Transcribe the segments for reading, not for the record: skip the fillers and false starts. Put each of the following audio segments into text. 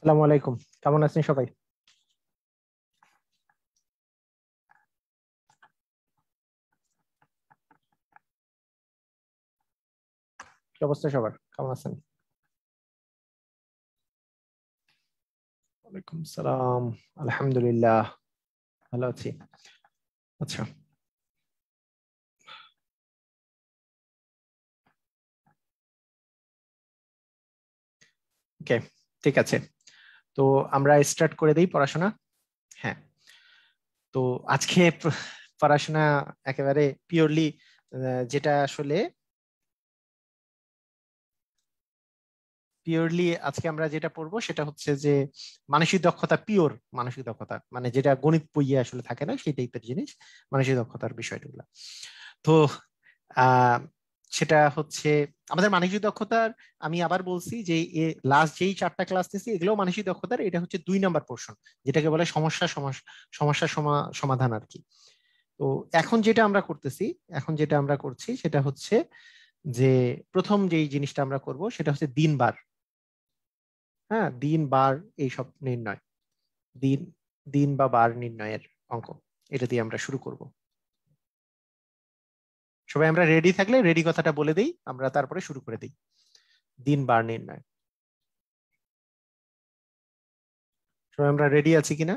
আসসালামু আলাইকুম। কেমন আছেন সবাই? কি অবস্থা সবার? কেমন আছেন? ওয়ালাইকুম সালাম। আলহামদুলিল্লাহ, ভালো আছি। আচ্ছা, ওকে, ঠিক আছে। তো আমরা স্টার্ট করে দিই পড়াশোনা। হ্যাঁ, তো আজকে পড়াশোনা একেবারে পিওরলি যেটা আসলে পিওরলি আজকে আমরা যেটা পড়বো সেটা হচ্ছে যে মানসিক দক্ষতা, পিওর মানসিক দক্ষতা, মানে যেটা গণিত বইয়ে আসলে থাকে না সেই টাইপের জিনিস, মানসিক দক্ষতার বিষয়গুলো। তো আহ সেটা হচ্ছে আমাদের মানসিক দক্ষতার, আমি আবার বলছি যে লাস্ট যেই 4টা ক্লাস নিয়েছি এগুলো মানসিক দক্ষতার, এটা হচ্ছে 2 নাম্বার পোর্শন, যেটাকে বলে সমস্যা সমাধান আর কি। তো এখন যেটা আমরা করতেছি, এখন যেটা আমরা করছি সেটা হচ্ছে যে প্রথম যেই জিনিসটা আমরা করব সেটা হচ্ছে দিন বার। হ্যাঁ, দিন বার এইসব নির্ণয়, দিন দিন বা বার নির্ণয়ের অঙ্ক, এটা দিয়ে আমরা শুরু করব। সবাই আমরা রেডি থাকলে রেডি কথাটা বলে দিই, আমরা তারপরে শুরু করে দিই। দিন বার নির্ণয়, সবাই আমরা রেডি আছি কিনা?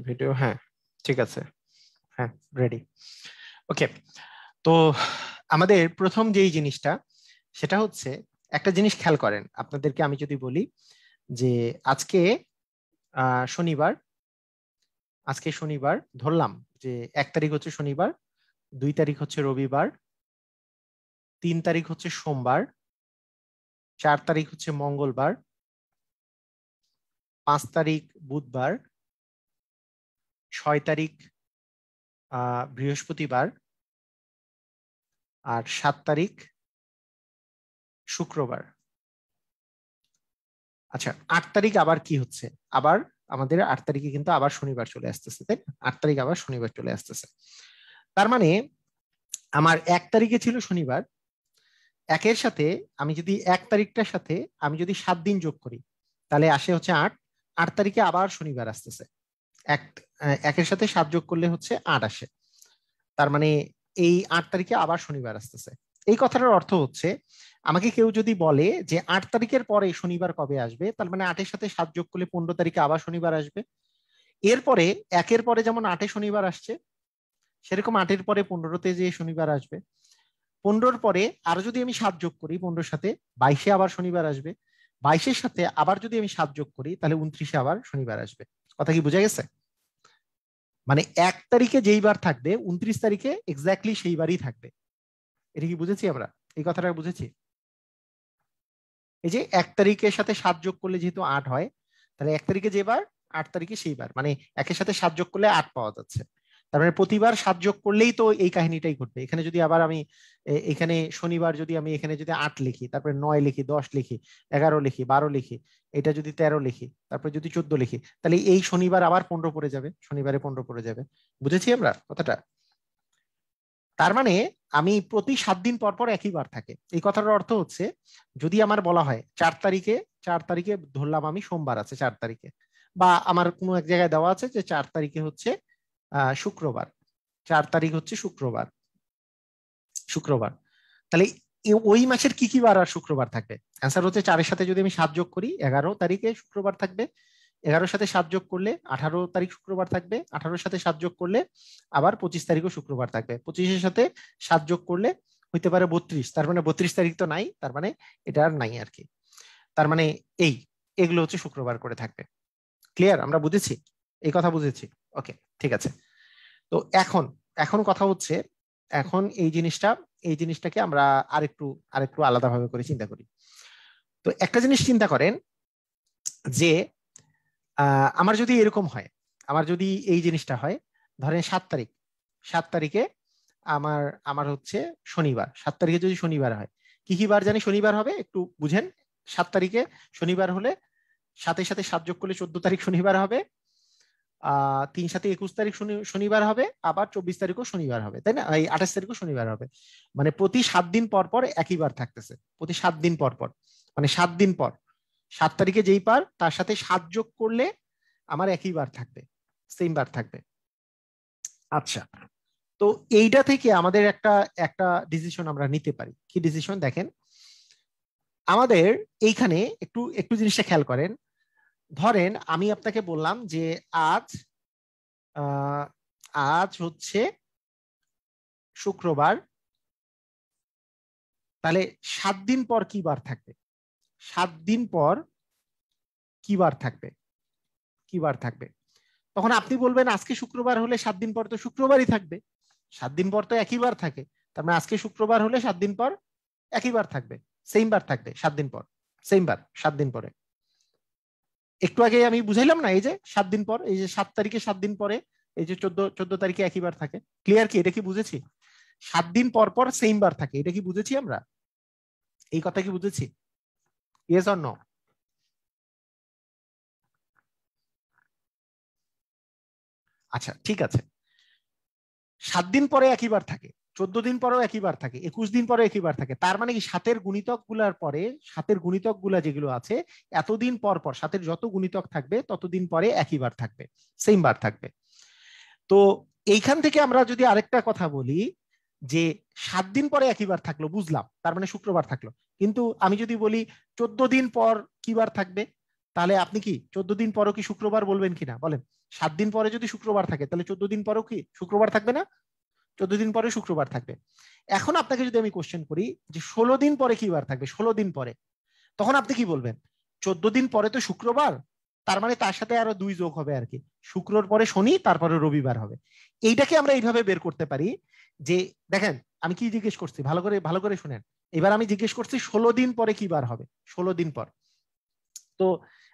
ভিডিও, হ্যাঁ, ঠিক আছে, হ্যাঁ, রেডি। ওকে, তো আমাদের প্রথম যেই জিনিসটা সেটা হচ্ছে, একটা জিনিস খেয়াল করেন, আপনাদেরকে আমি যদি বলি যে আজকে শনিবার, আজকে শনিবার ধরলাম যে 1 তারিখ হচ্ছে শনিবার, 2 তারিখ হচ্ছে রবিবার, 3 তারিখ হচ্ছে সোমবার, 4 তারিখ হচ্ছে মঙ্গলবার, 5 তারিখ বুধবার, 6 তারিখ বৃহস্পতিবার, আর 7 তারিখ শুক্রবার। আচ্ছা, 8 তারিখ আবার কি হচ্ছে? আবার আমাদের 8 তারিখে কিন্তু আবার শনিবার চলে আসতেছে, তাই না? 8 তারিখ আবার শনিবার চলে আসতেছে। তার মানে আমার 1 তারিখে ছিল শনিবার, একের সাথে আমি যদি 1 তারিখটার সাথে আমি যদি 7 দিন যোগ করি তাহলে আসে হচ্ছে 8। 8 তারিখে আবার শনিবার আসতেছে, এক একের সাথে 7 যোগ করলে হচ্ছে 8 আসে। তার মানে এই 8 তারিখে আবার শনিবার আসতেছে। এই কথাটার অর্থ হচ্ছে, আমাকে কেউ যদি বলে যে 8 তারিখের পরে শনিবার কবে আসবে, তার মানে 8-এর সাথে 7 যোগ করলে 15 তারিখে আবার শনিবার আসবে। এরপরে একের পরে যেমন 8-এ শনিবার আসছে, সেরকম 8-এর পরে 15-তে যে শনিবার আসবে। 15-র পরে আরো যদি আমি 7 যোগ করি, 15-র সাথে 22-এ আবার শনিবার আসবে। 22-এর সাথে আবার যদি আমি 7 যোগ করি তাহলে 29-এ আবার শনিবার আসবে। কথা কি বোঝা গেছে? মানে 1 তারিখে যেই বার থাকবে 29 তারিখে এক্স্যাক্টলি সেই বারই থাকবে। এটা কি বুঝেছি আমরা? এই কথাটা বুঝেছি? এই যে 1 তারিখের সাথে 7 যোগ করলে যেহেতু 8 হয়, তাহলে 1 তারিখে যে বার 8 তারিখে সেই বার, মানে একের সাথে 7 যোগ করলে 8 পাওয়া যাচ্ছে। তার মানে প্রতিবার 7 যোগ করলেই তো এই কাহিনীটাই ঘটবে। এখানে যদি আবার আমি এখানে শনিবার যদি আমি এখানে যদি 8 লিখি, তারপরে 9 লিখি, 10 লিখি, 11 লিখি, 12 লিখি, এটা যদি 13 লিখি, তারপরে যদি 14 লিখি, তাহলে এই শনিবার আবার 15 পড়ে যাবে, শনিবারে 15 পড়ে যাবে। বুঝেছি আমরা কথাটা? তার মানে আমি প্রতি 7 দিন পর পর একই বার থাকে। এই কথাটার অর্থ হচ্ছে, যদি আমার বলা হয় 4 তারিখে, 4 তারিখে ধরলাম আমি সোমবার আছে 4 তারিখে, বা আমার কোনো এক জায়গায় দেওয়া আছে যে 4 তারিখে হচ্ছে শুক্রবার, 4 তারিখ হচ্ছে শুক্রবার, শুক্রবার, তাহলে ওই মাসের কি কি বার আর শুক্রবার থাকবে? অ্যান্সার হচ্ছে 4-এর সাথে যদি আমি 7 যোগ করি 11 তারিখে শুক্রবার থাকবে, 11-র সাথে 7 যোগ করলে 18 তারিখ শুক্রবার থাকবে, 18-র সাথে 7 যোগ করলে আবার 25 তারিখও শুক্রবার থাকবে, 25-এর সাথে 7 যোগ করলে হইতে পারে 32, তার মানে 32 তারিখ তো নাই, তার মানে এটা আর নাই আর কি। তার মানে এই এগুলো হচ্ছে শুক্রবার করে থাকবে। ক্লিয়ার? আমরা বুঝেছি? এই কথা বুঝেছি? ওকে, ঠিক আছে। তো এখন এখন কথা হচ্ছে, এখন এই জিনিসটাকে আমরা আরেকটু আরেকটু আলাদাভাবে করে চিন্তা করি। তো একটা জিনিস চিন্তা করেন যে আমার যদি এরকম হয়, আমার যদি এই জিনিসটা হয়, ধরেন 7 তারিখ, 7 তারিখে আমার আমার হচ্ছে শনিবার। 7 তারিখে যদি শনিবার হয়, কি কি বার জানি শনিবার হবে একটু বুঝেন। 7 তারিখে শনিবার হলে সাথে সাথে 7 যোগ করলে 14 তারিখ শনিবার হবে, 3 সাথে 21 তারিখ শনিবার হবে, আবার 24 তারিখও শনিবার হবে, তাই না? এই 28 তারিখও শনিবার হবে। মানে প্রতি 7 দিন পর পর একই বার থাকতেছে, প্রতি 7 দিন পর পর, মানে 7 দিন পর 7 তারিখে যেই বার তার সাথে 7 যোগ করলে আমার একই বার থাকবে, সেম বার থাকবে। আচ্ছা, তো এইটা থেকে আমাদের একটা একটা ডিসিশন আমরা নিতে পারি। কি ডিসিশন দেখেন, আমাদের এইখানে একটু একটু জিনিসটা খেয়াল করেন। ধরেন আমি আপনাকে বললাম যে আজ আজ হচ্ছে শুক্রবার, তাহলে 7 দিন পর কি বার থাকবে? 7 দিন পর কি বার থাকবে? কি বার থাকবে? তখন আপনি বলবেন আজকে শুক্রবার হলে 7 দিন পর তো শুক্রবারই থাকবে, 7 দিন পর তো একই বার থাকে, তার মানে আজকে শুক্রবার হলে 7 দিন পর একই বার থাকবে, সেম বার থাকবে 7 দিন পর, সেম বার 7 দিন পরে। একটু আগে আমি বুঝাইলাম না, এই যে 7 দিন পর, এই যে 7 তারিখে 7 দিন পরে, এই যে 14 তারিখে একই বার থাকে। ক্লিয়ার কি? এটা কি বুঝেছি? 7 দিন পর পর সেম বার থাকে, এটা কি বুঝেছি আমরা? এই কথা কি বুঝেছি? Yes or no? আচ্ছা ঠিক আছে, 7 দিন পরে একই বার থাকে, 14 দিন পরেও একই বার থাকে, 21 দিন পরে একই বার থাকে। তার মানে কি সাতের গুণিতক গুলার পরে, সাতের গুণিতক গুলা যেগুলো আছে এতদিন পর পর, সাতের যত গুণিতক থাকবে ততদিন পরে একই বার থাকবে, সেম বার থাকবে। তো এইখান থেকে আমরা যদি আরেকটা কথা বলি যে 7 দিন পরে একই বার থাকলো, বুঝলাম, তার মানে শুক্রবার থাকলো। কিন্তু আমি যদি বলি 14 দিন পর কি বার থাকবে, তাহলে আপনি কি 14 দিন পরও কি শুক্রবার বলবেন কিনা বলেন? 7 দিন পরে যদি শুক্রবার থাকে তাহলে 14 দিন পরেও কি শুক্রবার থাকবে না? 14 দিন পরে শুক্রবার থাকবে। এখন আপনাকে যদি আমি কোশ্চেন করি যে 16 দিন পরে কি বার থাকবে, 16 দিন পরে, তখন আপনি কি বলবেন? 14 দিন পরে তো শুক্রবার, তার মানে তার সাথে আরো 2 যোগ হবে আর কি, শুক্রর পরে শনি, তারপরে রবিবার হবে। এইটাকে আমরা এইভাবে বের করতে পারি যে, দেখেন আমি কি জিজ্ঞেস করছি, ভালো করে ভালো করে শুনেন। এবার আমি জিজ্ঞেস করছি 16 দিন পরে কি বার হবে, 16 দিন পর। তো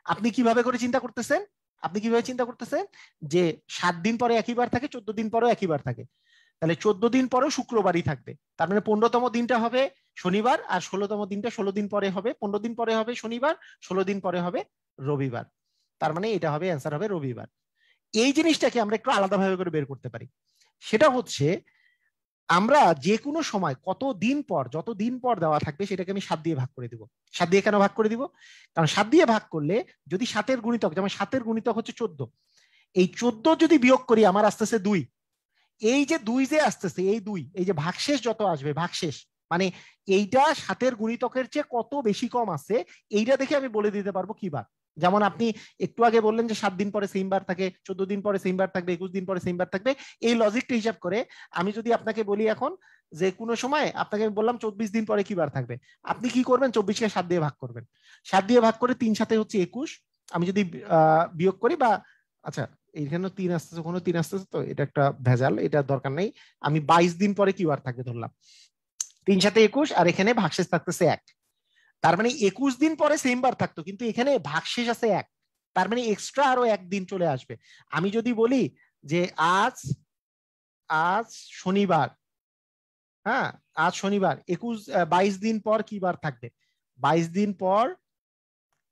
আপনি কিভাবে করে চিন্তা করতেছেন? আপনি কিভাবে চিন্তা করতেছেন যে 7 দিন পরে একই বার থাকে, 14 দিন পরেও একই বার থাকে, তাহলে 14 দিন পরেও শুক্রবারই থাকবে। তার মানে 15তম দিনটা হবে শনিবার, আর 16তম দিনটা 16 দিন পরে হবে, 15 দিন পরে হবে শনিবার, 16 দিন পরে হবে রবিবার। তার মানে এটা হবে, অ্যান্সার হবে রবিবার। এই জিনিসটাকে আমরা একটু আলাদাভাবে করে বের করতে পারি। সেটা হচ্ছে আমরা যে কোনো সময় কত দিন পর, যত দিন পর দেওয়া থাকবে সেটাকে আমি 7 দিয়ে ভাগ করে দিব। 7 দিয়ে কেন ভাগ করে দিব? কারণ 7 দিয়ে ভাগ করলে যদি 7-এর গুণিতক, যেমন 7-এর গুণিতক হচ্ছে 14, এই 14 যদি বিয়োগ করি আমার আসতেছে 2, এই যে 2 যে আসতেছে, এই 2, এই যে ভাগশেষ যত আসবে, ভাগশেষ মানে এইটা 7-এর গুণিতকের চেয়ে কত বেশি কম আছে, এইটা দেখে আমি বলে দিতে পারবো কি বার। যেমন আপনি একটু আগে বললেন যে 7 দিন পরে সেম বার থাকে, 14 দিন পরে সেম বার থাকবে, 21 দিন পরে সেম বার থাকবে। এই লজিকটা হিসাব করে আমি যদি আপনাকে বলি এখন যে কোনো সময় আপনাকে আমি বললাম 24 দিন পরে কি বার থাকবে, আপনি কি করবেন? 24-কে 7 দিয়ে ভাগ করবেন, 7 দিয়ে ভাগ করে 3 সাথে হচ্ছে 21, আমি যদি বিয়োগ করি বা, আচ্ছা এইখানে 3 আসতেছে, কোনো 3 আসতেছে, তো এটা একটা ভেজাল, এটা দরকার নেই। আমি 22 দিন পরে কি বার থাকবে ধরলাম, 3 সাথে 21, আর এখানে ভাগশেষ থাকতেছে 1, তার মানে 21 দিন পরে সেম বার থাকতো, কিন্তু এখানে ভাগশেষ আছে 1, তার মানে এক্সট্রা আরো 1 দিন চলে আসবে। আমি যদি বলি যে আজ আজ শনিবার, হ্যাঁ আজ শনিবার, 22 দিন পর কি বার থাকবে, 22 দিন পর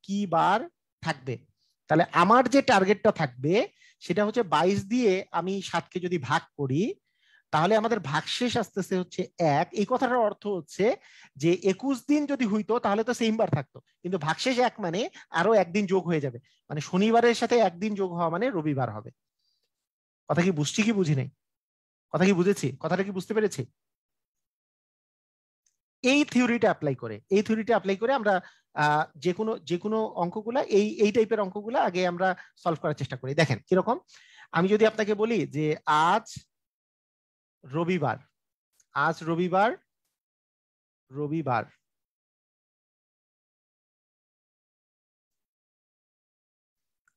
কি বার থাকবে, তাহলে আমার যে টার্গেটটা থাকবে সেটা হচ্ছে 22 দিয়ে আমি 7কে যদি ভাগ করি, তাহলে আমাদের ভাগশেষ আসতেছে হচ্ছে 1। এই কথাটার অর্থ হচ্ছে যে 21 দিন যদি হইতো তাহলে তো সেম বার থাকতো, কিন্তু ভাগশেষ 1 মানে আরো 1 দিন যোগ হয়ে যাবে, মানে শনিবারের সাথে 1 দিন যোগ হওয়া মানে রবিবার হবে। কথা কি বুঝছি কি বুঝি নাই? কথা কি বুঝেছি? কথাটা কি বুঝতে পেরেছি? এই থিওরিটা অ্যাপ্লাই করে, এই থিওরিটা অ্যাপ্লাই করে আমরা যে কোনো অঙ্কগুলা, এই টাইপের অঙ্কগুলা আগে আমরা সলভ করার চেষ্টা করি। দেখেন কিরকম, আমি যদি আপনাকে বলি যে আজ রবিবার, আজ রবিবার, রবিবার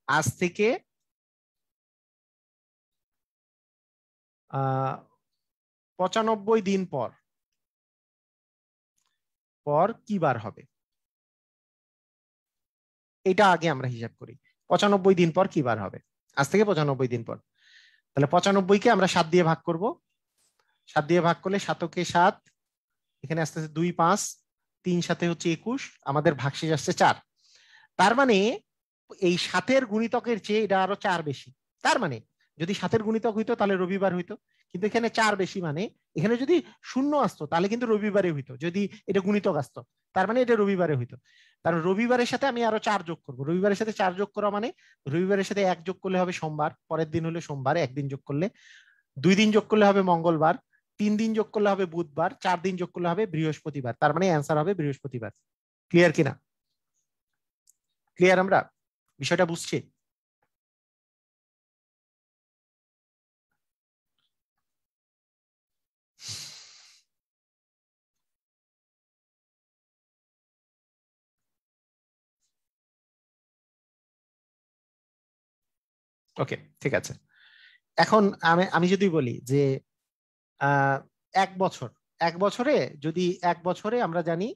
আজ থেকে 95 দিন পর পর কি বার হবে, এটা আগে আমরা হিসাব করি। 95 দিন পর কি বার হবে, আজ থেকে 95 দিন পর। তাহলে 95-কে আমরা 7 দিয়ে ভাগ করব, 7 দিয়ে ভাগ করলে 7 কে 7, এখানে আসতেছে 2 5, 3 সাথে হচ্ছে 21, আমাদের ভাগশেষ আসছে 4। তার মানে এই 7-এর গুণিতকের চেয়ে এটা আরো 4 বেশি। তার মানে যদি 7-এর গুণিতক হইতো তাহলে রবিবার হইতো, কিন্তু এখানে 4 বেশি, মানে এখানে যদি শূন্য আসতো তাহলে কিন্তু রবিবারে হইতো, যদি এটা গুণিতক আসতো তার মানে এটা রবিবারে হইতো। কারণ রবিবারের সাথে আমি আরো 4 যোগ করবো, রবিবারের সাথে 4 যোগ করা মানে রবিবারের সাথে 1 যোগ করলে হবে সোমবার, পরের দিন হলে সোমবার, 1 দিন যোগ করলে, 2 দিন যোগ করলে হবে মঙ্গলবার, 3 দিন যোগ করলে হবে বুধবার, 4 দিন যোগ করলে হবে বৃহস্পতিবার। তার মানে অ্যান্সার হবে বৃহস্পতিবার। ক্লিয়ার কিনা? ক্লিয়ার? আমরা বিষয়টা বুঝছি? ওকে, ঠিক আছে। এখন আমি যদি বলি যে আহ 1 বছর, 1 বছরে যদি 1 বছরে আমরা জানি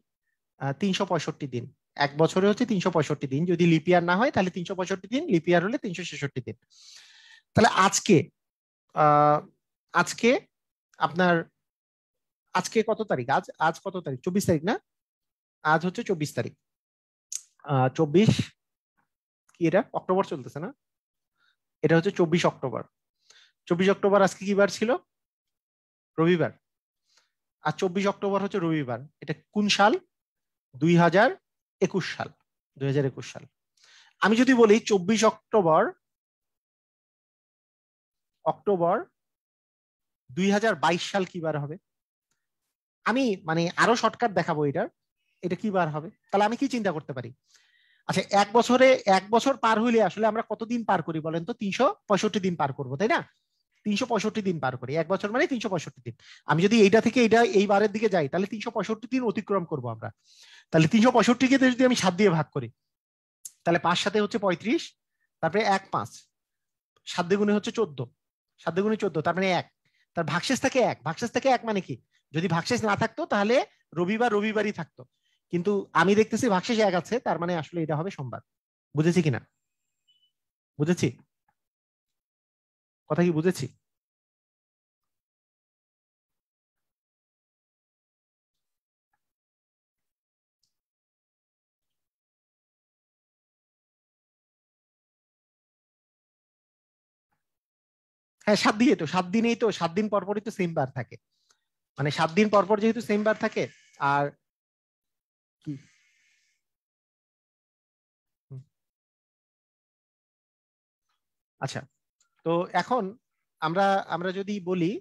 365 দিন, 1 বছরে হচ্ছে 365 দিন, যদি লিপিয়ার না হয় তাহলে 365 দিন, লিপিয়ার হলে 366 দিন। তাহলে আজকে আহ আজকে আপনার আজকে কত তারিখ? আজ আজ কত তারিখ? 24 তারিখ না? আজ হচ্ছে 24 তারিখ। 24 কি, এটা অক্টোবর চলতেছে না? এটা হচ্ছে 24 অক্টোবর। 24 অক্টোবর আজকে কি বার ছিল? রবিবার। আর 24 অক্টোবর হচ্ছে রবিবার। এটা কোন সাল? 2021 সাল। 2021 সাল। আমি যদি বলি 24 অক্টোবর, অক্টোবর 2022 সাল কি বার হবে? আমি মানে আরো শর্টকাট দেখাবো এটার, এটা কি বার হবে? তাহলে আমি কি চিন্তা করতে পারি? আচ্ছা, 1 বছরে 1 বছর পার হইলে আসলে আমরা কতদিন পার করি বলেন তো? 365 দিন পার করবো, তাই না? 365 দিন পার করি, 1 বছর মানে 365 দিন। আমি যদি এইটা থেকে এইটা এই বারের দিকে যাই তাহলে 365 দিন অতিক্রম করবো আমরা। তাহলে 365 কে যদি আমি 7 দিয়ে ভাগ করি তাহলে 5 সাথে হচ্ছে 35, তারপরে 1 5, 7 দ্বিগুণে হচ্ছে 14, 7 দ্বিগুণে 14, তার মানে 1, তার ভাগশেষ থাকে 1, ভাগশেষ থাকে 1 মানে কি? যদি ভাগশেষ না থাকতো তাহলে রবিবার রবিবারই থাকতো, কিন্তু আমি দেখতেছি ভাগশেষ 1 আছে, তার মানে আসলে এটা হবে সোমবার। বুঝেছি কিনা? বুঝেছি? কথা কি বুঝেছি? হ্যাঁ, 7 দিয়ে তো 7 দিনেই তো 7 দিন পর পরই তো সেম বার থাকে, মানে 7 দিন পর পর যেহেতু সেম বার থাকে। আর কি, হুম, আচ্ছা, তো এখন আমরা আমরা যদি বলি,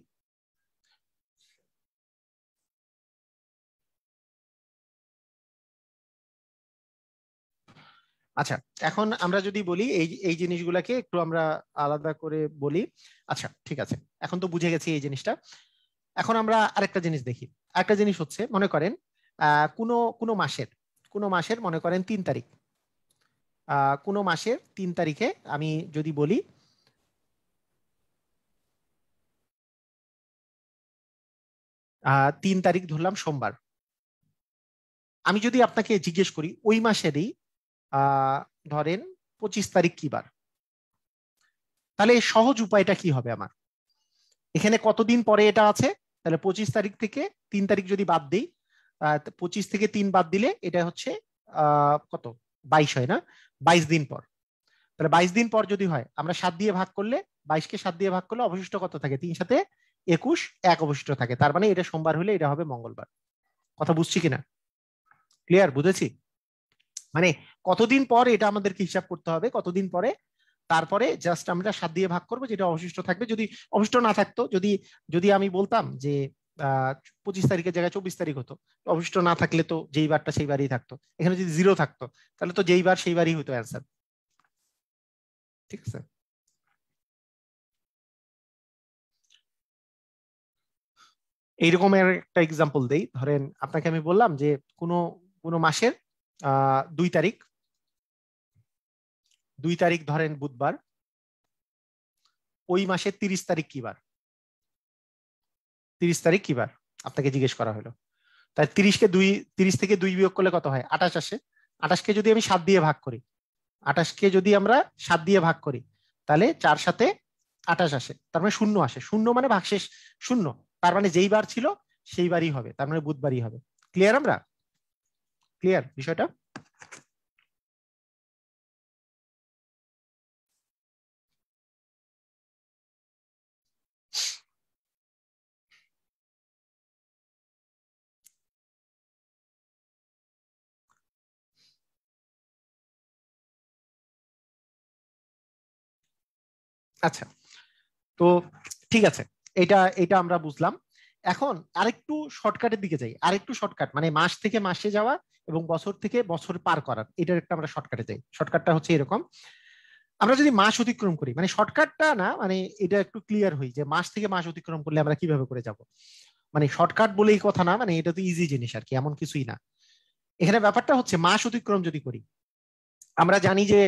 আচ্ছা, এখন আমরা যদি বলি এই এই জিনিসগুলাকে একটু আমরা আলাদা করে বলি। আচ্ছা, ঠিক আছে, এখন তো বুঝে গেছি এই জিনিসটা। এখন আমরা আরেকটা জিনিস দেখি। আরেকটা জিনিস হচ্ছে, মনে করেন কোনো কোনো মাসের, কোনো মাসের মনে করেন 3 তারিখ, কোনো মাসের 3 তারিখে আমি যদি বলি 3 তারিখ ধরলাম সোমবার। আমি যদি আপনাকে জিজ্ঞেস করি ওই মাসেরই আহ ধরেন 25 তারিখ কি বার, তাহলে সহজ উপায়টা কি হবে আমার? এখানে কতদিন পরে এটা আছে? তাহলে 25 তারিখ থেকে 3 তারিখ যদি বাদ দিই, 25 থেকে 3 বাদ দিলে এটা হচ্ছে কত, 22 হয় না? 22 দিন পর। তাহলে 22 দিন পর যদি হয়, আমরা 7 দিয়ে ভাগ করলে, 22-কে 7 দিয়ে ভাগ করলে অবশিষ্ট কত থাকে? 3 সাথে 21, 1 অবশিষ্ট থাকে, তার মানে এটা সোমবার হলে এটা হবে মঙ্গলবার। কথা বুঝছি কিনা? ক্লিয়ার? বুঝেছি? মানে কতদিন পর এটা আমাদেরকে হিসাব করতে হবে, কতদিন পরে, তারপরে জাস্ট আমরা 7 দিয়ে ভাগ করবো, যেটা অবশিষ্ট থাকবে। যদি অবশিষ্ট না থাকতো, যদি যদি আমি বলতাম যে 25 তারিখের জায়গায় 24 তারিখ হতো, অবশিষ্ট না থাকলে তো যেই বারটা সেই বারই থাকতো। এখানে যদি জিরো থাকতো তাহলে তো যেই বার সেই বারই হতো অ্যান্সার। ঠিক আছে? এইরকম একটা এক্সাম্পল দেই। ধরেন আপনাকে আমি বললাম যে কোনো কোনো মাসের 2 তারিখ, 2 তারিখ ধরেন বুধবার, ওই মাসের 30 তারিখ কি বার? 30 তারিখ কি বার আপনাকে জিজ্ঞেস করা হলো। তাই 30 থেকে 2 বিয়োগ করলে কত হয়? 28 আসে। 28-কে যদি আমি 7 দিয়ে ভাগ করি, 28-কে যদি আমরা 7 দিয়ে ভাগ করি তাহলে 4 সাথে 28 আসে, তার মানে শূন্য আসে। শূন্য মানে ভাগশেষ শূন্য, তার মানে যেই বার ছিল সেই বারই হবে, তার মানে বুধবারই হবে। ক্লিয়ার? আমরা ক্লিয়ার বিষয়টা? আচ্ছা, তো ঠিক আছে, এটা এটা আমরা বুঝলাম। এখন আরেকটু শর্টকাটের দিকে যাই, আরেকটু শর্টকাট, মানে মাস থেকে মাসে যাওয়া এবং বছর থেকে বছর পার করার, এটার একটা আমরা শর্টকাটে যাই। শর্টকাটটা হচ্ছে এরকম, আমরা যদি মাস অতিক্রম করি, মানে শর্টকাটটা না, মানে এটা একটু ক্লিয়ার হই যে মাস থেকে মাস অতিক্রম করলে আমরা কিভাবে করে যাব। মানে শর্টকাট বলেই কথা না, মানে এটা তো ইজি জিনিস আর কি, এমন কিছুই না। এখানে ব্যাপারটা হচ্ছে মাস অতিক্রম যদি করি, আমরা জানি যে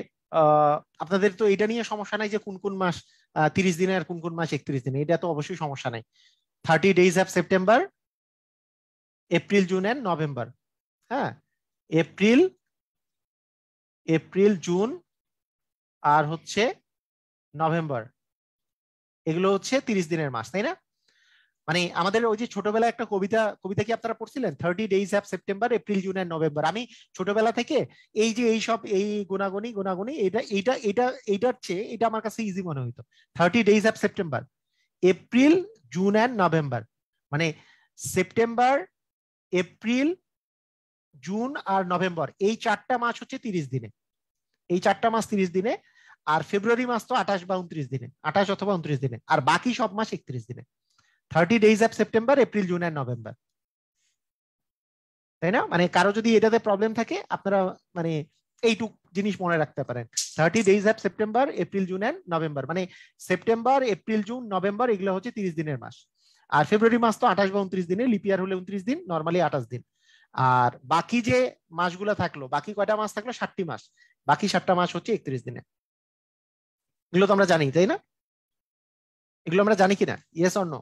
আপনাদের তো এটা নিয়ে সমস্যা নাই যে কোন কোন মাস 30 দিনে আর কোন কোন মাস 31 দিনে, এটা তো অবশ্যই সমস্যা নাই। 30 days of September, April, June and November. হ্যাঁ, এপ্রিল, এপ্রিল, জুন আর হচ্ছে নভেম্বর, এগুলো হচ্ছে 30 দিনের মাস, তাই না? মানে আমাদের ওই যে ছোটবেলায় একটা কবিতা, কবিতা কি আপনারা পড়ছিলেন? 30 days of September, April, June and November. আমি ছোটবেলা থেকে এই যে এই সব এই গুণাগুণি গুণাগুণি এটা এটা এটা এইটার চেয়ে এটা আমার কাছে ইজি মনে হইতো। 30 days of September, April, June and November, মানে সেপ্টেম্বর, এপ্রিল, জুন আর নভেম্বর, এই 4টা মাস হচ্ছে 30 দিনে, এই 4টা মাস 30 দিনে। আর ফেব্রুয়ারি মাস তো 28 বা 29 দিনে, 28 অথবা 29 দিনে, আর বাকি সব মাস 31 দিনে। 30 days of September, April, June and November, তাই না? মানে কারো যদি এটাতে প্রবলেম থাকে আপনারা মানে এইটুক জিনিস মনে রাখতে পারেন, 30 days of September, April, June and November, মানে সেপ্টেম্বর, এপ্রিল, জুন, নভেম্বর এগুলো হচ্ছে 30 দিনের মাস। আর ফেব্রুয়ারি মাস তো 28 বা 29 দিনে, লিপিয়ার হলে 29 দিন, নর্মালি 28 দিন। আর বাকি যে মাসগুলো থাকলো, বাকি কয়টা মাস থাকলো? 7টি মাস, বাকি 7টা মাস হচ্ছে 31 দিনে। এগুলো তো আমরা জানি, তাই না? এগুলো আমরা জানি কিনা, yes or no?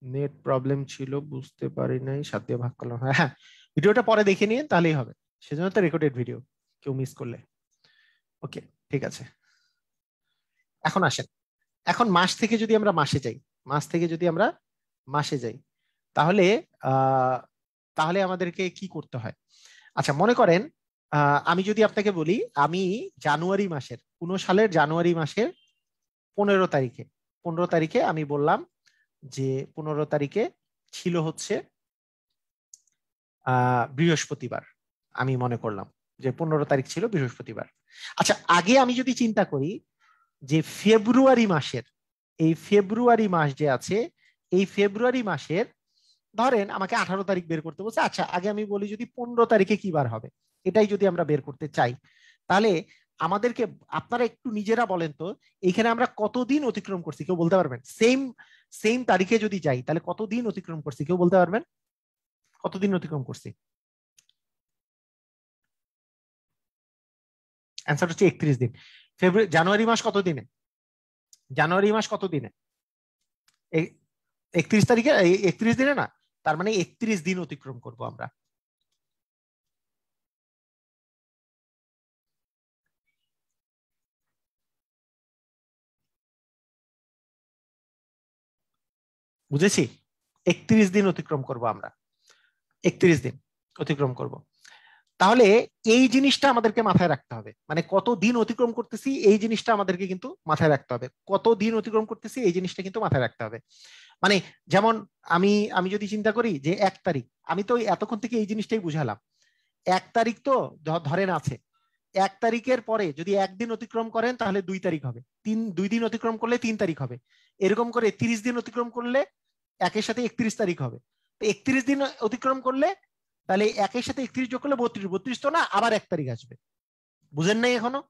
Net problem ছিল, বুঝতে পারি নাই, 7 দিয়ে ভাগ করলাম। হ্যাঁ হ্যাঁ, ভিডিওটা পরে দেখে নিন তাহলেই হবে, সেজন্য তো রেকর্ডেড ভিডিও, কেউ মিস করলে। ওকে, ঠিক আছে। এখন আসেন, এখন মাস থেকে যদি আমরা মাসে যাই, মাস থেকে যদি আমরা মাসে যাই, তাহলে আহ তাহলে আমাদেরকে কি করতে হয়? আচ্ছা, মনে করেন আমি যদি আপনাকে বলি, আমি জানুয়ারি মাসের, কোন সালের জানুয়ারি মাসের 15 তারিখে, 15 তারিখে আমি বললাম যে 15 তারিখে ছিল হচ্ছে বৃহস্পতিবার, আমি মনে করলাম যে 15 তারিখ ছিল বৃহস্পতিবার। আচ্ছা, আগে আমি যদি চিন্তা করি যে ফেব্রুয়ারি মাসের, এই ফেব্রুয়ারি মাস যে আছে, এই ফেব্রুয়ারি মাসের ধরেন আমাকে 18 তারিখ বের করতে বলছে। আচ্ছা, আগে আমি বলি যদি 15 তারিখে কি বার হবে, এটাই যদি আমরা বের করতে চাই, তাহলে আমাদেরকে, আপনারা একটু নিজেরা বলেন তো, এইখানে আমরা কতদিন অতিক্রম করছি, কেউ বলতে পারবেন? সেম সেম তারিখে যদি যাই তাহলে কতদিন অতিক্রম করছি, কেউ বলতে পারবেন? কতদিন অতিক্রম করছি? অ্যান্সার হচ্ছে 31 দিন। জানুয়ারি মাস কত দিনে? জানুয়ারি মাস কত দিনে? 31 তারিখে, 31 দিনে না, তার মানে 31 দিন অতিক্রম করব আমরা। বুঝেছি, 31 দিন অতিক্রম করব আমরা, 31 দিন অতিক্রম করব। তাহলে এই জিনিসটা আমাদেরকে মাথায় রাখতে হবে, মানে কত দিন অতিক্রম করতেছি এই জিনিসটা আমাদেরকে কিন্তু মাথায় রাখতে হবে, কত দিন অতিক্রম করতেছি এই জিনিসটা কিন্তু মাথায় রাখতে হবে। মানে যেমন আমি আমি যদি চিন্তা করি যে 1 তারিখ, আমি তো এতক্ষণ থেকে এই জিনিসটাই বুঝালাম। 1 তারিখ তো ধরেন আছে, 1 তারিখের পরে যদি একদিন অতিক্রম করেন তাহলে 2 তারিখ হবে, 2 দিন অতিক্রম করলে 3 তারিখ হবে, এরকম করে 30 দিন অতিক্রম করলে একের সাথে 31 তারিখ হবে। তো 31 দিন অতিক্রম করলে তাহলে একের সাথে 31 যোগ করলে 32, 32 তো না, আবার 1 তারিখ আসবে। বুঝেন নাই এখনো?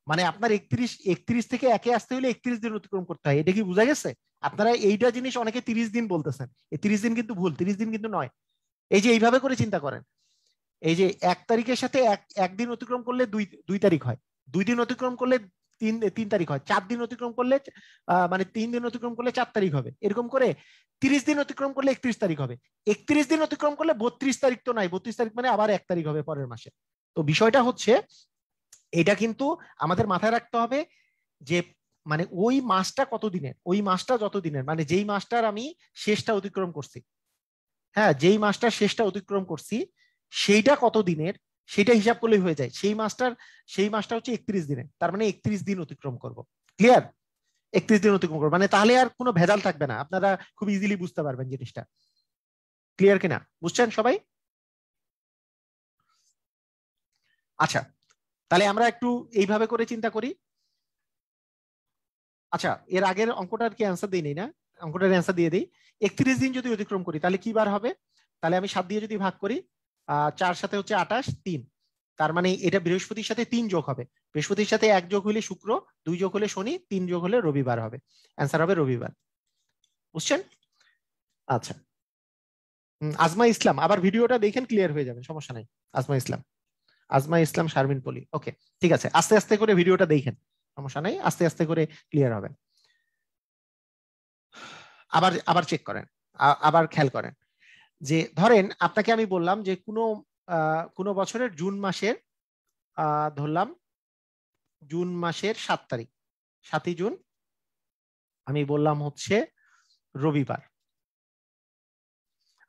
মানে আপনার 31 থেকে একে আসতে হলে 31 দিন অতিক্রম করতে হয়, এটা কি বোঝা গেছে? আপনারা এইটা জিনিস অনেকে 30 দিন বলতেছেন, এই 30 দিন কিন্তু ভুল, 30 দিন কিন্তু নয়। এই যে এইভাবে করে চিন্তা করেন, এই যে 1 তারিখের সাথে একদিন অতিক্রম করলে 2 তারিখ হয়, 2 দিন অতিক্রম করলে তিন 3 তারিখ হয়, 4 দিন অতিক্রম করলে মানে 3 দিন অতিক্রম করলে 4 তারিখ হবে, এরকম করে 30 দিন অতিক্রম করলে 31 তারিখ হবে, 31 দিন অতিক্রম করলে 32 তারিখ তো নাই, 32 তারিখ মানে আবার 1 তারিখ হবে পরের মাসে। তো বিষয়টা হচ্ছে এটা কিন্তু আমাদের মাথায় রাখতে হবে যে মানে ওই মাসটা কত দিনের, ওই মাসটা যত দিনের, মানে যেই মাসটার আমি শেষটা অতিক্রম করছি, হ্যাঁ যেই মাসটার শেষটা অতিক্রম করছি সেইটা কত দিনের সেটা হিসাব করলেই হয়ে যায়। সেই মাসটা হচ্ছে 31 দিনের, তার মানে 31 দিন অতিক্রম করব। ক্লিয়ার? 31 দিন অতিক্রম করবো মানে তাহলে আর কোনো ভেজাল থাকবে না, আপনারা খুব ইজিলি বুঝতে পারবেন জিনিসটা। ক্লিয়ার কিনা, বুঝছেন সবাই? আচ্ছা, তাহলে আমরা একটু এইভাবে করে চিন্তা করি। আচ্ছা, এর আগের অঙ্কটার কি অ্যান্সার দিই না? অঙ্কটার অ্যান্সার দিয়ে দিই। 31 দিন যদি অতিক্রম করি তাহলে কি বার হবে? তাহলে আমি 7 দিয়ে যদি ভাগ করি, 4 সাথে হচ্ছে 28, 3, তার মানে এটা বৃহস্পতির সাথে 3 যোগ হবে। বৃহস্পতির সাথে 1 যোগ হলে শুক্র, 2 যোগ হলে শনি, 3 যোগ হলে রবিবার হবে। অ্যান্সার হবে রবিবার। বুঝছেন? আচ্ছা, আজমা ইসলাম আবার ভিডিওটা দেখেন, ক্লিয়ার হয়ে যাবে, সমস্যা নাই। আজমা ইসলাম, আজমা ইসলাম শারমিন পলি, ওকে ঠিক আছে, আস্তে আস্তে করে ভিডিওটা দেখেন, সমস্যা নাই, আস্তে আস্তে করে ক্লিয়ার হবে। আবার আবার চেক করেন, আবার খেয়াল করেন যে ধরেন আপনাকে আমি বললাম যে কোনো বছরের জুন মাসের ধরলাম জুন মাসের 7 তারিখ, 7ই জুন আমি বললাম হচ্ছে রবিবার।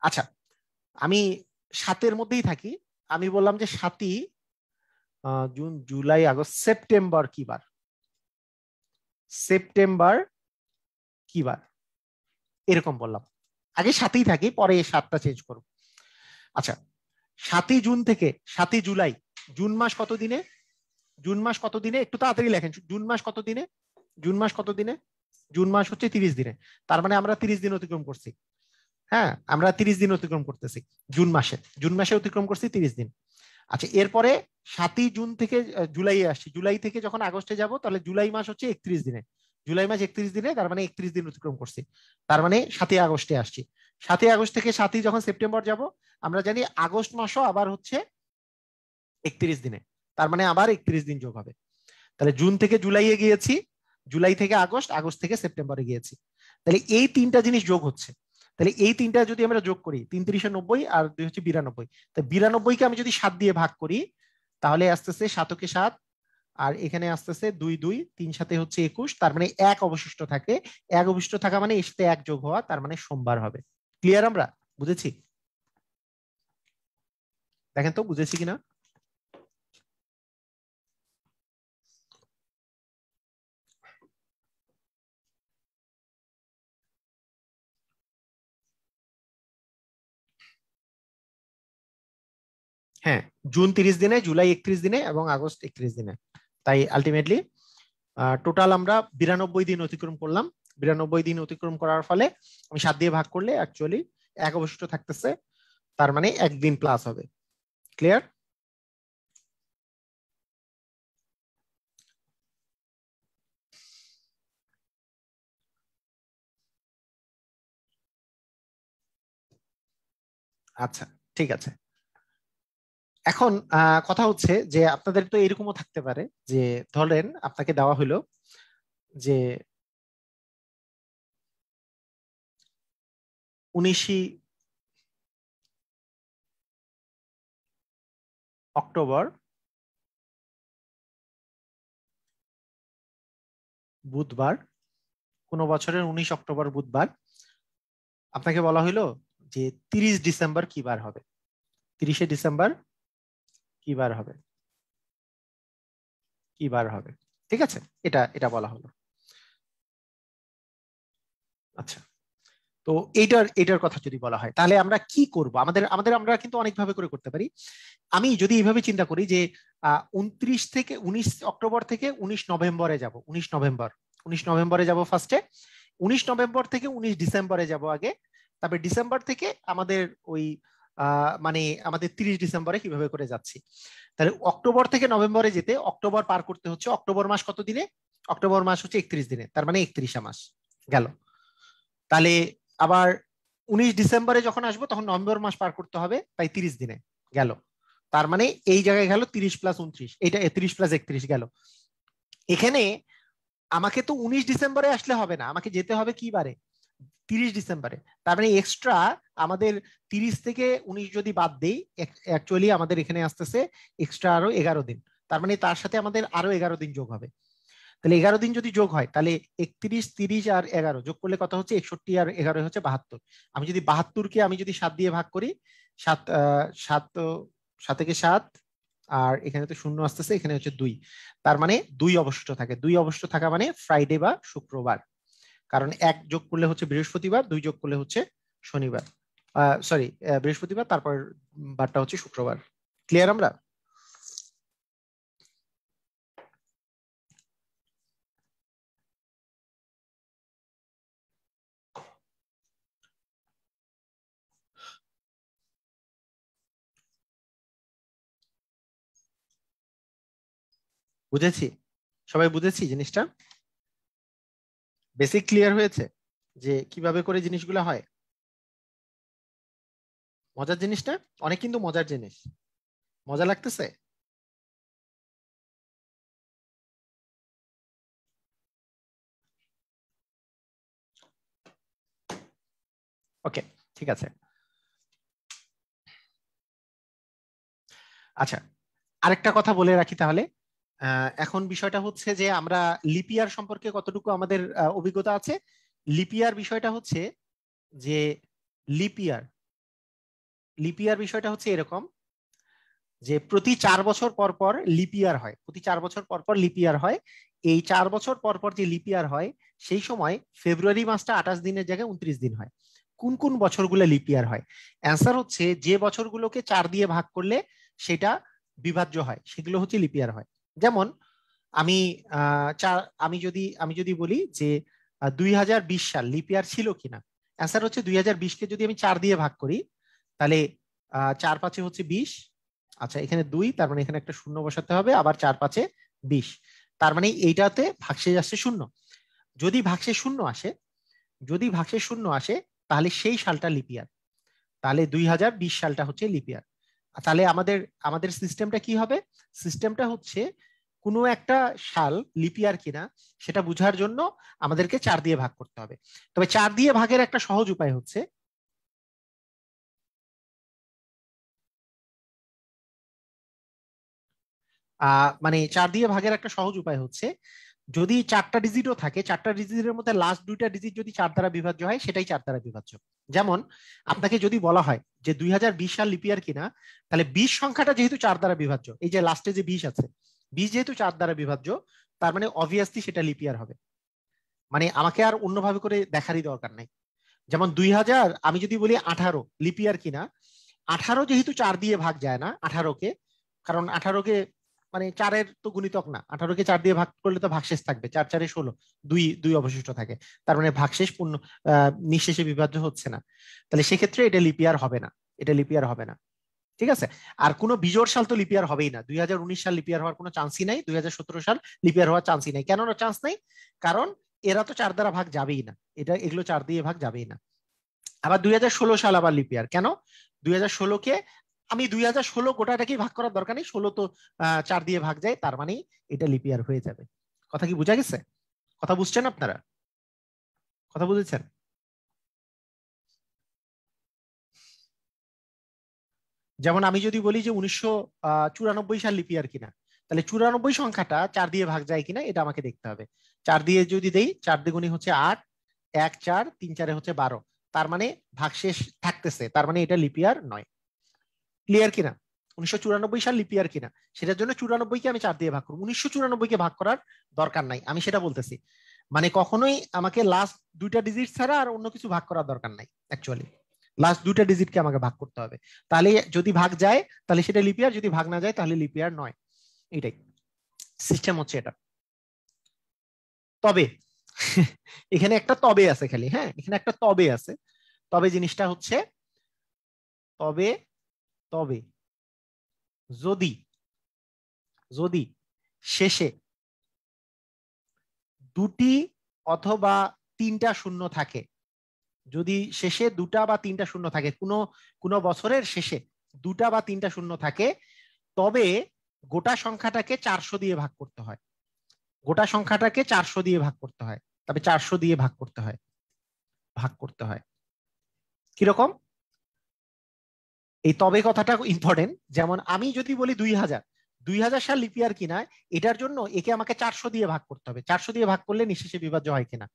আচ্ছা, আমি 7-এর মধ্যেই থাকি, আমি বললাম যে 7ই জুন জুলাই আগস্ট সেপ্টেম্বর কি বার, সেপ্টেম্বর কি বার, এরকম বললাম। আগে 7ই থাকি, পরে 7টা চেঞ্জ করব। আচ্ছা, 7ই জুন থেকে 7ই জুলাই, জুন মাস কত দিনে? জুন মাস কত দিনে একটু তাড়াতাড়ি লেখেন, জুন মাস কত দিনে? জুন মাস কত দিনে? জুন মাস হচ্ছে 30 দিনে, তার মানে আমরা 30 দিন অতিক্রম করছি। হ্যাঁ, আমরা 30 দিন অতিক্রম করতেছি জুন মাসে অতিক্রম করছি 30 দিন। আচ্ছা, এরপরে 7ই জুন থেকে জুলাইয়ে আসছি, জুলাই থেকে যখন আগস্টে যাব তাহলে জুলাই মাস হচ্ছে 31 দিনে, জুলাই মাস 31 দিনে, তার মানে 31 দিন অতিক্রম করছি, তার মানে 7ই আগস্টে আসছি। 7ই আগস্ট থেকে 7ই যখন সেপ্টেম্বর যাব, আমরা জানি আগস্ট মাসও আবার হচ্ছে 31 দিনে, তার মানে আবার 31 দিন যোগ হবে। তাহলে জুন থেকে জুলাইয়ে গিয়েছি, জুলাই থেকে আগস্ট, আগস্ট থেকে সেপ্টেম্বরে গিয়েছি, তাহলে এই 3টা জিনিস যোগ হচ্ছে। তাহলে এই 3টা যদি আমরা যোগ করি, 3 3 90 আর 2 হচ্ছে 92, তো 92কে আমি যদি 7 দিয়ে ভাগ করি তাহলে আসতেছে 7 7, আর এখানে আসতেছে 2 2, 3 সাথে হচ্ছে 21, তার মানে 1 অবশিষ্ট থাকে। 1 অবশিষ্ট থাকা মানে এর সাথে 1 যোগ হওয়া, তার মানে সোমবার হবে। ক্লিয়ার? আমরা বুঝেছি? দেখেন তো বুঝেছি কিনা। হ্যাঁ, জুন 30 দিনে, জুলাই 31 দিনে এবং আগস্ট 31 দিনে, তাই আলটিমেটলি টোটাল আমরা 92 দিন অতিক্রম করলাম। 92 দিন অতিক্রম করার ফলে আমি 7 দিয়ে ভাগ করলে অ্যাকচুয়ালি 1 অবশিষ্ট থাকতেছে, তার মানে 1 দিন প্লাস হবে। ক্লিয়ার? আচ্ছা, ঠিক আছে। এখন কথা হচ্ছে যে আপনাদের তো এরকমও থাকতে পারে যে ধরেন আপনাকে দেওয়া হলো যে 19 অক্টোবর বুধবার, কোন বছরের 19 অক্টোবর বুধবার আপনাকে বলা হলো যে 30 ডিসেম্বর কি বার হবে, 30শে ডিসেম্বর কি বার হবে, কি বার হবে। ঠিক আছে, এটা এটা বলা হলো। আচ্ছা, তো এইটার কথা যদি বলা হয় তাহলে আমরা কি করব? আমাদের আমাদের আমরা কিন্তু অনেকভাবে করে করতে পারি। আমি যদি এইভাবে চিন্তা করি যে 29 থেকে 19 অক্টোবর থেকে 19 নভেম্বরে যাব, 19 নভেম্বর, 19 নভেম্বরে যাব ফার্স্টে, 19 নভেম্বর থেকে 19 ডিসেম্বরে যাব আগে, তারপরে ডিসেম্বর থেকে আমাদের ওই মানে আমাদের 30 ডিসেম্বরে কিভাবে করে যাচ্ছি। তাহলে অক্টোবর থেকে নভেম্বরে যেতে অক্টোবর পার করতে হচ্ছে, অক্টোবর মাস কত দিনে? অক্টোবর মাস হচ্ছে 31 দিনে, তার মানে 31 মাস গেল। তাহলে আবার 19 ডিসেম্বরে যখন আসবো তখন নভেম্বর মাস পার করতে হবে, তাই 30 দিনে গেল। তার মানে এই জায়গায় গেল 30 প্লাস 29, এটা 30 প্লাস 31 গেল। এখানে আমাকে তো 19 ডিসেম্বরে আসলে হবে না, আমাকে যেতে হবে কি বারে? 30 ডিসেম্বরে। তার মানে এক্সট্রা আমাদের 30 থেকে 19 যদি বাদ দেই, অ্যাকচুয়ালি আমাদের এখানে আসতেছে এক্সট্রা আরো 11 দিন, তার মানে তার সাথে আমাদের আরো 11 দিন যোগ হবে। তাহলে 11 দিন যদি যোগ হয় তাহলে 31, 30 আর 11 যোগ করলে কত হচ্ছে? 61 আর 11 হচ্ছে 72। আমি যদি 72 কে আমি যদি 7 দিয়ে ভাগ করি, 7 7 7 থেকে 7, আর এখানে তো শূন্য আসতেছে, এখানে হচ্ছে 2, তার মানে 2 অবশিষ্ট থাকে। 2 অবশিষ্ট থাকা মানে ফ্রাইডে বা শুক্রবার, কারণ 1 যোগ করলে হচ্ছে বৃহস্পতিবার, 2 যোগ করলে হচ্ছে শনিবার, সরি বৃহস্পতিবার, তারপর বারটা হচ্ছে শুক্রবার। ক্লিয়ার? আমরা বুঝেছি, সবাই বুঝেছি জিনিসটা? বেসিক ক্লিয়ার হয়েছে যে কিভাবে করে জিনিসগুলো হয়? মজার জিনিসটা অনেক, কিন্তু মজার জিনিস। মজা লাগতেছে? ওকে, ঠিক আছে। আচ্ছা, আরেকটা কথা বলে রাখি তাহলে। এখন বিষয়টা হচ্ছে যে আমরা লিপিয়ার সম্পর্কে কতটুকু আমাদের অভিজ্ঞতা আছে। লিপিয়ার বিষয়টা হচ্ছে যে লিপিয়ার লিপিয়ার বিষয়টা হচ্ছে এরকম যে প্রতি 4 বছর পর পর লিপিয়ার হয়, প্রতি 4 বছর পর পর লিপিয়ার হয়। এই 4 বছর পর পর যে লিপিয়ার হয় সেই সময় ফেব্রুয়ারি মাসটা 28 দিনের জায়গায় 29 দিন হয়। কোন কোন বছরগুলো লিপিয়ার হয়? অ্যান্সার হচ্ছে যে বছরগুলোকে 4 দিয়ে ভাগ করলে সেটা বিভাজ্য হয় সেগুলো হচ্ছে লিপিয়ার হয়। যেমন আমি আমি যদি বলি যে 2020 সাল লিপিয়ার ছিল কিনা, অ্যান্সার হচ্ছে 2020-কে যদি আমি 4 দিয়ে ভাগ করি তাহলে 4 5 হচ্ছে 20। আচ্ছা, এখানে 2, তার মানে এখানে একটা শূন্য বসাতে হবে, আবার 4 5 20, তার মানে এইটাতে ভাগশেষ আসছে শূন্য। যদি ভাগশেষ শূন্য আসে, যদি ভাগশেষ শূন্য আসে তাহলে সেই সালটা লিপিয়ার, তাহলে 2020 সালটা হচ্ছে লিপিয়ার। তাহলে আমাদের আমাদের সিস্টেমটা কি হবে? সিস্টেমটা হচ্ছে কোনো একটা সাল লিপিয়ার কিনা সেটা বোঝার জন্য আমাদেরকে 4 দিয়ে ভাগ করতে হবে। তবে 4 দিয়ে ভাগের একটা সহজ উপায় হচ্ছে, মানে 4 দিয়ে ভাগের একটা সহজ উপায় হচ্ছে, যদি 4টা ডিজিটও থাকে, 4টা ডিজিটের মধ্যে লাস্ট 2টা ডিজিট যদি 4 দ্বারা বিভাজ্য হয় সেটাই 4 দ্বারা বিভাজ্য। যেমন আপনাকে যদি বলা হয় যে 2020 সাল লিপিয়ার কিনা, তাহলে 20 সংখ্যাটা যেহেতু 4 দ্বারা বিভাজ্য, এই যে লাস্টে যে 20 আছে, 20 যেহেতু 4 দ্বারা বিভাজ্য, তার মানে অবভিয়াসলি সেটা লিপিয়ার হবে। মানে আমাকে আর অন্যভাবে করে দেখারই দরকার নাই। যেমন 2000, আমি যদি বলি 18 লিপিয়ার কিনা, 18 যেহেতু 4 দিয়ে ভাগ যায় না 18-কে, কারণ 18-কে মানে 4-এর তো গুণিতক না, 18-কে 4 দিয়ে ভাগ করলে তো ভাগশেষ থাকবে, 4 4 16, 2 2 অবশিষ্ট থাকে, তার মানে ভাগশেষ পূর্ণ নিঃশেষে বিভাজ্য হচ্ছে না। তাহলে সেক্ষেত্রে এটা লিপিয়ার হবে না, এটা লিপিয়ার হবে না। ঠিক আছে? আর কোনো বিজোড় সাল তো লিপিয়ার হবেই না। 2019 সাল লিপিয়ার হওয়ার কোনো চান্সই নাই, 2017 সাল লিপিয়ার হওয়ার চান্সই নাই। কেন চান্স নাই? কারণ এরা তো 4 দ্বারা ভাগ যাবেই না, এগুলো 4 দিয়ে ভাগ যাবেই না। আবার 2016 সাল আবার লিপিয়ার কেন? 2016-কে আমি 2016 গোটাটাকেই ভাগ করার দরকার নেই, 16 তো 4 দিয়ে ভাগ যায়, তার মানে এটা লিপিয়ার হয়ে যাবে। কথা কি বোঝা গেছে? কথা বুঝছেন আপনারা? কথা বুঝেছেন? যেমন আমি যদি বলি যে 1994 সাল লিপিয়ার কিনা, তাহলে 94 সংখ্যাটা 4 দিয়ে ভাগ যায় কিনা এটা আমাকে দেখতে হবে। 4 দিয়ে যদি দেই, 4 দ্বিগুণী হচ্ছে 8, 1 4, 3 4 হচ্ছে 12, তার মানে ভাগশেষ থাকতেছে, তার মানে এটা লিপিয়ার নয়। ক্লিয়ার কিনা? 1994 সাল লিপিয়ার কিনা সেটার জন্য 94-কে আমি 4 দিয়ে ভাগ করব, 1994-কে ভাগ করার দরকার নাই, আমি সেটা বলতেছি। মানে কখনোই আমাকে লাস্ট 2টা ডিজিট ছাড়া আর অন্য কিছু ভাগ করার দরকার নাই অ্যাকচুয়ালি। লাস্ট 2টা ডিজিটকে আমাকে ভাগ করতে হবে, তাহলে যদি ভাগ যায় তাহলে সেটা লিপিয়ার, যদি ভাগ না যায় তাহলে লিপিয়ার নয়। এটাই সিস্টেম হচ্ছে এটা। তবে এখানে একটা তবে আছে খালি, হ্যাঁ এখানে একটা তবে আছে। তবে জিনিসটা হচ্ছে, তবে তবে যদি যদি শেষে 2টি অথবা 3টা শূন্য থাকে, যদি শেষে 2টা বা 3টা শূন্য থাকে, কোনো কোনো বছরের শেষে 2টা বা 3টা শূন্য থাকে, তবে গোটা সংখ্যাটাকে 400 দিয়ে ভাগ করতে হয়। গোটা সংখ্যাটাকে 400 দিয়ে ভাগ করতে হয়, তবে 400 দিয়ে ভাগ করতে হয়, ভাগ করতে হয়। কিরকম? এই তবে কথাটা ইম্পর্টেন্ট। যেমন আমি যদি বলি 2000, 2000 সাল লিপ ইয়ার কিনা এটার জন্য একে আমাকে 400 দিয়ে ভাগ করতে হবে। 400 দিয়ে ভাগ করলে নিঃশেষে বিভাজ্য হয় কিনা।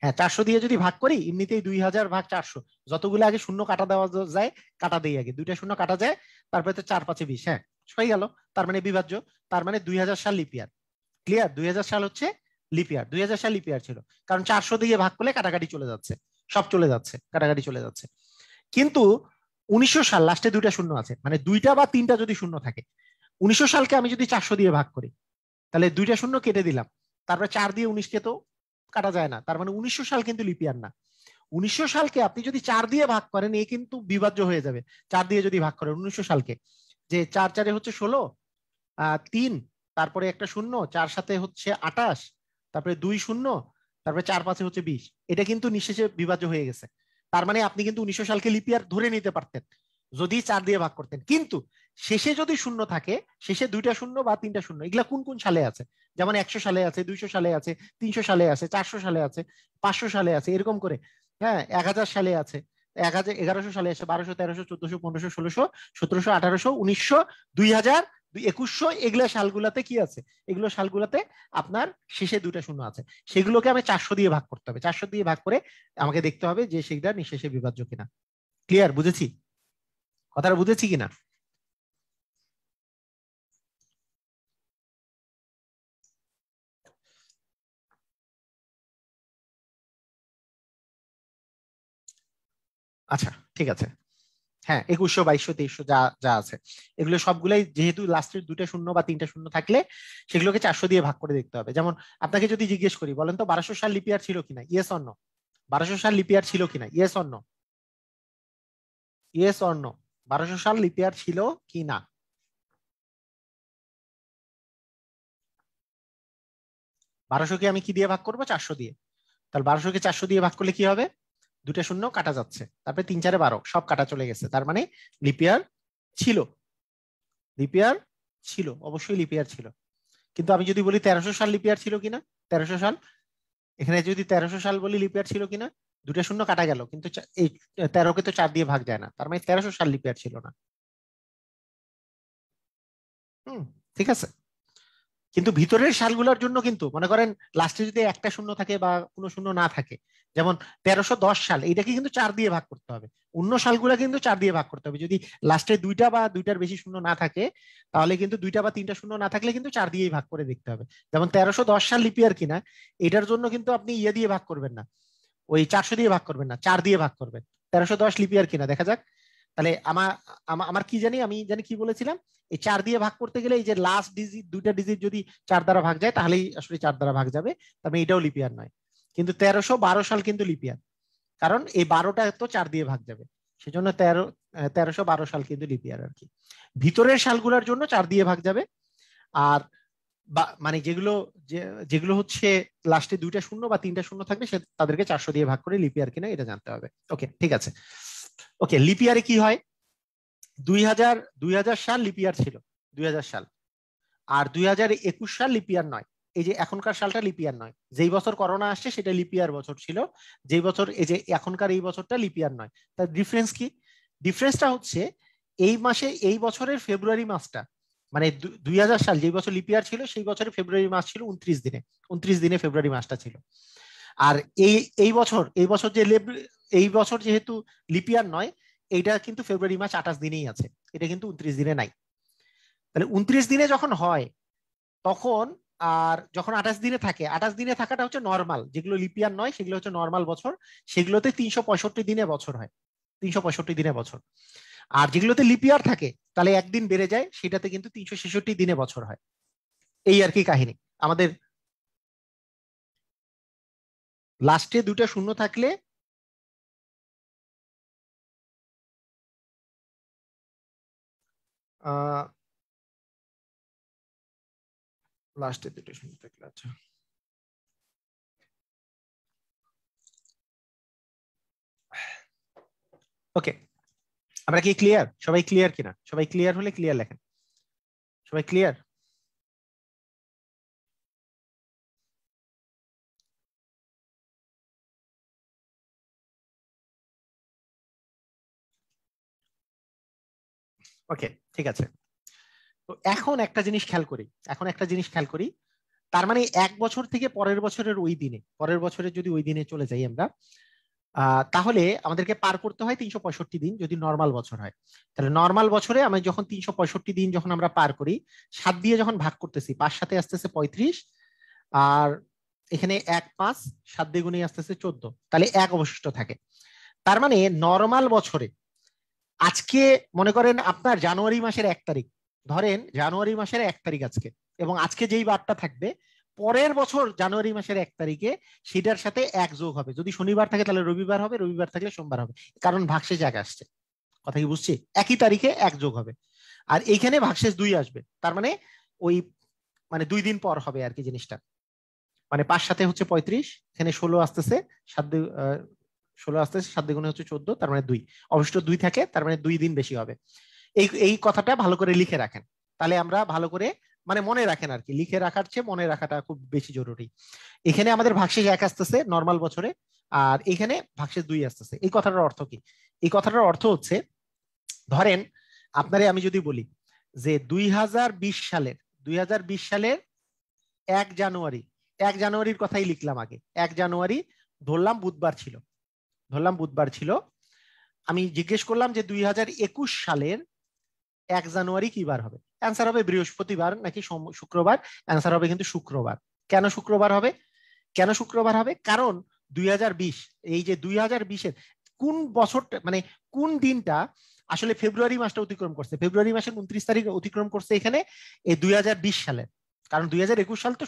হ্যাঁ, 400 দিয়ে যদি ভাগ করি, এমনিতেই 2000 ভাগ 400, যতগুলো আগে শূন্য কাটা দেওয়া যায় কাটা দেই, আগে দুইটা শূন্য কাটা যায়, তারপরে তো 4 5 20, হ্যাঁ হয়ে গেল। তার মানে বিভাজ্য, তার মানে 2000 সাল লিপ ইয়ার। ক্লিয়ার? 2000 সাল হচ্ছে লিপ ইয়ার, 2000 সাল লিপ ইয়ার ছিল, কারণ 400 দিয়ে ভাগ করলে কাটাকাটি চলে যাচ্ছে, সব চলে যাচ্ছে, কাটাকাটি চলে যাচ্ছে। কিন্তু 1900 সাল, লাস্টে দুইটা শূন্য আছে, মানে দুইটা বা তিনটা যদি শূন্য থাকে, 1900 সালকে আমি যদি 400 দিয়ে ভাগ করি, তাহলে দুইটা শূন্য কেটে দিলাম, তারপরে 4 দিয়ে 19কে তো কাটা যায় না, তার মানে 1900 সাল কিন্তু লিপ ইয়ার না। 1900 সালকে আপনি যদি 4 দিয়ে ভাগ করেন, এ কিন্তু বিভাজ্য হয়ে যাবে। 4 দিয়ে যদি ভাগ করেন 1900 সালকে, যে 4 4 হচ্ছে 16, 3, তারপরে একটা শূন্য, 4 সাথে হচ্ছে 28, তারপরে 2 শূন্য, তারপরে 4 5 হচ্ছে 20, এটা কিন্তু নিঃশেষে বিভাজ্য হয়ে গেছে। তার মানে আপনি কিন্তু 1900 সালকে লিপ ইয়ার ধরে নিতে পারতেন যদি 4 দিয়ে ভাগ করতেন। কিন্তু শেষে যদি শূন্য থাকে, শেষে দুইটা শূন্য বা তিনটা শূন্য, এগুলা কোন কোন সালে আছে? যেমন 100 সালে আছে, 200 সালে আছে, 300 সালে আছে, 400 সালে আছে, 500 সালে আছে, এরকম করে। হ্যাঁ, 1000 সালে আছে, 1000, 1100 সালে আছে, 1200, 1300, 1400, 1500, 1600, 1700, 1800, 1900, 2000, 2100, এগুলো সালগুলাতে কি আছে? এগুলো সালগুলাতে আপনার শেষে দুটা শূন্য আছে, সেগুলোকে আমি 400 দিয়ে ভাগ করতে হবে। 400 দিয়ে ভাগ করে আমাকে দেখতে হবে যে সেটা নিঃশেষে বিভাজ্য কিনা। ক্লিয়ার? বুঝেছি? কথাটা বুঝেছি কিনা? আচ্ছা, ঠিক আছে। হ্যাঁ, 2100, 2200, 2300 যা যা আছে, এগুলো সবগুলাই যেহেতু লাস্টের দুইটা শূন্য বা তিনটা শূন্য থাকলে সেগুলোকে 400 দিয়ে ভাগ করে দেখতে হবে। যেমন আপনাকে যদি জিজ্ঞেস করি, বলেন তো 1200 সাল লিপ ইয়ার ছিল কিনা, ইয়েস অর নো? 1200 সাল লিপ ইয়ার ছিল কিনা, yes or no? Yes or no? 1200 সাল লিপ ইয়ার ছিল কিনা? 1200কে আমি কি দিয়ে ভাগ করবো? 400 দিয়ে। তাহলে 1200কে 400 দিয়ে ভাগ করলে কি হবে? দুটা শূন্য কাটা যাচ্ছে, তারপরে 3 4 12, সব কাটা চলে গেছে, তার মানে লিপ ইয়ার ছিল। লিপ ইয়ার ছিল, অবশ্যই লিপ ইয়ার ছিল। কিন্তু আমি যদি বলি 1300 সাল লিপ ইয়ার ছিল কিনা, 1300 সাল, এখানে যদি 1300 সাল বলি লিপ ইয়ার ছিল কিনা, দুটা শূন্য কাটা গেল, কিন্তু এই 13কে তো 4 দিয়ে ভাগ যায় না, তার মানে 1300 সাল লিপ ইয়ার ছিল না। হুম, ঠিক আছে। কিন্তু ভিতরের সালগুলোর জন্য কিন্তু মনে করেন লাস্টে যদি একটা শূন্য থাকে বা কোনো শূন্য না থাকে, যেমন 1310 সাল, এইটাকে কিন্তু 4 দিয়ে ভাগ করতে হবে। অন্য সালগুলা কিন্তু 4 দিয়ে ভাগ করতে হবে। যদি লাস্টে দুইটা বা দুইটার বেশি শূন্য না থাকে, তাহলে কিন্তু দুইটা বা তিনটা শূন্য না থাকলে কিন্তু 4 দিয়েই ভাগ করে দেখতে হবে। যেমন 1310 সাল লিপিয়ার কিনা, এটার জন্য কিন্তু আপনি ইয়ে দিয়ে ভাগ করবেন না, ওই 400 দিয়ে ভাগ করবেন না, 4 দিয়ে ভাগ করবেন। 1310 লিপিয়ার কিনা দেখা যাক। তাহলে আমার আমার কি জানি, আমি জানি কি বলেছিলাম, এই 4 দিয়ে ভাগ করতে গেলে এই যে লাস্ট ডিজিট, দুইটা ডিজিট যদি 4 দ্বারা ভাগ যায়, তাহলেই আসলে 4 দ্বারা ভাগ যাবে, তবে এটাও লিপিয়ার নয়। কিন্তু 1312 সাল কিন্তু লিপিয়ার, কারণ এই 12টা তো 4 দিয়ে ভাগ যাবে, সেজন্য 1312 সাল কিন্তু লিপিয়ার আর কি। ভিতরের সালগুলোর জন্য 4 দিয়ে ভাগ যাবে। আর মানে যেগুলো যেগুলো হচ্ছে লাস্টে দুইটা শূন্য বা তিনটা শূন্য থাকবে, সে তাদেরকে 400 দিয়ে ভাগ করে লিপিয়ার কিনা এটা জানতে হবে। ওকে, ঠিক আছে। ওকে, লিপিয়ারে কি হয়? 2000 সাল লিপিয়ার ছিল, 2000 সাল। আর 2021 সাল লিপিয়ার নয়। এই যে এখনকার সালটা লিপিয়ার নয়, যেই বছর করোনা আসছে সেটা লিপিয়ার বছর ছিল, যেই বছর এই যে এখনকার এই বছরটা লিপিয়ার নয়। তার ডিফারেন্স কি? ডিফারেন্সটা হচ্ছে এই মাসে, এই বছরের ফেব্রুয়ারি মাসটা, মানে 2000 সাল যেই বছর লিপিয়ার ছিল, সেই বছরের ফেব্রুয়ারি মাস ছিল 29 দিনে, 29 দিনে ফেব্রুয়ারি মাসটা ছিল। আর এই এই বছর যে এই বছর যেহেতু লিপিয়ার নয়, এইটা কিন্তু ফেব্রুয়ারি মাস 28 দিনেই আছে, এটা কিন্তু 29 দিনে নাই। তাহলে 29 দিনে যখন হয় তখন, আর যখন 28 দিনে থাকে, 28 দিনে থাকাটা হচ্ছে নর্মাল, যেগুলো লিপিয়ার নয় সেগুলো হচ্ছে নর্মাল বছর, সেগুলোতে 365 দিনে বছর হয়, 365 দিনে বছর। আর যেগুলোতে লিপিয়ার থাকে তাহলে একদিন বেড়ে যায়, সেটাতে কিন্তু 366 দিনে বছর হয়। এই আর কি কাহিনী আমাদের। লাস্টে দুটা শূন্য থাকলে আহ লাস্টে দুটো শূন্য থাকলে, আচ্ছা ওকে, আমরা কি ক্লিয়ার? সবাই ক্লিয়ার কিনা? সবাই ক্লিয়ার হলে ক্লিয়ার লেখেন। সবাই ক্লিয়ার? ওকে, ঠিক আছে। তো এখন একটা জিনিস খেয়াল করি, তার মানে এক বছর থেকে পরের বছরের ওই দিনে, পরের বছরের যদি ওই দিনে চলে যাই আমরা, তাহলে আমাদেরকে পার করতে হয় 365 দিন যদি নর্মাল বছর হয়। তাহলে নর্মাল বছরে আমি যখন 365 দিন যখন আমরা পার করি, 7 দিয়ে যখন ভাগ করতেছি, 5 সাথে আসতেছে 35, আর এখানে 1 5, 7 দ্বিগুণে আসতেছে 14, তাহলে 1 অবশিষ্ট থাকে। তার মানে নর্মাল বছরে আজকে মনে করেন আপনার জানুয়ারি মাসের 1 তারিখ, ধরেন জানুয়ারি মাসের 1 তারিখ আজকে, এবং আজকে যেই বারটা থাকবে পরের বছর জানুয়ারি মাসের 1 তারিখে সেটার সাথে 1 যোগ হবে। যদি শনিবার থাকে তাহলে রবিবার হবে, রবিবার থাকলে সোমবার হবে, কারণ ভাগশেষ 1 আসছে। কথা কি বুঝছি? একই তারিখে 1 যোগ হবে, আর এইখানে ভাগশেষ 2 আসবে, তার মানে ওই মানে 2 দিন পর হবে আর কি জিনিসটা। মানে 5 সাথে হচ্ছে 35, এখানে 16 আসতেছে, 16 আসতেছে, 7 দ্বিগুণে হচ্ছে 14, তার মানে 2 অবশিষ্ট 2 থাকে, তার মানে 2 দিন বেশি হবে। এই এই কথাটা ভালো করে লিখে রাখেন, তাহলে আমরা ভালো করে মানে মনে রাখেন আর কি, লিখে রাখার চেয়ে মনে রাখাটা খুব বেশি জরুরি। এখানে আমাদের ভাগশেষ 1 আসতেছে নর্মাল বছরে, আর এখানে ভাগশেষ 2 আসতেছে। এই কথাটার অর্থ কি? এই কথাটার অর্থ হচ্ছে, ধরেন আপনারে আমি যদি বলি যে 2020 সালের 1 জানুয়ারি, 1 জানুয়ারির কথাই লিখলাম আগে, 1 জানুয়ারি ধরলাম বুধবার ছিল, আমি জিজ্ঞেস করলাম যে 2021 সালের 1 জানুয়ারি কি বার হবে? অ্যান্সার হবে বৃহস্পতিবার নাকি শুক্রবার? অ্যান্সার হবে কিন্তু শুক্রবার। কেন শুক্রবার হবে? কারণ 2020, এই যে 2020-এর কোন বছরটা মানে কোন দিনটা আসলে ফেব্রুয়ারি মাসটা অতিক্রম করছে? ফেব্রুয়ারি মাসের 29 তারিখ অতিক্রম করছে এখানে এই 2020 সালে, কারণ 2021 সাল তো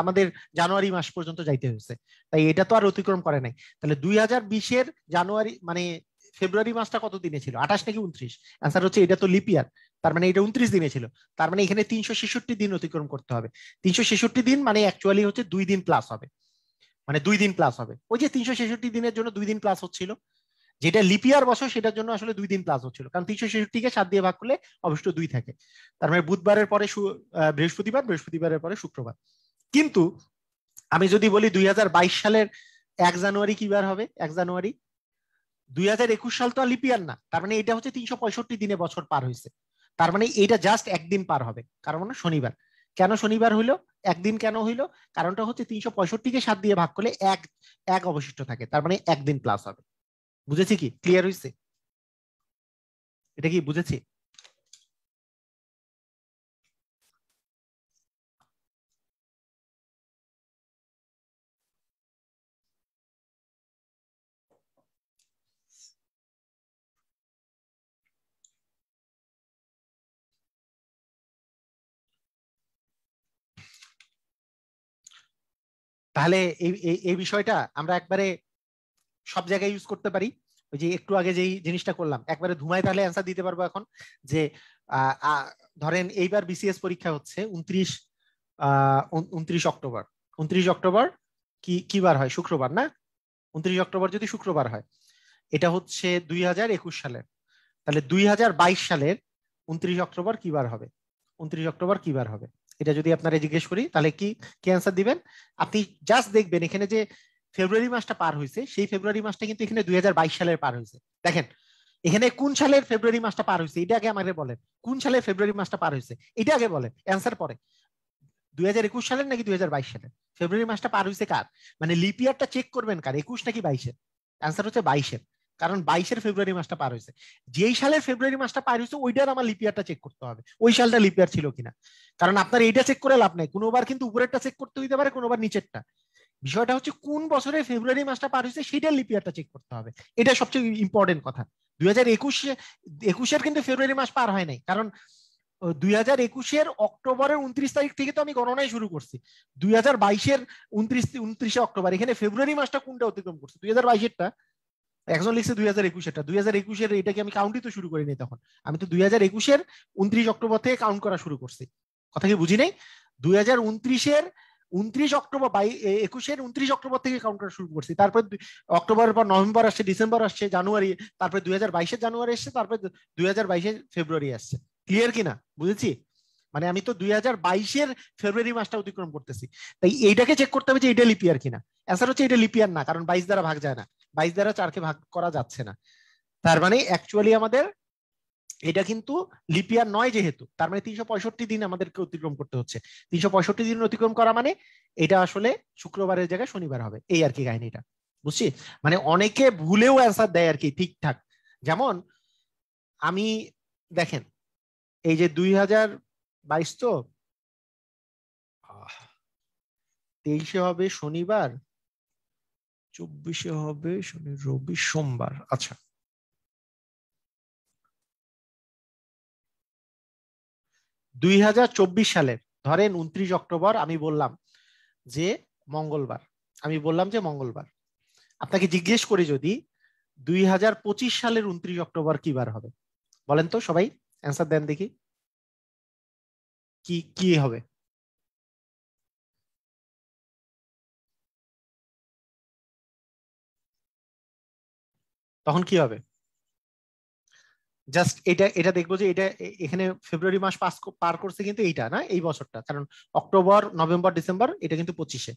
আমাদের জানুয়ারি মাস পর্যন্ত যাইতে হয়েছে, তাই এটা তো আর অতিক্রম করে নাই। তাহলে 2020-এর জানুয়ারি মানে ফেব্রুয়ারি মাসটা কত দিনে ছিল? 28 নাকি 29? অ্যান্সার হচ্ছে এটা তো লিপ ইয়ার, তার মানে এটা 29 দিনে ছিল। তার মানে এখানে 366 দিন অতিক্রম করতে হবে। 366 দিন মানে অ্যাকচুয়ালি হচ্ছে 2 দিন প্লাস হবে, মানে 2 দিন প্লাস হবে। ওই যে 366 দিনের জন্য 2 দিন প্লাস হচ্ছিল, যেটা লিপিয়ার বছর সেটার জন্য আসলে 2 দিন প্লাস হচ্ছিল, কারণ 366-কে 7 দিয়ে ভাগ করলে অবশ্য 2 থাকে। তার মানে বুধবারের পরে বৃহস্পতিবার, বৃহস্পতিবারের পরে শুক্রবার। কিন্তু আমি যদি বলি 2022 সালের 1 জানুয়ারি কি বার হবে? 1 জানুয়ারি 2021 সাল তো আর লিপিয়ার না, তার মানে এটা হচ্ছে 365 দিনে বছর পার হয়েছে, তার মানে এটা জাস্ট একদিন পার হবে, কারণ মানে শনিবার। কেন শনিবার হইলো? একদিন কেন হইলো? কারণটা হচ্ছে 365-কে 7 দিয়ে ভাগ করলে 1 1 অবশিষ্ট থাকে, তার মানে একদিন প্লাস হবে। বুঝেছি কি? ক্লিয়ার হয়েছে? এটা কি বুঝেছি? তাহলে এই এই বিষয়টা আমরা একবারে সব জায়গায় ইউজ করতে পারি। ওই যে একটু আগে যেই জিনিসটা করলাম একবারে ধুমায়, তাহলে অ্যান্সার দিতে পারবো এখন। যে ধরেন এইবার বিসিএস পরীক্ষা হচ্ছে 29 অক্টোবর। 29 অক্টোবর কি কি বার হয়? শুক্রবার না? 29 অক্টোবর যদি শুক্রবার হয়, এটা হচ্ছে 2021 সালের, তাহলে 2022 সালের 29 অক্টোবর কি বার হবে? 29 অক্টোবর কি বার হবে? এটা যদি আপনারা জিজ্ঞেস করি তাহলে কি কি অ্যান্সার দিবেন? আপনি জাস্ট দেখবেন এখানে যে ফেব্রুয়ারি মাসটা পার হয়েছে, সেই ফেব্রুয়ারি মাসটা কিন্তু এখানে 2022 সালের পার হয়েছে। দেখেন এখানে কোন সালের ফেব্রুয়ারি মাসটা পার হয়েছে এটা আগে আমাকে বলেন। কোন সালের ফেব্রুয়ারি মাসটা পার হয়েছে এটা আগে বলেন, অ্যান্সার পরে। 2021 সালের নাকি 2022 সালের? ফেব্রুয়ারি মাসটা পার হয়েছে কার? মানে লিপ ইয়ারটা চেক করবেন কার, 21 নাকি 22-এর? অ্যান্সার হচ্ছে 22-এর, কারণ 22-এর ফেব্রুয়ারি মাসটা পার হয়েছে। যেই সালের ফেব্রুয়ারি মাসটা পার হয়েছে ওইটার আমার লিপ ইয়ারটা চেক করতে হবে, ওই সালটা লিপ ইয়ার ছিল কিনা। কারণ আপনার এইটা চেক করে লাভ নাই, কোনোবার কিন্তু উপরেরটা চেক করতে হইতে পারে, কোনোবার নিচেরটা। বিষয়টা হচ্ছে কোন বছরে ফেব্রুয়ারি মাসটা পার হয়েছে সেটার লিপ ইয়ারটা চেক করতে হবে, এটা সবচেয়ে ইম্পর্টেন্ট কথা। 2021-এর কিন্তু ফেব্রুয়ারি মাস পার হয় নাই, কারণ 2021-এর অক্টোবরের 29 তারিখ থেকে তো আমি গণনায় শুরু করছি। 2022-এর 29 অক্টোবর, এখানে ফেব্রুয়ারি মাসটা কোনটা অতিক্রম করছে? 2022-এরটা। একজন লিখছে 2021-এরটা, 2021-এর এটাকে আমি কাউন্টই তো শুরু করিনি তখন। আমি তো 2021-এর 29 অক্টোবর থেকে কাউন্ট করা শুরু করছি। কথা কি বুঝি নাই? 2029-এর 29 অক্টোবর, 21-এর 29 অক্টোবর থেকে কাউন্ট করা শুরু করছি। তারপর অক্টোবরের পর নভেম্বর আসছে, ডিসেম্বর আসছে, জানুয়ারি, তারপরে 2022-এর জানুয়ারি আসছে, তারপরে 2022-এর ফেব্রুয়ারি আসছে। ক্লিয়ার কিনা? বুঝেছি? মানে আমি তো 2022-এর ফেব্রুয়ারি মাসটা অতিক্রম করতেছি, তাই এইটাকে চেক করতে হবে যে এটা লিপিয়ার কিনা। অ্যান্সার হচ্ছে এটা লিপিয়ার না, কারণ 22 দ্বারা ভাগ যায় না, 22 দ্বারা 4-কে ভাগ করা যাচ্ছে না। তার মানে অ্যাকচুয়ালি আমাদের এটা কিন্তু লিপিয়ার নয়, যেহেতু তার মানে 365 দিন আমাদেরকে অতিক্রম করতে হচ্ছে। 365 দিন অতিক্রম করা মানে এটা আসলে শুক্রবারের জায়গায় শনিবার হবে, এই আর কি কাহিনীটা। বুঝছি? মানে অনেকে ভুলেও অ্যান্সার দেয় আর কি ঠিকঠাক। যেমন আমি, দেখেন, এই যে 2022 তো 23-এ হবে শনিবার, 24-এ হবে শনি রবি সোমবার। আচ্ছা, 2024 সালের ধরেন 29 অক্টোবর আমি বললাম যে মঙ্গলবার, আমি বললাম যে মঙ্গলবার। আপনাকে জিজ্ঞেস করি যদি 2025 সালের 29 অক্টোবর কি বার হবে, বলেন তো সবাই, অ্যান্সার দেন দেখি। কি কি হবে? তখন কি হবে? জাস্ট এটা এটা দেখবো যে এটা এখানে ফেব্রুয়ারি মাস পার করছে কিন্তু এইটা না, এই বছরটা, কারণ অক্টোবর নভেম্বর ডিসেম্বর এটা কিন্তু 25-এ।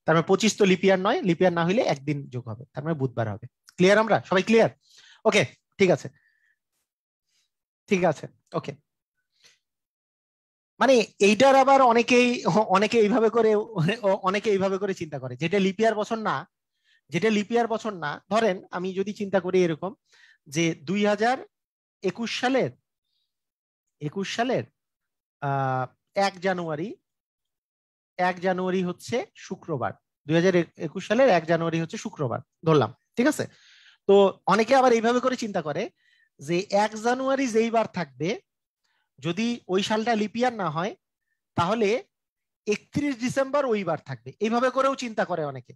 তার মানে 25 তো লিপিয়ার নয়, লিপিয়ার না হইলে একদিন যোগ হবে, তার মানে বুধবার হবে। ক্লিয়ার? আমরা সবাই ক্লিয়ার? ওকে, ঠিক আছে, ঠিক আছে, ওকে। মানে এইটার আবার অনেকেই, অনেকে এইভাবে করে, অনেকে এইভাবে করে চিন্তা করে যেটা লিপিয়ার বছর না, যেটা লিপিয়ার বছর না। ধরেন আমি যদি চিন্তা করি এরকম যে 2021 সালের, 21 সালের 1 জানুয়ারি, 1 জানুয়ারি হচ্ছে শুক্রবার। 2021 সালের 1 জানুয়ারি হচ্ছে শুক্রবার ধরলাম, ঠিক আছে? তো অনেকে আবার এইভাবে করে চিন্তা করে যে 1 জানুয়ারি যেই বার থাকবে, যদি ওই সালটা লিপিয়ার না হয়, তাহলে 31 ডিসেম্বর ওই বার থাকবে। এইভাবে করেও চিন্তা করে অনেকে,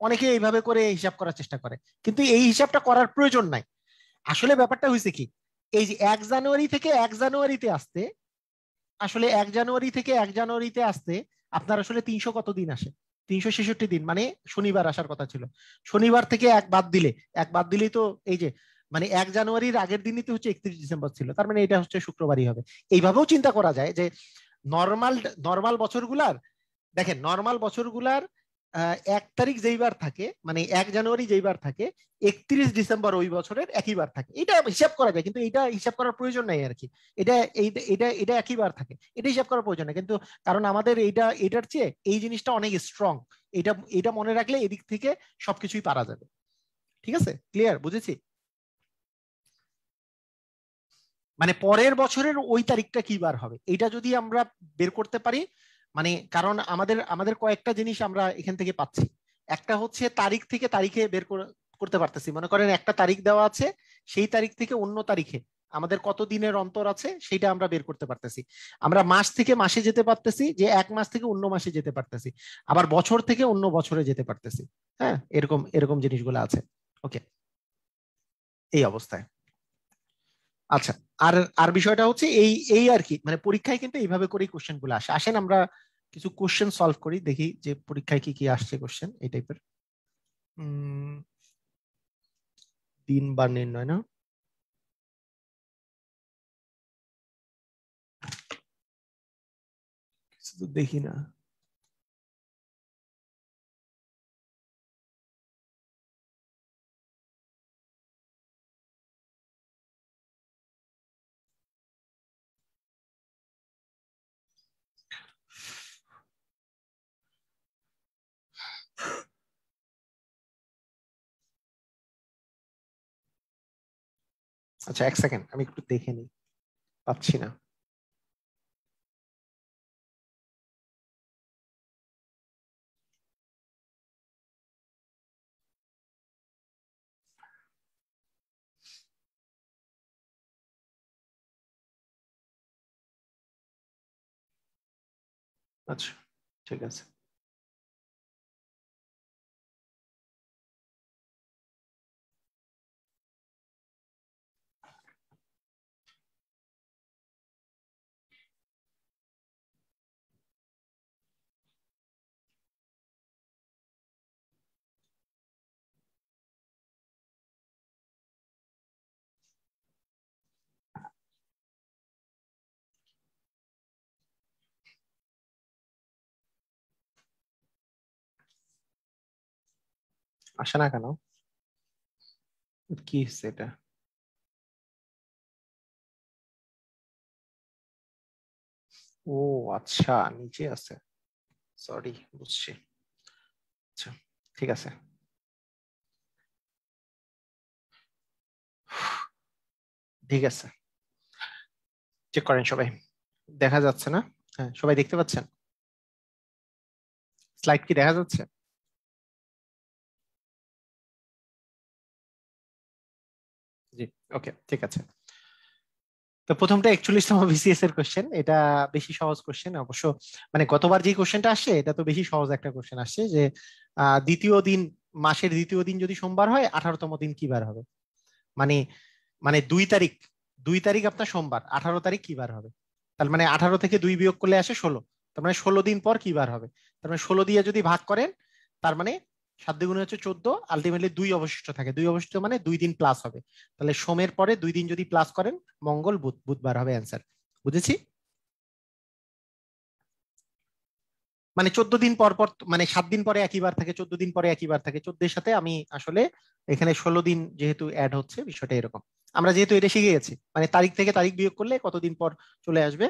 অনেকে এইভাবে করে হিসাব করার চেষ্টা করে, কিন্তু এই হিসাবটা করার প্রয়োজন নাই। আসলে ব্যাপারটা হয়েছে কি, এই যে 1 জানুয়ারি থেকে 1 জানুয়ারিতে আসতে, আসলে 1 জানুয়ারি থেকে 1 জানুয়ারিতে আসতে আপনার আসলে 300 কত দিন আসে? 366 দিন, মানে শনিবার আসার কথা ছিল। শনিবার থেকে এক বাদ দিলে, এক বাদ দিলেই তো এই যে, মানে 1 জানুয়ারির আগের দিনই তো হচ্ছে 31 ডিসেম্বর ছিল, তার মানে এটা হচ্ছে শুক্রবারই হবে। এইভাবেও চিন্তা করা যায় যে নর্মাল, নর্মাল বছরগুলার, দেখেন নর্মাল বছরগুলার 1 তারিখ যেইবার থাকে, মানে 1 জানুয়ারি যেইবার থাকে, 31 ডিসেম্বর ওই বছরের একই বার থাকে। এটা হিসাব করা যায়, কিন্তু এটা হিসাব করার প্রয়োজন নাই আর কি। এটা এটা এটা একই বার থাকে, এটা হিসাব করার প্রয়োজন নাই কিন্তু, কারণ আমাদের এইটা, এটার চেয়ে এই জিনিসটা অনেক স্ট্রং। এটা এটা মনে রাখলে এদিক থেকে সবকিছুই পারা যাবে। ঠিক আছে, ক্লিয়ার? বুঝেছি? মানে পরের বছরের ওই তারিখটা কি বার হবে, এটা যদি আমরা বের করতে পারি, মানে কারণ আমাদের আমাদের কয়েকটা জিনিস আমরা এখান থেকে পাচ্ছি। একটা হচ্ছে তারিখ থেকে তারিখে করতে পারতেছি, মনে করেন একটা তারিখ দেওয়া আছে, সেই তারিখ থেকে অন্য তারিখে আমাদের কত দিনের অন্তর আছে সেটা আমরা বের করতে পারতেছি। আমরা মাস থেকে মাসে যেতে পারতেছি, যে 1 মাস থেকে অন্য মাসে যেতে পারতেছি, আবার বছর থেকে অন্য বছরে যেতে পারতেছি। হ্যাঁ, এরকম এরকম জিনিসগুলো আছে। ওকে, এই অবস্থায়। আচ্ছা, আর আর বিষয়টা হচ্ছে এই এই আর কি, মানে পরীক্ষায় কিন্তু এইভাবে করেই কোশ্চেন গুলো আসে। আসেন আমরা কিছু কোশ্চেন সলভ করি, দেখি যে পরীক্ষায় কি কি আসছে কোশ্চেন এই টাইপের। দিন বার নির্ণয় না, কিছু তো দেখি না। আচ্ছা, 1 সেকেন্ড, আমি একটু দেখে নিই, পাচ্ছি না। আচ্ছা, ঠিক আছে। আসে না কেন? কি হচ্ছে এটা? ও আচ্ছা, নিচে আছে, সরি, বুঝছি। আচ্ছা, ঠিক আছে। ঠিক আছে, চেক করেন সবাই। দেখা যাচ্ছে না? হ্যাঁ, সবাই দেখতে পাচ্ছেন? স্লাইড কি দেখা যাচ্ছে? জি। ওকে, ঠিক আছে। তো প্রথমটা 41তম বিসিএস এর কোশ্চেন। এটা বেশি সহজ কোশ্চেন অবশ্য। মানে গতবার যে কোশ্চেনটা আসছে এটা তো বেশি সহজ একটা কোশ্চেন আসছে যে দ্বিতীয় দিন, মাসের দ্বিতীয় দিন যদি সোমবার হয় 18তম দিন কি বার হবে। মানে মানে 2 তারিখ, 2 তারিখ আপনার সোমবার, 18 তারিখ কি বার হবে। তার মানে 18 থেকে 2 বিয়োগ করলে আসে 16। তার মানে 16 দিন পর কি বার হবে। তার মানে 16 দিয়ে যদি ভাগ করেন, তার মানে 7 × 2 = 14, আলটিমেটলি 2 অবশিষ্ট থাকে। 2 অবশিষ্ট মানে 2 দিন প্লাস হবে। তাহলে সোমের পরে 2 দিন যদি প্লাস করেন, মঙ্গল বুধ, বুধবার হবে অ্যান্সার। বুঝেছি? মানে 14 দিন পর পর, মানে 7 দিন পরে একই বার থাকে, 14 দিন পরে একই বার থাকে। 14-এর সাথে আমি আসলে এখানে 16 দিন যেহেতু অ্যাড হচ্ছে, বিষয়টা এরকম। আমরা যেহেতু এটা শিখে গেছি, মানে তারিখ থেকে তারিখ বিয়োগ করলে কতদিন পর চলে আসবে,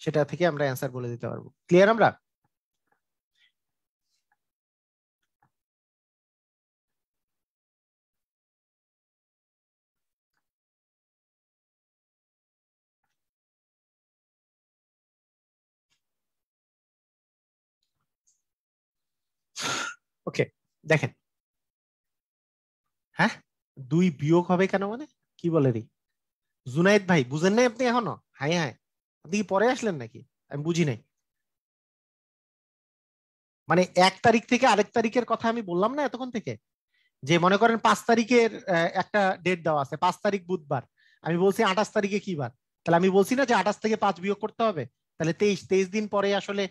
সেটা থেকে আমরা অ্যান্সার বলে দিতে পারবো। ক্লিয়ার আমরা? ওকে, দেখেন। হ্যাঁ, 2 বিয়োগ হবে কেন মানে? কি বলে রে জুনায়েদ ভাই, বুঝেন নাই আপনি এখনো? হাই হাই, আপনি কি পরে আসলেন নাকি? আমি বুঝি নাই। মানে 1 তারিখ থেকে আরেক তারিখের কথা আমি বললাম না এতক্ষণ থেকে, যে মনে করেন 5 তারিখের একটা ডেট দেওয়া আছে, 5 তারিখ বুধবার। আমি বলছি 28 তারিখে কি বার। তাহলে আমি বলছি না যে 28 থেকে 5 বিয়োগ করতে হবে। তাহলে 23, 23 দিন পরে আসলে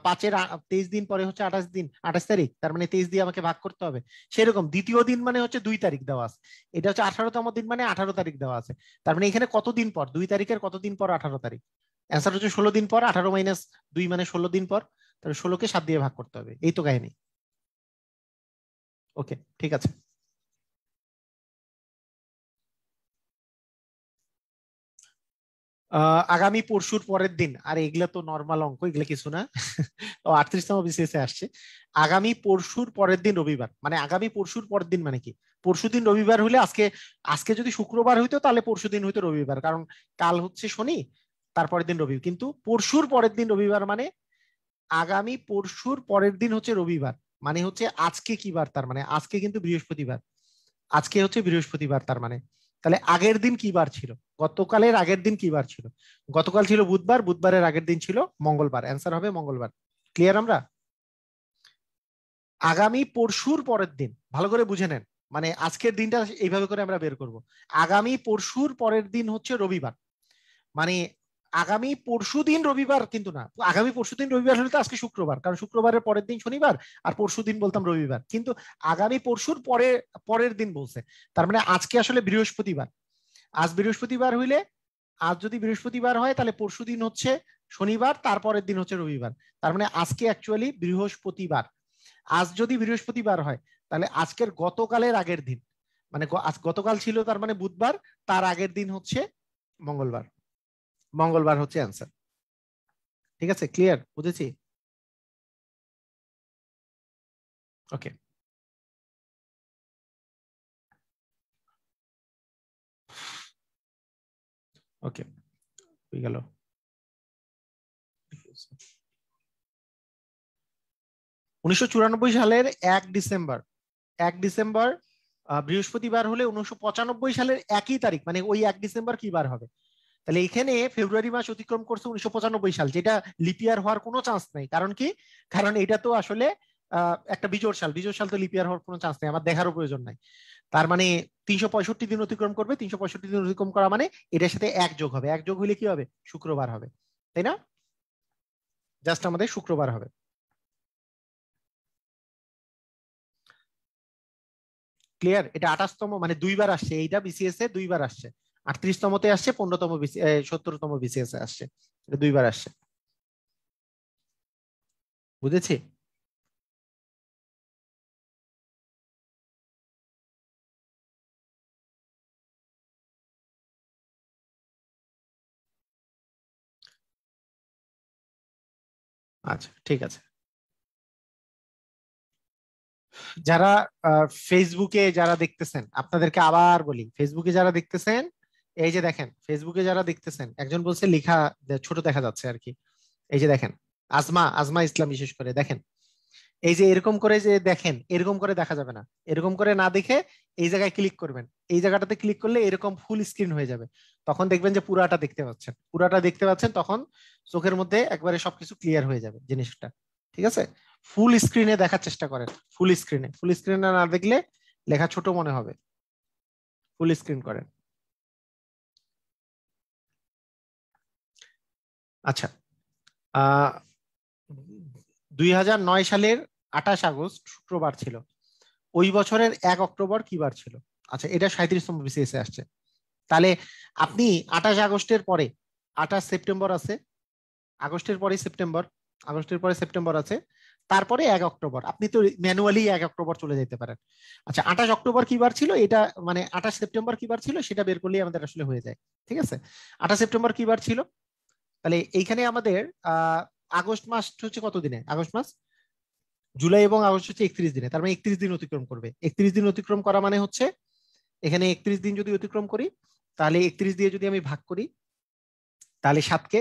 5-এর 23 দিন পরে হচ্ছে 28 দিন, 28 তারিখ। তার মানে 23 দিয়ে আমাকে ভাগ করতে হবে। সেরকম দ্বিতীয় দিন মানে হচ্ছে 2 তারিখ দেওয়া আছে। এটা হচ্ছে 18তম দিন মানে 18 তারিখ দেওয়া আছে। তার মানে এখানে কতদিন পর, 2 তারিখের কতদিন পর 18 তারিখ। অ্যান্সার হচ্ছে 16 দিন পর। 18 - 2 মানে 16 দিন পর। তাহলে 16কে 7 দিয়ে ভাগ করতে হবে, এই তো কাহিনী। ওকে, ঠিক আছে। আগামী পরশুর পরের দিন, আর এগুলা তো নর্মাল অঙ্ক, এগুলা কিছু না। ও 38তম বিসিএস এ আসছে। আগামী পরশুর পরের দিন রবিবার, মানে আগামী পরশুর পরের দিন মানে কি? পরশু দিন রবিবার হলে আজকে, আজকে যদি শুক্রবার হইতো তাহলে পরশু দিন হইতো রবিবার, কারণ কাল হচ্ছে শনি, তারপরের দিন রবি। কিন্তু পরশুর পরের দিন রবিবার মানে আগামী পরশুর পরের দিন হচ্ছে রবিবার। মানে হচ্ছে আজকে কি বার, তার মানে আজকে কিন্তু বৃহস্পতিবার। আজকে হচ্ছে বৃহস্পতিবার, তার মানে তাহলে আগের দিন কি বার ছিল? গতকালের আগের দিন কি বার ছিল? গতকাল ছিল বুধবার, বুধবারের আগের দিন ছিল মঙ্গলবার। অ্যান্সার হবে মঙ্গলবার। ক্লিয়ার আমরা? আগামী পরশুর পরের দিন, ভালো করে বুঝে নেন। মানে আজকের দিনটা এইভাবে করে আমরা বের করব। আগামী পরশুর পরের দিন হচ্ছে রবিবার। মানে আগামী পরশু দিন রবিবার কিন্তু না, আগামী পরশু দিন রবিবার হলে তো আজকে শুক্রবার, কারণ শুক্রবারের পরের দিন শনিবার, আর পরশু দিন বলতাম রবিবার। কিন্তু আগামী পরশুর পরে পরের দিন বলছে, তার মানে আজকে আসলে বৃহস্পতিবার। আজ বৃহস্পতিবার হইলে, আজ যদি বৃহস্পতিবার হয় তাহলে পরশু দিন হচ্ছে শনিবার, তারপরের দিন হচ্ছে রবিবার। তার মানে আজকে অ্যাকচুয়ালি বৃহস্পতিবার। আজ যদি বৃহস্পতিবার হয় তাহলে আজকের গতকালের আগের দিন, মানে গতকাল ছিল তার মানে বুধবার, তার আগের দিন হচ্ছে মঙ্গলবার। মঙ্গলবার হচ্ছে অ্যান্সার। ঠিক আছে, ক্লিয়ার, বুঝেছি? ওকে। ওকে, হয়ে গেল। 1994 সালের 1 ডিসেম্বর, 1 ডিসেম্বর বৃহস্পতিবার হলে 1995 সালের একই তারিখ, মানে ওই 1 ডিসেম্বর কি বার হবে? তাহলে এখানে ফেব্রুয়ারি মাস অতিক্রম করছে 1995 সাল, যেটা লিপিয়ার হওয়ার কোনো চান্স নেই। কারণ কি? কারণ এটা তো আসলে একটা বিজোড় সাল, বিজোড় সাল তো লিপিয়ার হওয়ার কোনো চান্স নেই, আমার দেখারও প্রয়োজন নাই। তার মানে 365 দিন অতিক্রম করবে, 365 দিন অতিক্রম করা মানে এটার সাথে এক যোগ হবে, এক যোগ হইলে কি হবে? শুক্রবার হবে, তাই না? জাস্ট আমাদের শুক্রবার হবে। ক্লিয়ার? এটা 28তম, মানে 2 বার আসছে, এইটা বিসিএস এ 2 বার আসছে। 38তমতে আসছে, 15তম 70তম বিসিএস এ আসছে। এটা 2 বার আসছে। বুঝেছি? আচ্ছা ঠিক আছে। যারা ফেসবুকে যারা দেখতেছেন, আপনাদেরকে আবার বলি, ফেসবুকে যারা দেখতেছেন, এই যে দেখেন, ফেসবুকে যারা দেখতেছেন, একজন বলছে লেখা ছোট দেখা যাচ্ছে আর কি। এই যে দেখেন, আজমা আজমা ইসলাম বিশেষ করে দেখেন, এই যে এরকম করে যে দেখেন, এরকম করে দেখা যাবে না, এরকম করে না দেখে এই জায়গায় ক্লিক করবেন। এই জায়গাটাতে ক্লিক করলে এরকম ফুল স্ক্রিন হয়ে যাবে। তখন দেখবেন যে পুরাটা দেখতে পাচ্ছেন, পুরাটা দেখতে পাচ্ছেন, তখন চোখের মধ্যে একবারে সবকিছু ক্লিয়ার হয়ে যাবে জিনিসটা। ঠিক আছে, ফুল স্ক্রিনে দেখার চেষ্টা করেন। ফুল স্ক্রিনে না দেখলে লেখা ছোট মনে হবে। ফুল স্ক্রিন করেন। আচ্ছা, আহ 2009 সালের 28 আগস্ট শুক্রবার ছিল। ওই বছরের 1 অক্টোবর কি বার ছিল? আচ্ছা, এটা 37তম বিসিএস এ আসছে। তাহলে আপনি 28 আগস্টের পরে 28 সেপ্টেম্বর আছে, আগস্টের পরে সেপ্টেম্বর, আগস্টের পরে সেপ্টেম্বর আছে, তারপরে 1 অক্টোবর, আপনি তো ম্যানুয়ালি 1 অক্টোবর চলে যেতে পারেন। আচ্ছা, 28 অক্টোবর কি বার ছিল এটা, মানে 28 সেপ্টেম্বর কি বার ছিল সেটা বের করলেই আমাদের আসলে হয়ে যায়। ঠিক আছে, 28 সেপ্টেম্বর কি বার ছিল? তাহলে এইখানে আমাদের আহ আগস্ট মাস হচ্ছে কত দিনে? আগস্ট মাস, জুলাই এবং আগস্ট হচ্ছে 31 দিনে, তার মানে 31 দিন অতিক্রম করবে। 31 দিন অতিক্রম করা মানে হচ্ছে, এখানে 31 দিন যদি অতিক্রম করি, তাহলে 31 দিয়ে যদি আমি ভাগ করি, তাহলে 7কে,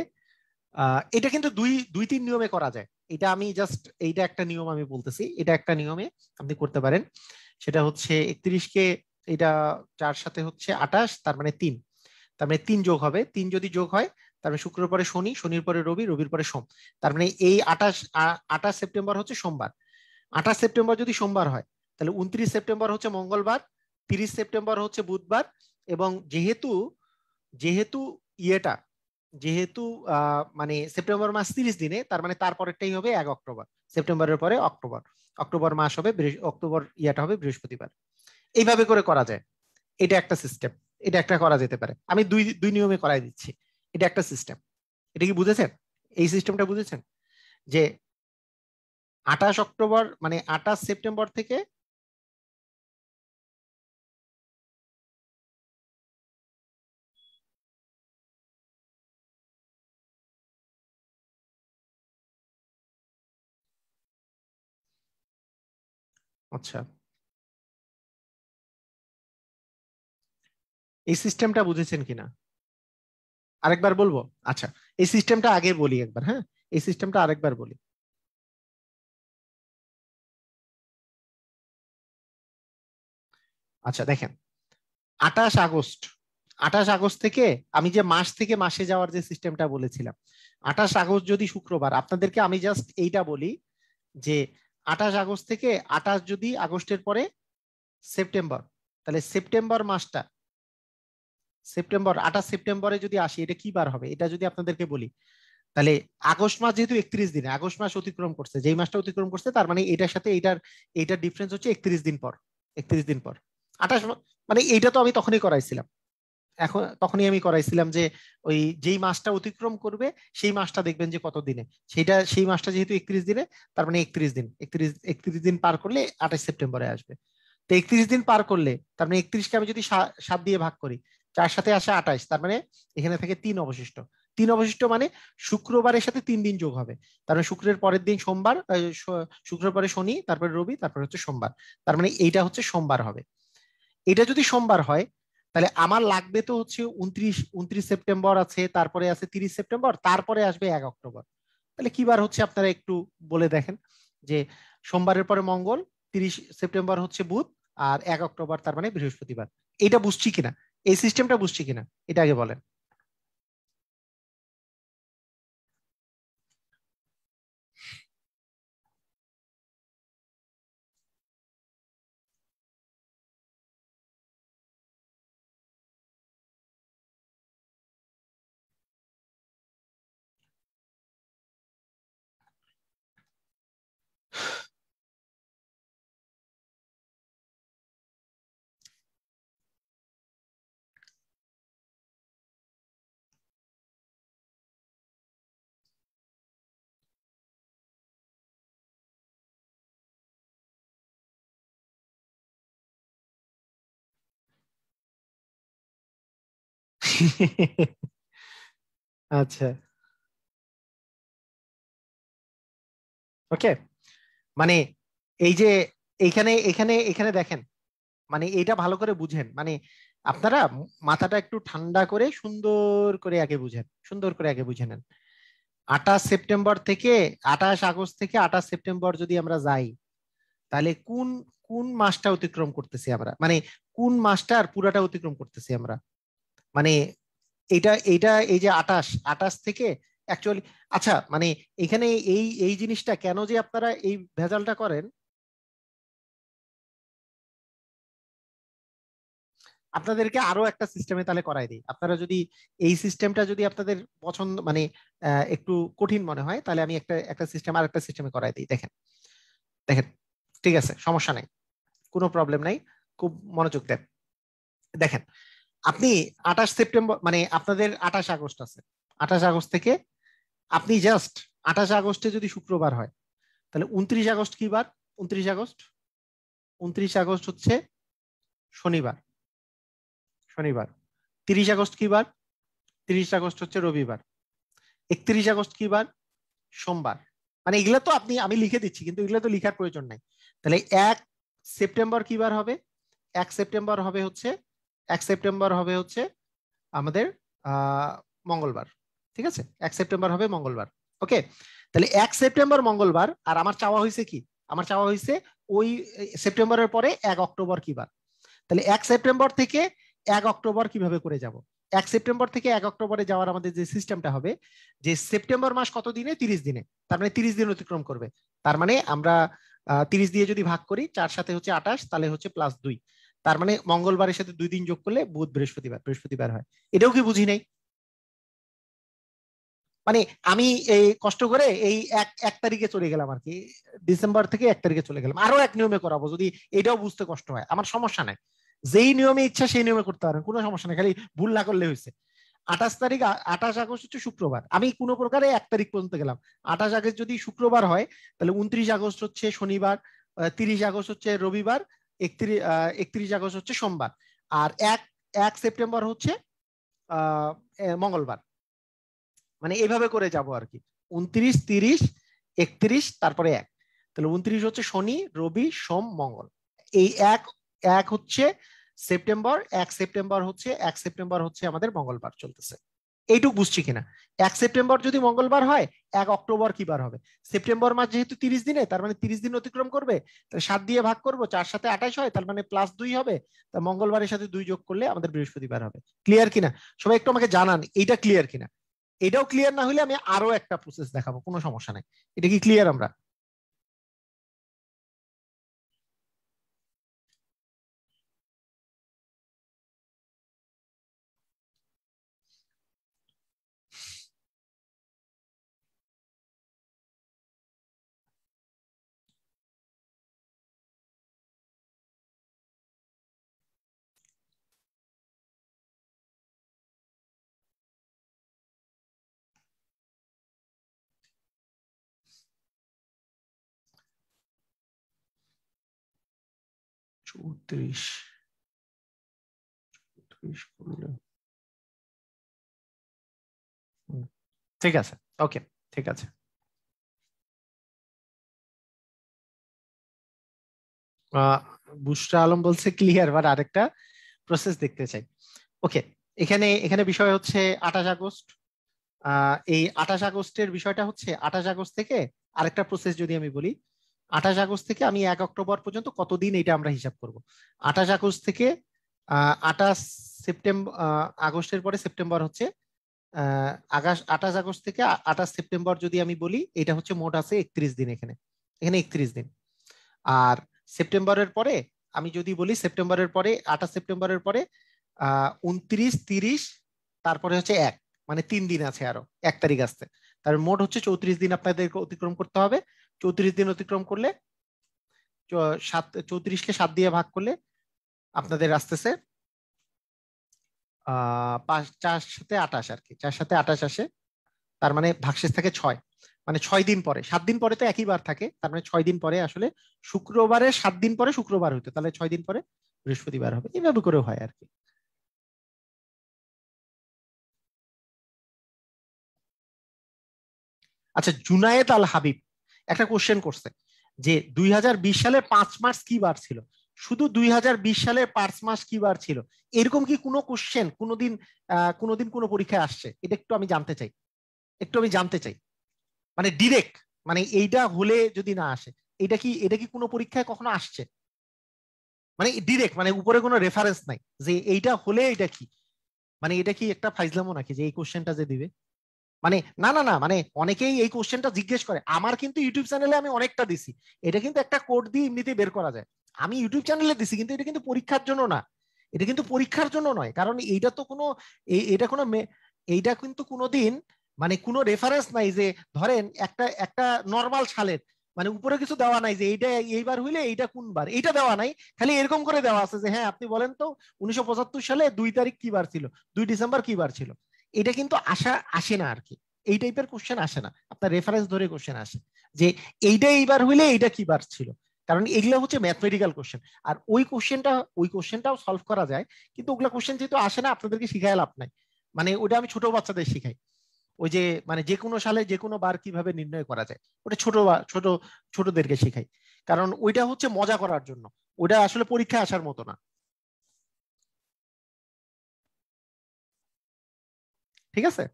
এটা কিন্তু দুই দুই তিন নিয়মে করা যায়। এটা আমি জাস্ট, এইটা একটা নিয়ম আমি বলতেছি, এটা একটা নিয়মে আপনি করতে পারেন। সেটা হচ্ছে 31কে, এটা 4 সাথে হচ্ছে 28, তার মানে 3, তার মানে 3 যোগ হবে, 3 যদি যোগ হয়, তার মানে শুক্রের পরে শনি, শনির পরে রবি, রবির পরে সোম, তার মানে এই 28 সেপ্টেম্বর হচ্ছে সোমবার। 28 সেপ্টেম্বর যদি সোমবার হয়, তাহলে 29 সেপ্টেম্বর হচ্ছে মঙ্গলবার, 30 সেপ্টেম্বর হচ্ছে বুধবার। এবং যেহেতু যেহেতু ইয়েটা যেহেতু মানে সেপ্টেম্বর মাস 30 দিনে, তার মানে তারপরেরটাই হবে 1 অক্টোবর। সেপ্টেম্বরের পরে অক্টোবর, অক্টোবর মাস হবে, অক্টোবর ইয়াটা হবে বৃহস্পতিবার। এইভাবে করে করা যায়। এটা একটা সিস্টেম, এটা একটা করা যেতে পারে। আমি দুই দুই নিয়মে করাই দিচ্ছি। এটা একটা সিস্টেম। এটা কি বুঝেছেন? এই সিস্টেমটা বুঝেছেন যে 28 অক্টোবর মানে 28 সেপ্টেম্বর থেকে, আচ্ছা এই সিস্টেমটা বুঝেছেন কিনা আরেকবার বলবো? আচ্ছা, এই সিস্টেমটা আগে বলি একবার, হ্যাঁ, এই সিস্টেমটা আরেকবার বলি। আচ্ছা দেখেন, 28 আগস্ট, 28 আগস্ট থেকে, আমি যে মাস থেকে মাসে যাওয়ার যে সিস্টেমটা বলেছিলাম, 28 আগস্ট যদি শুক্রবার, আপনাদেরকে আমি জাস্ট এইটা বলি যে 28 আগস্ট থেকে 28 যদি আগস্টের পরে সেপ্টেম্বর, তাহলে সেপ্টেম্বর মাসটা, সেপ্টেম্বর 28 সেপ্টেম্বরে যদি আসি, এটা কি বার হবে এটা যদি আপনাদেরকে বলি, তাহলে আগস্ট মাস যেহেতু 31 দিনে, আগস্ট মাস অতিক্রম করছে, যেই মাসটা অতিক্রম করছে, তার মানে এটার সাথে এইটার, এইটার ডিফারেন্স হচ্ছে 31 দিন পর। 31 দিন পর 28, মানে এইটা তো আমি তখনই করাইছিলাম, এখন তখনই আমি করাইছিলাম যে ওই যেই মাসটা অতিক্রম করবে সেই মাসটা দেখবেন যে কত দিনে, সেইটা সেই মাসটা যেহেতু 31 দিনে, তার মানে 31 দিন, 31 দিন পার করলে 28 সেপ্টেম্বরে আসবে। তো 31 দিন পার করলে, তার মানে 31কে আমি যদি 7 দিয়ে ভাগ করি, 4 সাথে আসে 28, তার মানে এখানে থেকে 3 অবশিষ্ট। 3 অবশিষ্ট মানে শুক্রবারের সাথে 3 দিন যোগ হবে, তার মানে শুক্রের পরের দিন সোমবার, শুক্রের পরে শনি, তারপরে রবি, তারপরে হচ্ছে সোমবার, তার মানে এইটা হচ্ছে সোমবার হবে। এটা যদি সোমবার হয়, তাহলে আমার লাগবে তো হচ্ছে 29 সেপ্টেম্বর আছে, তারপরে আছে 30 সেপ্টেম্বর, তারপরে আসবে 1 অক্টোবর। তাহলে কি বার হচ্ছে আপনারা একটু বলে দেখেন, যে সোমবারের পরে মঙ্গল, 30 সেপ্টেম্বর হচ্ছে বুধ, আর 1 অক্টোবর তার মানে বৃহস্পতিবার। এটা বুঝছি কিনা, এই সিস্টেমটা বুঝছি কিনা, এটা আগে বলেন। আচ্ছা ওকে, মানে এই যে এইখানে এখানে এখানে দেখেন, মানে এটা ভালো করে বুঝেন, মানে আপনারা মাথাটা একটু ঠান্ডা করে সুন্দর করে আগে বুঝেন, সুন্দর করে আগে বুঝে নেন। 28 সেপ্টেম্বর থেকে 28 আগস্ট থেকে 28 সেপ্টেম্বর যদি আমরা যাই, তাহলে কোন কোন মাসটা অতিক্রম করতেছি আমরা, মানে কোন মাসটার পুরাটা অতিক্রম করতেছি আমরা, মানে এটা এটা এই যে 28 থেকে অ্যাকচুয়ালি, আচ্ছা মানে এখানে এই এই জিনিসটা কেন যে আপনারা এই ভেজালটা করেন, আপনাদেরকে আরো একটা সিস্টেমে তাহলে করাই দিই। আপনারা যদি এই সিস্টেমটা যদি আপনাদের পছন্দ মানে একটু কঠিন মনে হয়, তাহলে আমি একটা একটা সিস্টেম আর একটা সিস্টেমে করাই দিই। দেখেন, দেখেন, ঠিক আছে, সমস্যা নাই, কোনো প্রবলেম নাই, খুব মনোযোগ দেন। দেখেন, আপনি 28 সেপ্টেম্বর মানে আপনাদের 28 আগস্ট আছে, 28 আগস্ট থেকে আপনি জাস্ট 28 আগস্টে যদি শুক্রবার হয়, তাহলে 29 আগস্ট কি বার? 29 আগস্ট, 29 আগস্ট হচ্ছে শনিবার, শনিবার। 30 আগস্ট কি বার? 30 আগস্ট হচ্ছে রবিবার। 31 আগস্ট কি বার? সোমবার। মানে এগুলো তো আপনি, আমি লিখে দিচ্ছি, কিন্তু এগুলো তো লিখার প্রয়োজন নাই। তাহলে 1 সেপ্টেম্বর কি বার হবে? 1 সেপ্টেম্বর হবে হচ্ছে, 1 সেপ্টেম্বর হবে হচ্ছে আমাদের মঙ্গলবার। ঠিক আছে, 1 সেপ্টেম্বর হবে মঙ্গলবার। ওকে, তাহলে 1 সেপ্টেম্বর মঙ্গলবার। আর আমার চাওয়া হয়েছে কি? আমার চাওয়া হয়েছে ওই সেপ্টেম্বরের পরে 1 অক্টোবর কি বার। তাহলে 1 সেপ্টেম্বর থেকে 1 অক্টোবর কিভাবে করে যাব? 1 সেপ্টেম্বর থেকে 1 অক্টোবরে যাওয়ার আমাদের যে সিস্টেমটা হবে, যে সেপ্টেম্বর মাস কত দিনে? 30 দিনে। তার মানে 30 দিন অতিক্রম করবে। তার মানে আমরা 30 দিয়ে যদি ভাগ করি, 4 সাথে হচ্ছে 28, তাহলে হচ্ছে +2। তার মানে মঙ্গলবারের সাথে 2 দিন যোগ করলে বুধ বৃহস্পতিবার, বৃহস্পতিবার হয়। এটাও কি বুঝি নাই? মানে আমি এই কষ্ট করে এই এক এক তারিখে চলে গেলাম আর কি, ডিসেম্বর থেকে 1 তারিখে চলে গেলাম। আরো এক নিয়মে করাবো, যদি এটাও বুঝতে কষ্ট হয় আমার সমস্যা নাই, যেই নিয়মে ইচ্ছা সেই নিয়মে করতে পারেন, কোনো সমস্যা নেই, খালি ভুল না করলে হয়েছে। 28 তারিখ, 28 আগস্ট হচ্ছে শুক্রবার, আমি কোনো প্রকারে 1 তারিখ পর্যন্ত গেলাম। 28 আগস্ট যদি শুক্রবার হয়, তাহলে 29 আগস্ট হচ্ছে শনিবার, 30 আগস্ট হচ্ছে রবিবার, 31 আগস্ট হচ্ছে সোমবার, আর এক 1 সেপ্টেম্বর হচ্ছে মঙ্গলবার। মানে এইভাবে করে যাব আর কি, 29, 30, 31, তারপরে 1। তাহলে 29 হচ্ছে শনি, রবি, সোম, মঙ্গল। এই এক এক হচ্ছে সেপ্টেম্বর, 1 সেপ্টেম্বর হচ্ছে আমাদের মঙ্গলবার চলতেছে। এইটুকু বুঝছি কিনা? 1 সেপ্টেম্বর যদি মঙ্গলবার হয়, 1 অক্টোবর কি বার হবে? সেপ্টেম্বর মাস যেহেতু 30 দিনে, তার মানে 30 দিন অতিক্রম করবে, তাহলে 7 দিয়ে ভাগ করবো, 4 সাথে 28 হয়, তার মানে +2 হবে। তা মঙ্গলবারের সাথে 2 যোগ করলে আমাদের বৃহস্পতিবার হবে। ক্লিয়ার কিনা? সবাই একটু আমাকে জানান এইটা ক্লিয়ার কিনা। এটাও ক্লিয়ার না হলে আমি আরো একটা প্রসেস দেখাবো, কোনো সমস্যা নাই। এটা কি ক্লিয়ার আমরা? 34, 34 করলে, ঠিক আছে, ওকে, ঠিক আছে। আহ বুশরা আলম বলছে ক্লিয়ার, বাট আরেকটা প্রসেস দেখতে চাই। ওকে, এখানে এখানে বিষয় হচ্ছে 28 আগস্ট। এই 28 আগস্টের বিষয়টা হচ্ছে, 28 আগস্ট থেকে আরেকটা প্রসেস যদি আমি বলি, 28 আগস্ট থেকে আমি 1 অক্টোবর পর্যন্ত কতদিন, এটা আমরা হিসাব করব। 28 আগস্ট থেকে 28 সেপ্টেম্বর, আগস্টের পরে সেপ্টেম্বর হচ্ছে 28 আগস্ট থেকে 28 সেপ্টেম্বর যদি আমি বলি, এটা হচ্ছে মোট আছে 31 দিন এখানে, এখানে 31 দিন। আর সেপ্টেম্বরের পরে আমি যদি বলি, সেপ্টেম্বরের পরে 28 সেপ্টেম্বরের পরে 29, 30, তারপরে হচ্ছে 1, মানে 3 দিন আছে আরো, 1 তারিখ আসছে। তার মোট হচ্ছে 34 দিন আপনাদেরকে অতিক্রম করতে হবে। 34 দিন অতিক্রম করলে 34কে 7 দিয়ে ভাগ করলে আপনাদের আসতেছে 4 সাথে 28 আর কি, 4 সাথে 28 আসে। তার মানে ভাগশেষ থাকে 6, মানে 6 দিন পরে, 7 দিন পরে তো একই বার থাকে, তার মানে 6 দিন পরে আসলে শুক্রবারের 7 দিন পরে শুক্রবার হইতো, তাহলে 6 দিন পরে বৃহস্পতিবার হবে। এইভাবে করে হয় আর কি। আচ্ছা, জুনায়েদ আল হাবিব, একটা কোশ্চেন করছে যে 2020 সালের 5 মার্চ কি বার ছিল, শুধু 2020 সালের 5 মাস কি বার ছিল, এরকম কি কোনো কোশ্চেন কোনোদিন কোনো পরীক্ষায় আসছে? এটা একটু আমি জানতে চাই, একটু আমি জানতে চাই। মানে ডিরেক্ট, মানে এইটা হলে যদি না আসে, এটা কি কোনো পরীক্ষায় কখনো আসছে? মানে ডিরেক্ট, মানে উপরে কোনো রেফারেন্স নাই যে এইটা হলে এটা কি, মানে এটা কি একটা ফাইজলামো নাকি যে এই কোশ্চেনটা যে দিবে? মানে না না না, মানে অনেকেই এই কোশ্চেনটা জিজ্ঞেস করে, আমার কিন্তু ইউটিউব চ্যানেলে আমি অনেকটা দিছি, এটা কিন্তু একটা কোড দিয়ে এমনিতেই বের করা যায়, আমি ইউটিউব চ্যানেলে দিছি, কিন্তু এটা কিন্তু পরীক্ষার জন্য না, এটা কিন্তু পরীক্ষার জন্য নয়, কারণ এইটা তো কোনো এটা কোনো এইটা কিন্তু কোনোদিন মানে কোনো রেফারেন্স নাই যে ধরেন একটা একটা নর্মাল সালের, মানে উপরে কিছু দেওয়া নাই যে এইটা এইবার হইলে এইটা কোন বার, এইটা দেওয়া নাই, খালি এরকম করে দেওয়া আছে যে হ্যাঁ আপনি বলেন তো 1975 সালে 2 তারিখ কি বার ছিল, 2 ডিসেম্বর কি বার ছিল। এটা কিন্তু আসে না আর কি, এই টাইপের কোশ্চেন আসে না, আপনার রেফারেন্স ধরে কোশ্চেন আসে যে এইটা এইবার হইলে এইটা কি বার ছিল, কারণ এগুলো হচ্ছে ম্যাথমেটিক্যাল কোশ্চেন। আর ওই কোশ্চেনটাও সলভ করা যায়, কিন্তু ওগুলা কোশ্চেন যেহেতু আসে না, আপনাদেরকে শিখায় লাভ নাই। মানে ওটা আমি ছোট বাচ্চাদের শিখাই, ওই যে মানে যে কোনো সালে যে কোনো বার কিভাবে নির্ণয় করা যায়, ওটা ছোটদেরকে শিখাই, কারণ ওইটা হচ্ছে মজা করার জন্য, ওটা আসলে পরীক্ষা আসার মতো না। ঠিক আছে।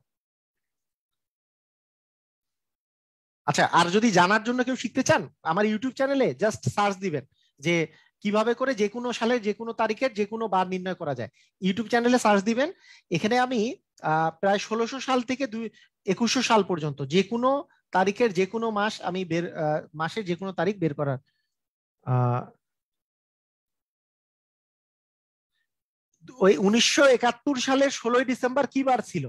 আচ্ছা, আর যদি জানার জন্য কেউ শিখতে চান, আমার ইউটিউব চ্যানেলে জাস্ট সার্চ দিবেন যে কিভাবে করে যে কোনো সালের যে কোনো তারিখের যে কোনো বার নির্ণয় করা যায়, ইউটিউব চ্যানেলে সার্চ দিবেন। এখানে আমি প্রায় 1600 সাল থেকে 2100 সাল পর্যন্ত যে কোনো তারিখের যে কোনো মাস আমি মাসের যে কোনো তারিখ বের করার আহ, ওই 1971 সালের 16ই ডিসেম্বর কি বার ছিল,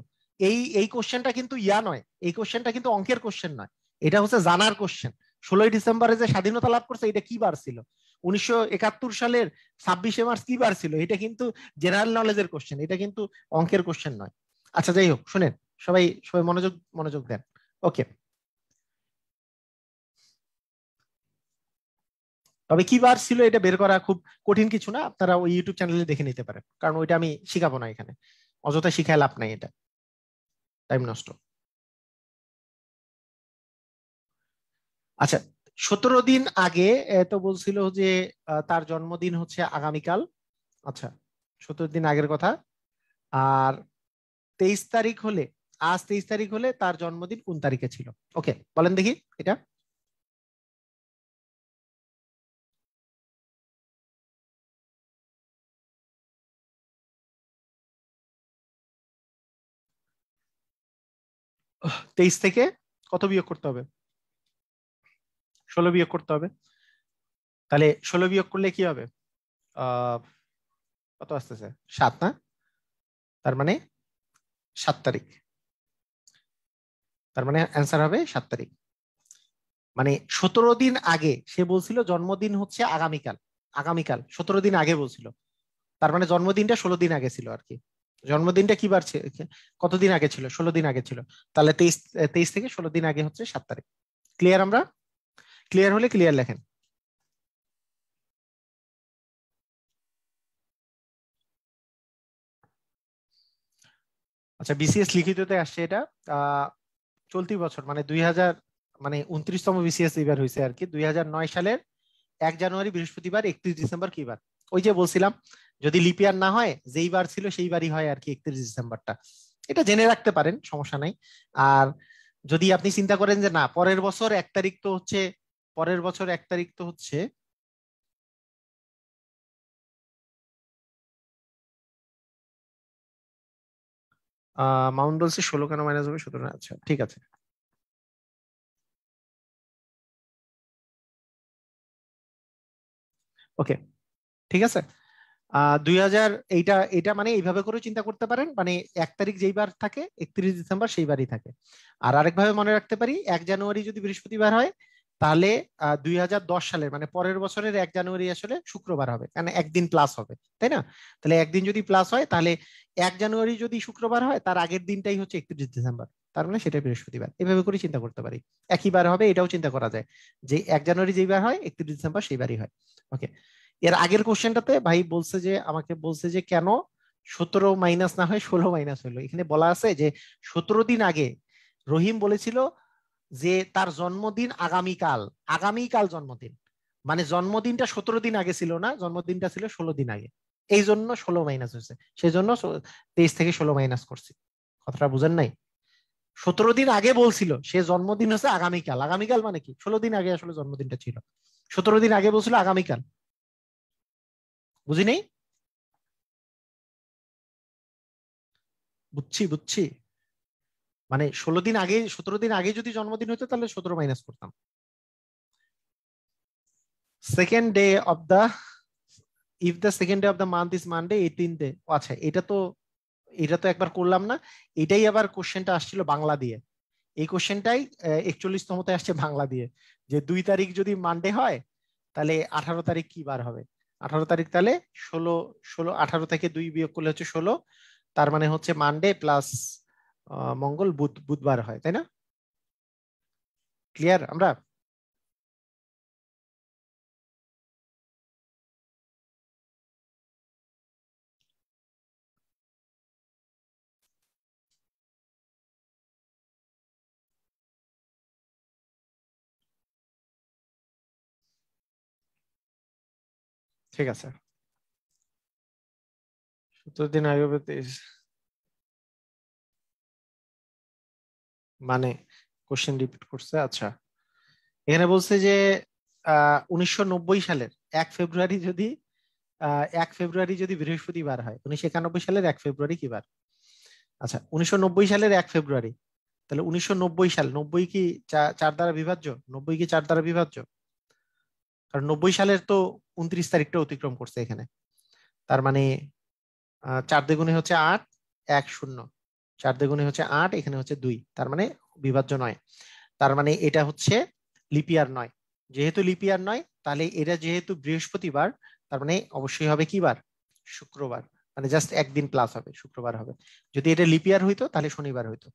এই কোশ্চেনটা কিন্তু ইয়া নয়, এই কোশ্চেনটা কিন্তু অঙ্কের কোশ্চেন নয়, এটা হচ্ছে জানার কোশ্চেন। 16ই ডিসেম্বরে যে স্বাধীনতা লাভ করছে এটা কি বার ছিল, 1971 সালের 26শে মার্চ কি বার ছিল, এটা কিন্তু জেনারেল নলেজের কোশ্চেন, এটা কিন্তু অঙ্কের কোশ্চেন নয়। আচ্ছা যাই হোক, শুনেন, সবাই সবাই মনোযোগ মনোযোগ দেন। ওকে, তবে কি বার ছিল এটা বের করা খুব কঠিন কিছু না, আপনারা ওই ইউটিউব চ্যানেলে দেখে নিতে পারেন, কারণ ওইটা আমি শিখাবো না এখানে, অযথা শিখায় লাভ নাই, এটা টাইম নষ্ট। আচ্ছা, 17 দিন আগে তো বলছিল যে তার জন্মদিন হচ্ছে আগামীকাল। আচ্ছা, 17 দিন আগের কথা। আর 23 তারিখ হলে, আজ 23 তারিখ হলে তার জন্মদিন কোন তারিখে ছিল? ওকে, বলেন দেখি এটা। 23 থেকে কত বিয়োগ করতে হবে? 16 বিয়োগ করতে হবে। তাহলে 16 বিয়োগ করলে কি হবে? আহ কত আসতেছে? 7 না? তার মানে 7 তারিখ, তার মানে অ্যান্সার হবে 7 তারিখ। মানে 17 দিন আগে সে বলছিল জন্মদিন হচ্ছে আগামীকাল, আগামীকাল 17 দিন আগে বলছিল, তার মানে জন্মদিনটা 16 দিন আগে ছিল আর কি। জন্মদিনটা কি বার কতদিন আগে ছিল? 16 দিন আগে ছিল। তাহলে 23 থেকে 16 দিন আগে হচ্ছে 7 তারিখ। ক্লিয়ার? আমরা ক্লিয়ার হলে ক্লিয়ার লেখেন। আচ্ছা, বিসিএস লিখিততে আসছে এটা আহ চলতি বছর, মানে 2000, মানে 29তম বিসিএস এবার হয়েছে আর কি, 2009 সালের 1 জানুয়ারি বৃহস্পতিবার, 31 ডিসেম্বর কি বার? ওই যে বলছিলাম, যদি লিপিয়ার না হয়, যেই বার ছিল সেই বারই হয় আর কি 31 ডিসেম্বরটা, এটা জেনে রাখতে পারেন, সমস্যা নাই। আর যদি আপনি চিন্তা করেন যে না, পরের বছর 1 তারিখ তো হচ্ছে, পরের বছর 1 তারিখ তো হচ্ছে মাউন্ট বলছে 16, কেন মাইনাস হবে 17? আচ্ছা ঠিক আছে। ওকে, ঠিক আছে। 2000, এইটা এটা মানে এইভাবে করে চিন্তা করতে পারেন, মানে 1 তারিখ যেইবার থাকে 31 ডিসেম্বর সেই বারই থাকে। আর আরেকভাবে মনে রাখতে পারি, 1 জানুয়ারি যদি বৃহস্পতিবার হয়, তাহলে 2010 সালের মানে পরের বছরের 1 জানুয়ারি আসলে শুক্রবার হবে, কারণ একদিন প্লাস হবে, তাই না? তাহলে একদিন যদি প্লাস হয়, তাহলে 1 জানুয়ারি যদি শুক্রবার হয়, তার আগের দিনটাই হচ্ছে 31 ডিসেম্বর, তার মানে সেটা বৃহস্পতিবার। এভাবে করে চিন্তা করতে পারি, একই বার হবে, এটাও চিন্তা করা যায় যে 1 জানুয়ারি যেই বার হয় 31 ডিসেম্বর সেই বারই হয়। ওকে, এর আগের কোশ্চেনটাতে ভাই বলছে যে, আমাকে বলছে যে কেন 17 মাইনাস না হয় 16 মাইনাস হলো, এখানে বলা আছে যে 17 দিন আগে রহিম বলেছিল যে তার জন্মদিন আগামীকাল, আগামীকাল জন্মদিন, মানে জন্মদিনটা 17 দিন আগে ছিল না, জন্মদিনটা ছিল 16 দিন আগে, এই জন্য 16 মাইনাস হয়েছে, সেই জন্য 23 থেকে 16 মাইনাস করছি। কথাটা বুঝেন নাই? 17 দিন আগে বলছিল সে জন্মদিন হচ্ছে আগামীকাল, আগামীকাল মানে কি 16 দিন আগে আসলে জন্মদিনটা ছিল, 17 দিন আগে বলছিল আগামীকাল। বুঝি নেই? বুঝছি বুঝছি, মানে 16 দিন আগে, 17 দিন আগে যদি জন্মদিন হতো তাহলে 17 মাইনাস করতাম। Second day of the, if the second day of the month is Monday 18 day. আচ্ছা এটা তো একবার করলাম না, এটাই আবার কোশ্চেনটা আসছিল বাংলা দিয়ে, এই কোশ্চেনটাই 41তমতে আসছে বাংলা দিয়ে, যে 2 তারিখ যদি মানডে হয় তাহলে 18 তারিখ কি বার হবে? 18 তারিখ তাহলে 16, 16, 18 থেকে 2 বিয়োগ করলে হচ্ছে 16, তার মানে হচ্ছে মানডে প্লাস মঙ্গল, বুধবার হয়, তাই না? ক্লিয়ার আমরা? ঠিক আছে, 17 দিন আগে মানে কোশ্চেন রিপিট করছে। আচ্ছা, এখানে বলছে যে 1990 সালের 1 ফেব্রুয়ারি যদি 1 ফেব্রুয়ারি যদি বৃহস্পতিবার হয়, 1991 সালের 1 ফেব্রুয়ারি কি বার? আচ্ছা, 1990 সালের 1 ফেব্রুয়ারি, তাহলে 1990 সাল, 90 কি 4 দ্বারা বিভাজ্য? 90 কি 4 দ্বারা বিভাজ্য? কারণ 90 সালের তো 29 তারিখটা অতিক্রম করছে এখানে, তার মানে 4 দ্বিগুণে হচ্ছে 8, 1 0, 4 দ্বিগুণে হচ্ছে 8, এখানে হচ্ছে 2, তার মানে বিভাজ্য নয়, তার মানে এটা হচ্ছে লিপিয়ার নয়। যেহেতু লিপিয়ার নয়, তাহলে এটা যেহেতু বৃহস্পতিবার, তার মানে অবশ্যই হবে কি বার? শুক্রবার, মানে জাস্ট একদিন প্লাস হবে, শুক্রবার হবে। যদি এটা লিপিয়ার হইতো তাহলে শনিবার হইতো,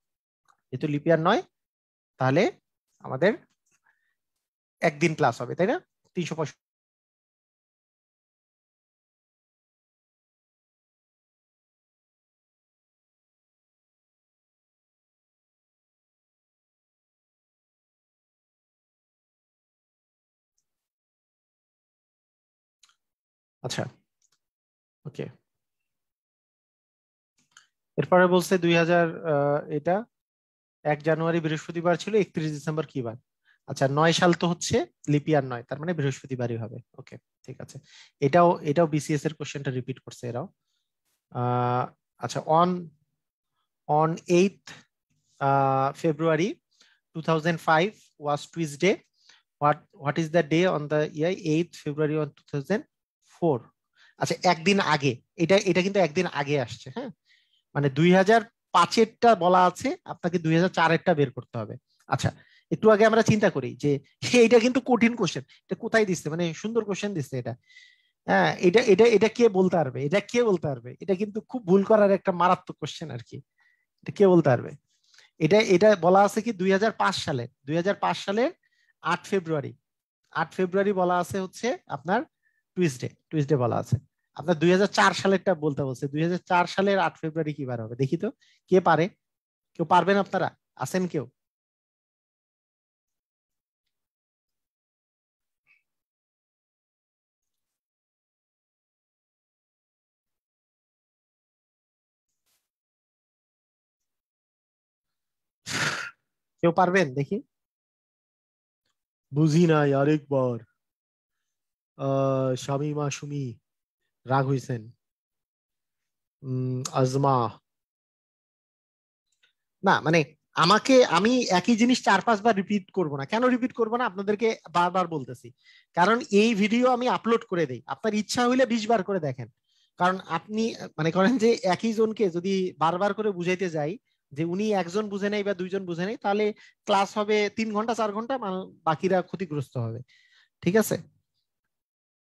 যেহেতু লিপিয়ার নয় তাহলে আমাদের একদিন প্লাস হবে, তাই না? 365। আচ্ছা, ওকে, এরপরে বলছে 2000, এটা 1 জানুয়ারি বৃহস্পতিবার ছিল, 31 ডিসেম্বর কি বার? আচ্ছা, 9 সাল তো হচ্ছে লিপিয়ার নয়, তার মানে বৃহস্পতিবারই হবে। ওকে, ঠিক আছে, এটাও বিসিএস এর কোশ্চেনটা রিপিট করছে এরাও। আচ্ছা, on 8 February 2005 was Tuesday. What is the day on the year 8 February on 2004? আচ্ছা, একদিন আগে, এটা কিন্তু একদিন আগে আসছে, হ্যাঁ, মানে 2005-এরটা বলা আছে, আপনাকে 2004-এরটা বের করতে হবে। আচ্ছা, একটু আগে আমরা চিন্তা করি যে এইটা কিন্তু কঠিন কোশ্চেন, এটা কোথায় দিচ্ছে, মানে সুন্দর কোশ্চেন দিচ্ছে এটা। হ্যাঁ, এটা এটা এটা কে বলতে পারবে, এটা কে বলতে পারবে? এটা কিন্তু খুব ভুল করার একটা মারাত্মক কোশ্চেন আর কি, এটা কে বলতে পারবে? এটা এটা বলা আছে কি 2005 সালে, 2005 সালের 8 ফেব্রুয়ারি, 8 ফেব্রুয়ারি বলা আছে হচ্ছে আপনার টুইসডে, টুইসডে বলা আছে। আপনার 2004 সালেরটা বলতে বলছে, 2004 সালের 8 ফেব্রুয়ারি কি বার হবে দেখি তো, কে পারে? কেউ পারবেন আপনারা? আছেন কেউ? কেউ পারবেন দেখি? বুঝি নাই, আরেকবার। শামিমা, সুমি, রাগ হইছেন? আজমা, না মানে আমি একই জিনিস 4-5 বার রিপিট করব না। কেন রিপিট করব না আপনাদেরকে বারবার বলতেছি? কারণ এই ভিডিও আমি আপলোড করে দেই, আপনার ইচ্ছা হইলে 20 বার করে দেখেন। কারণ আপনি মানে করেন যে একই জনকে যদি বারবার করে বুঝাইতে যাই, যে উনি একজন বুঝে নেই বা 2 জন বুঝে নেই, তাহলে ক্লাস হবে 3 ঘন্টা 4 ঘন্টা, বাকিরা ক্ষতিগ্রস্ত হবে। ঠিক আছে,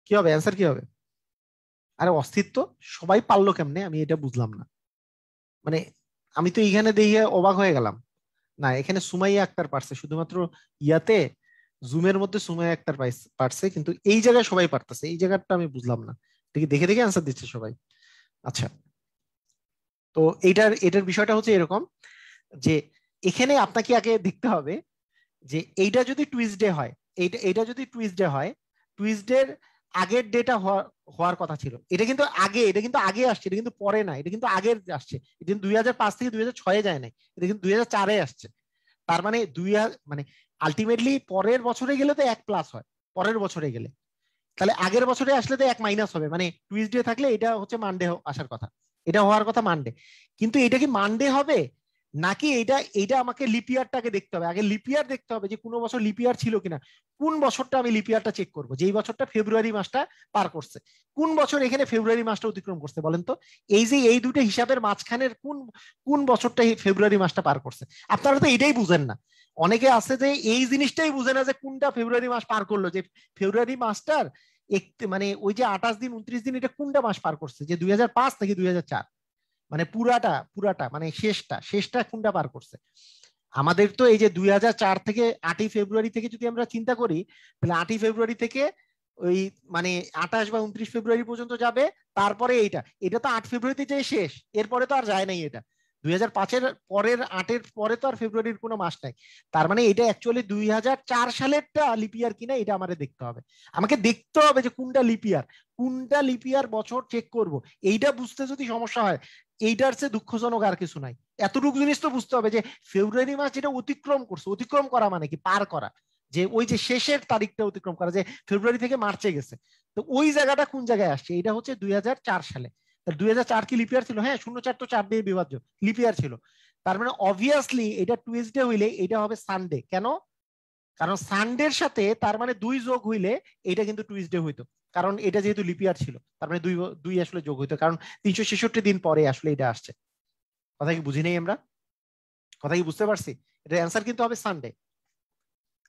কি হবে, অ্যান্সার কি হবে? আরে অস্তিত্ব, সবাই পারলো কেমনে আমি এটা বুঝলাম না, মানে আমি তো এইখানে দেখে অবাক হয়ে গেলাম। না, এখানে সুমাইয়া আক্তার পারছে শুধুমাত্র, ইয়াতে জুমের মধ্যে সুমাইয়া আক্তার পারছে, কিন্তু এই জায়গায় সবাই পারতেছে, এই জায়গাটা আমি বুঝলাম না, দেখে দেখে দেখে অ্যান্সার দিচ্ছে সবাই। আচ্ছা, তো এটার এটার বিষয়টা হচ্ছে এরকম যে এখানে আপনাকে আগে দেখতে হবে যে এইটা যদি টুইসডে হয়, এইটা যদি টুইসডে হয়, টুইসডের আগের ডেটা হওয়ার কথা ছিল। এটা কিন্তু আগে আসছে, এটা কিন্তু পরে না, এটা কিন্তু আগের আসছে। এটা কিন্তু 2005 থেকে 2006 যায় নাই, এটা কিন্তু 2004 আসছে। তার মানে মানে আলটিমেটলি পরের বছরে গেলে তো 1+ হয়, পরের বছরে গেলে। তাহলে আগের বছরে আসলে তো 1- হবে, মানে টুইসডে থাকলে এটা হচ্ছে মানডে আসার কথা, এটা হওয়ার কথা মানডে। কিন্তু এটা কি মানডে হবে নাকি এইটা আমাকে লিপিয়ারটাকে দেখতে হবে, আগে লিপিয়ার দেখতে হবে যে কোনো বছর লিপিয়ার ছিল কিনা। কোন বছরটা আমি লিপিয়ারটা চেক করবো, যেই বছরটা ফেব্রুয়ারি মাসটা পার করছে। কোন বছর এখানে ফেব্রুয়ারি মাসটা অতিক্রম করছে বলেন তো? এই যে এই দুটো হিসাবের মাঝখানের কোন কোন বছরটা ফেব্রুয়ারি মাসটা পার করছে? আপনারা তো এটাই বুঝেন না। অনেকে আছে যে এই জিনিসটাই বুঝে না যে কোনটা ফেব্রুয়ারি মাস পার করলো, যে ফেব্রুয়ারি মাসটার মানে ওই যে 28 দিন 29 দিন এটা কোনটা মাস পার করছে, যে 2005 থেকে 2004, মানে পুরাটা মানে শেষটা কোনটা পার করছে। আমাদের তো এই যে 2004 থেকে 8ই ফেব্রুয়ারি থেকে যদি আমরা চিন্তা করি, তাহলে 8ই ফেব্রুয়ারি থেকে ওই মানে 28 বা 29 ফেব্রুয়ারি পর্যন্ত যাবে। তারপরে এটা তো 8 ফেব্রুয়ারিতে যে শেষ, এরপরে তো আর যায় নাই। এটা 2005-এর পরের 8-এর পরে তো আর ফেব্রুয়ারির কোনো মাস নাই। তার মানে এটা অ্যাকচুয়ালি 2004 সালেরটা লিপিয়ার কিনা এটা আমাদের দেখতে হবে। আমাকে দেখতে হবে যে কোনটা লিপিয়ার বছর চেক করব। এইটা বুঝতে যদি সমস্যা হয়, এইটার চেয়ে দুঃখজনক আর কিছু নাই। এতটুকু জিনিস তো বুঝতে হবে যে ফেব্রুয়ারি মাস যেটা অতিক্রম করছে, অতিক্রম করা মানে কি পার করা, যে ওই যে শেষের তারিখটা অতিক্রম করা, যে ফেব্রুয়ারি থেকে মার্চে গেছে, তো ওই জায়গাটা কোন জায়গায় আসছে, এটা হচ্ছে 2004 সালে। 2004 কি লিপিয়ার ছিল? হ্যাঁ, 04 তো 4 দিয়ে বিভাজ্য, লিপিয়ার ছিল। তার মানে অবভিয়াসলি এটা টুইসডে হইলে এটা হবে সানডে। কেন? কারণ সানডের সাথে তার মানে 2 যোগ হইলে এটা কিন্তু টুইসডে হইতো, কারণ এটা যেহেতু লিপিয়ার ছিল। তার মানে দুই দুই আসলে যোগ হইতো, কারণ 366 দিন পরে আসলে এটা আসছে। কথা কি বুঝি নেই আমরা? কথা কি বুঝতে পারছি? এটা অ্যান্সার কিন্তু হবে সানডে।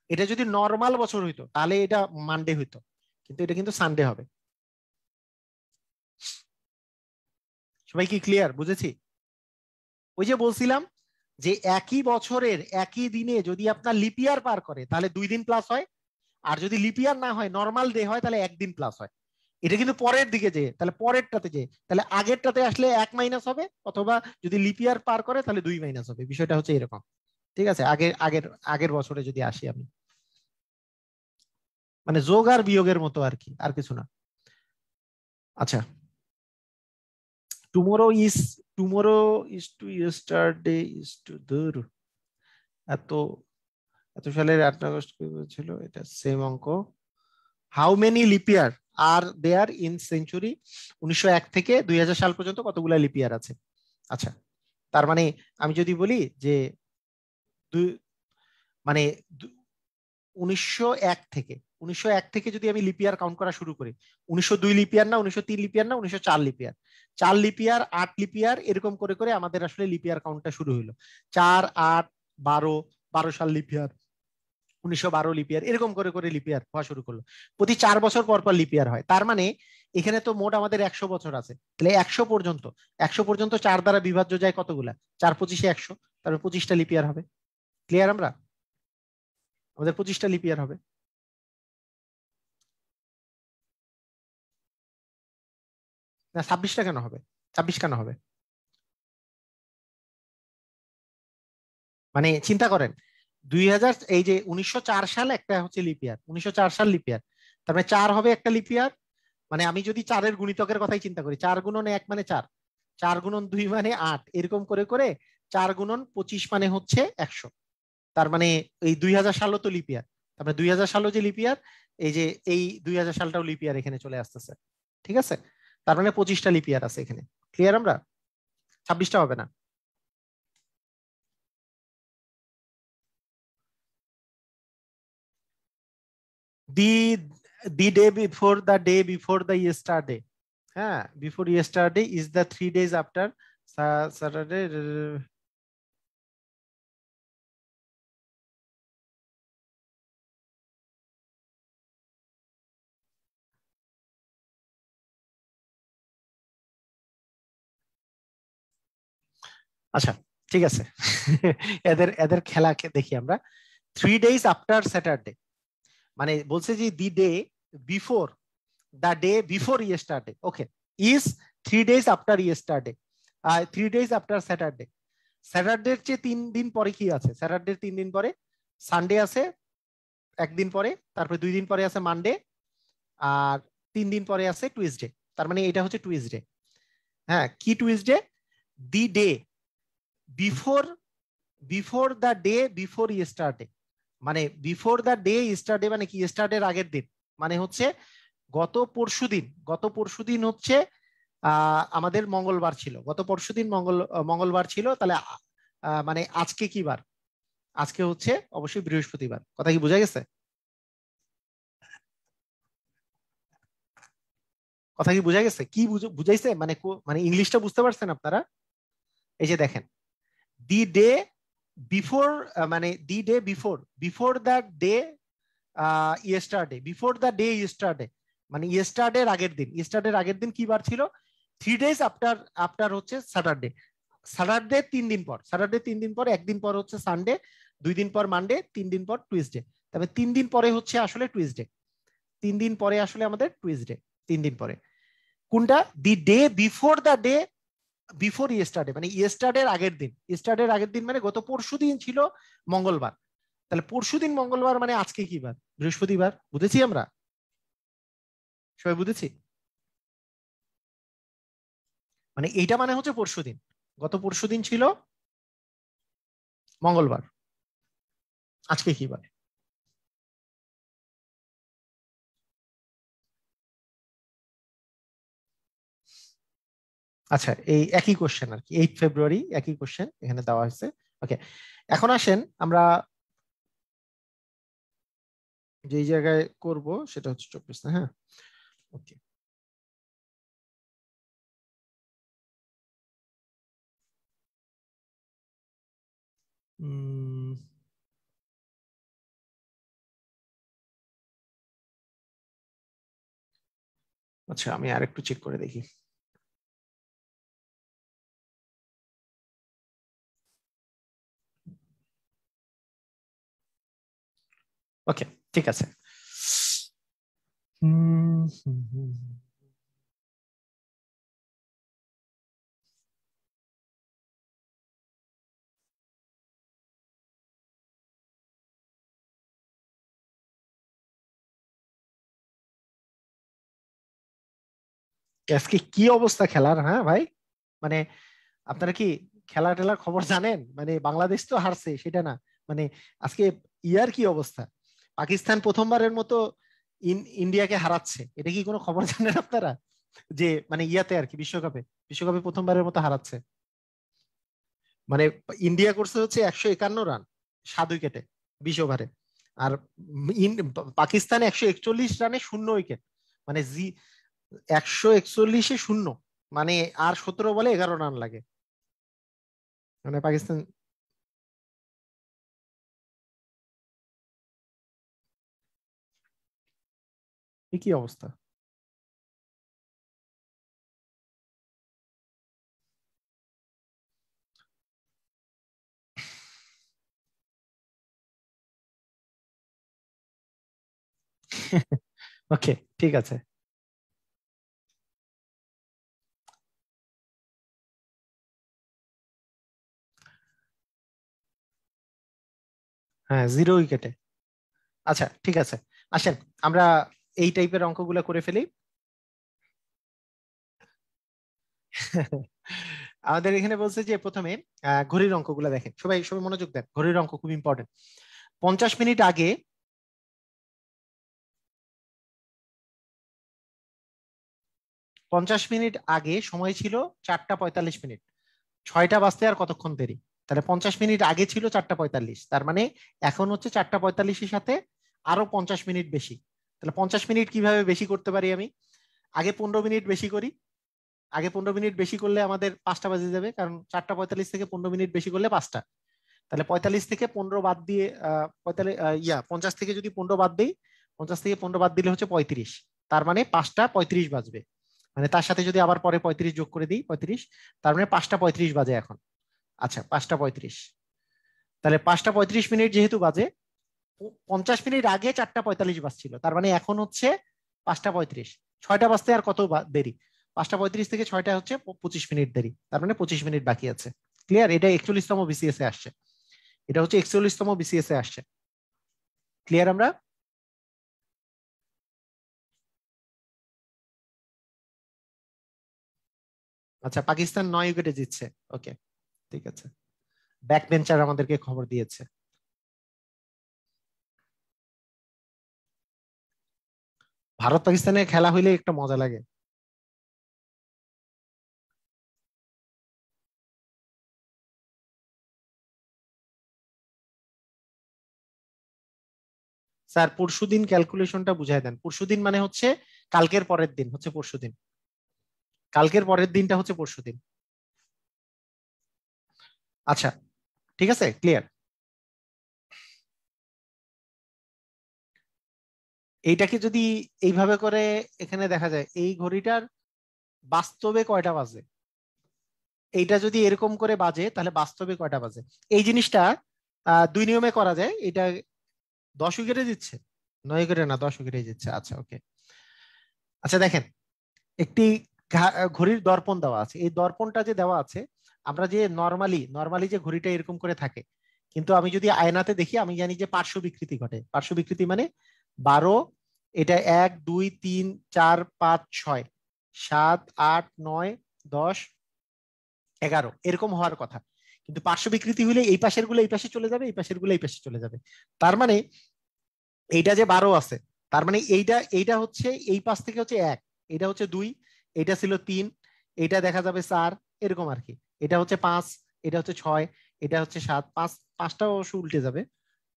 এটা যদি নর্মাল বছর হইতো তাহলে এটা মানডে হইতো, কিন্তু এটা কিন্তু সানডে হবে। সবাই কি ক্লিয়ার? বুঝেছি? ওই যে বলছিলাম যে একই বছরের একই দিনে যদি আপনার লিপিয়ার পার করে তাহলে 2 দিন প্লাস হয়, আর যদি লিপিয়ার না হয় নর্মাল ডে হয় তাহলে 1 দিন প্লাস হয়। এটা কিন্তু পরের দিকে যে, তাহলে পরেরটাতে যে, তাহলে আগেরটাতে আসলে 1 - হবে, অথবা যদি লিপিয়ার পার করে তাহলে 2 - হবে। বিষয়টা হচ্ছে এরকম। ঠিক আছে, আগের আগের আগের বছরে যদি আসি আমি, মানে যোগ আর বিয়োগের মতো আর কি, আর কিছু না। আচ্ছা, tomorrow is tomorrow is to yesterday is to দূর, এত এত সালের 8 আগস্ট ছিল, এটা সেম অঙ্ক। How many leap year are there in century? 1901 থেকে 2000 সাল পর্যন্ত কতগুলা লিপিয়ার আছে? আচ্ছা, তার মানে আমি যদি বলি যে মানে 1901 থেকে 1901 থেকে যদি আমি লিপিয়ার কাউন্ট করা শুরু করি, 1902 লিপিয়ার না, 1903 লিপিয়ার না, 1904 লিপিয়ার, 4 লিপিয়ার, 8 লিপিয়ার, এরকম করে করে আমাদের আসলে লিপিয়ার কাউন্টটা শুরু হলো। 4, 8, 12 সাল লিপিয়ার, 1912 লিপিয়ার, এরকম করে করে লিপিয়ার হওয়া শুরু করলো। প্রতি 4 বছর পর পর লিপিয়ার হয়। তার মানে এখানে তো মোট আমাদের 100 বছর আছে, তাহলে 100 পর্যন্ত 4 দ্বারা বিভাজ্য যায় কতগুলা? 4 25 100, তারপরে 25টা লিপিয়ার হবে। ক্লিয়ার? আমরা আমাদের 25টা লিপিয়ার হবে। না, 26টা কেন হবে? 26 কেন হবে? মানে চিন্তা করেন, 2000 এই যে 1904 সাল একটা হচ্ছে লিপিয়ার, 1904 সাল লিপিয়ার, তার মানে 4 হবে একটা লিপিয়ার। মানে আমি যদি 4-এর গুণিতকের কথাই চিন্তা করি, 4 গুণন 1 মানে 4, 4 গুণন 2 মানে 8, এরকম করে করে 4 গুণন 25 মানে হচ্ছে 100। তার মানে এই 2000 সালও তো লিপিয়ার। তারপরে 2000 সালও যে লিপিয়ার, এই যে এই 2000 সালটাও লিপিয়ার এখানে চলে আসতেছে। ঠিক আছে, তার মানে 25টা লিপিয়ার আছে এখানে। ক্লিয়ার? আমরা 26টা হবে না। the the day before the yesterday, হ্যাঁ, before yesterday is the 3 days after Saturday. আচ্ছা, ঠিক আছে। এদের এদের খেলা দেখি আমরা। 3 days after Saturday মানে বলছে যে the day before yesterday, okay, is 3 days after yesterday, 3 days after Saturday. স্যাটারডের চেয়ে 3 দিন পরে কি আছে? স্যাটারডের 3 দিন পরে সানডে আছে একদিন পরে, তারপরে 2 দিন পরে আছে মানডে, আর 3 দিন পরে আছে টুইসডে। তার মানে এটা হচ্ছে টুইসডে। হ্যাঁ, কি Tuesday? The day before before the day before yesterday. মানে বিফোর দ্য ডে ইয়েস্টারডে মানে কি? ইয়েস্টারডের আগের দিন, মানে হচ্ছে গত পরশুদিন হচ্ছে আমাদের মঙ্গলবার ছিল, গত পরশুদিন মঙ্গলবার ছিল। তাহলে মানে আজকে কি বার? আজকে হচ্ছে অবশ্যই বৃহস্পতিবার। কথা কি বোঝা গেছে? কথা কি বোঝা গেছে? কি বুঝাইছে মানে মানে ইংলিশটা বুঝতে পারছেন আপনারা? এই যে দেখেন, দি ডে বিফোর, মানে the day before before the day yesterday, before the day yesterday মানে ইয়েস্টারডে আগের দিন। ইয়েস্টারডে আগের দিন কি বার ছিল? 3 days আফটার আফটার হচ্ছে স্যাটারডে। স্যাটারডে 3 দিন পর, স্যাটারডে 3 দিন পর, একদিন পর হচ্ছে সানডে, 2 দিন পর মানডে, 3 দিন পর টুইসডে। তবে 3 দিন পরে হচ্ছে আসলে টুইসডে। 3 দিন পরে আসলে আমাদের টুইসডে। 3 দিন পরে কোনটা? The day before the day before yesterday মানে ইয়েস্টারডের আগের দিন। ইয়েস্টারডের আগের দিন মানে গত পরশু দিন ছিল মঙ্গলবার। তাহলে পরশুদিন মঙ্গলবার মানে আজকে কি বার? বৃহস্পতিবার। বুঝেছি আমরা? সবাই বুঝেছি? মানে এইটা মানে হচ্ছে পরশুদিন, গত পরশুদিন ছিল মঙ্গলবার, আজকে কি বার? আচ্ছা, এই একই কোশ্চেন আর কি, 8 ফেব্রুয়ারি, একই কোশ্চেন এখানে দেওয়া হয়েছে। ওকে, এখন আসেন আমরা যেই জায়গায় করব সেটা হচ্ছে 24। হ্যাঁ, ওকে। আচ্ছা, আমি আরেকটু চেক করে দেখি। ওকে, ঠিক আছে। হুম, হুম, হুম। আজকে কি অবস্থা খেলার? হ্যাঁ ভাই, মানে আপনারা কি খেলা টেলার খবর জানেন? মানে বাংলাদেশ তো হারছে সেটা না, মানে আজকে ইয়ার কি অবস্থা? পাকিস্তান প্রথমবারের মতো ইন্ডিয়াকে হারাচ্ছে, এটা কি কোনো খবর জানেন আপনারা? যে মানে ইয়াতে আর কি, বিশ্বকাপে, বিশ্বকাপে প্রথমবারের মতো হারাচ্ছে। মানে ইন্ডিয়া করছে হচ্ছে 151 রান 7 উইকেটে, 20 ওভারে। আর পাকিস্তান 141 রানে 0 উইকেট, মানে 141-এ 0, মানে আর 17 বলে 11 রান লাগে। মানে পাকিস্তান কি অবস্থা! ওকে, ঠিক আছে। হ্যাঁ, 0 উইকেটে। আচ্ছা, ঠিক আছে, আসেন আমরা এই টাইপের অঙ্কগুলো করে ফেলি। আমাদের এখানে বলছে যে প্রথমে ঘড়ির অঙ্কগুলো দেখেন, সবাই সবাই মনোযোগ দেন, ঘড়ির অঙ্ক খুব ইম্পর্টেন্ট। 50 মিনিট আগে, 50 মিনিট আগে সময় ছিল 4টা 45 মিনিট। 6টা বাজতে আর কতক্ষণ দেরি? তাহলে 50 মিনিট আগে ছিল 4টা 45, তার মানে এখন হচ্ছে 4টা 45-এর সাথে আরো 50 মিনিট বেশি। তাহলে 50 মিনিট কিভাবে বেশি করতে পারি আমি? আগে 15 মিনিট বেশি করি। আগে 15 মিনিট বেশি করলে আমাদের 5টা বাজে যাবে, কারণ 4টা 45 থেকে 15 মিনিট বেশি করলে 5টা। তাহলে 45 থেকে 15 বাদ দিয়ে 45 50 থেকে যদি 15 বাদ দিই, 50 থেকে 15 বাদ দিলে হচ্ছে 35। তার মানে 5টা 35 বাজবে। মানে তার সাথে যদি আবার পরে 35 যোগ করে দিই, 35, তার মানে 5টা 35 বাজে এখন। আচ্ছা, 5টা 35। তাহলে 5টা 35 মিনিট যেহেতু বাজে, 50 মিনিট আগে 4টা 45 বাজছিল, তার মানে এখন হচ্ছে 5টা 35। 6টা বাজতে আর কত দেরি? 5টা 35 থেকে 6টা হচ্ছে 25 মিনিট দেরি, তার মানে 25 মিনিট বাকি আছে। ক্লিয়ার? এটা 41তম বিসিএস এ আসছে, এটা হচ্ছে 41তম বিসিএস এ আসছে। ক্লিয়ার আমরা? আচ্ছা, পাকিস্তান 9 উইকেটে জিতছে। ওকে, ঠিক আছে। ব্যাক বেঞ্চার আমাদেরকে খবর দিয়েছে। ভারত পাকিস্তানের খেলা হইলে একটা মজা লাগে। স্যার পরশুদিন ক্যালকুলেশনটা বুঝাই দেন। পরশুদিন মানে হচ্ছে কালকের পরের দিন হচ্ছে পরশুদিন। কালকের পরের দিনটা হচ্ছে পরশুদিন। আচ্ছা, ঠিক আছে, ক্লিয়ার। এইটাকে যদি এইভাবে করে এখানে দেখা যায়, এই ঘড়িটার বাস্তবে কয়টা বাজে, এইটা যদি এরকম করে বাজে তাহলে বাস্তবে কয়টা বাজে। এই জিনিসটা দুই নিয়মে করা যায়। এটা 10 উইকেটে দিচ্ছে, 9 উইকেটে না, 10 উইকেটে দিচ্ছে। আচ্ছা, ওকে। আচ্ছা দেখেন, একটি ঘড়ির দর্পণ দেওয়া আছে। এই দর্পণটা যে দেওয়া আছে, আমরা যে নরমালি নরমালি যে ঘড়িটা এরকম করে থাকে, কিন্তু আমি যদি আয়নাতে দেখি আমি জানি যে পার্শ্ব বিকৃতি ঘটে। পার্শ্ব বিকৃতি মানে 12, এটা 1 2 3 4 5 6 7 8 9 10 11 এরকম হওয়ার কথা। কিন্তু পার্শ্ব বিকৃতি হলে এই পাশের গুলো এই পাশে চলে যাবে, এই পাশের গুলো এই পাশে চলে যাবে। তার মানে এইটা যে 12 আছে, তার মানে এইটা এইটা হচ্ছে এই পাশ থেকে হচ্ছে 1, এটা হচ্ছে 2, এটা ছিল 3, এটা দেখা যাবে 4, এরকম আর কি। এটা হচ্ছে 5, এটা হচ্ছে 6, এটা হচ্ছে 7, পাঁচটাও অবশ্য উল্টে যাবে।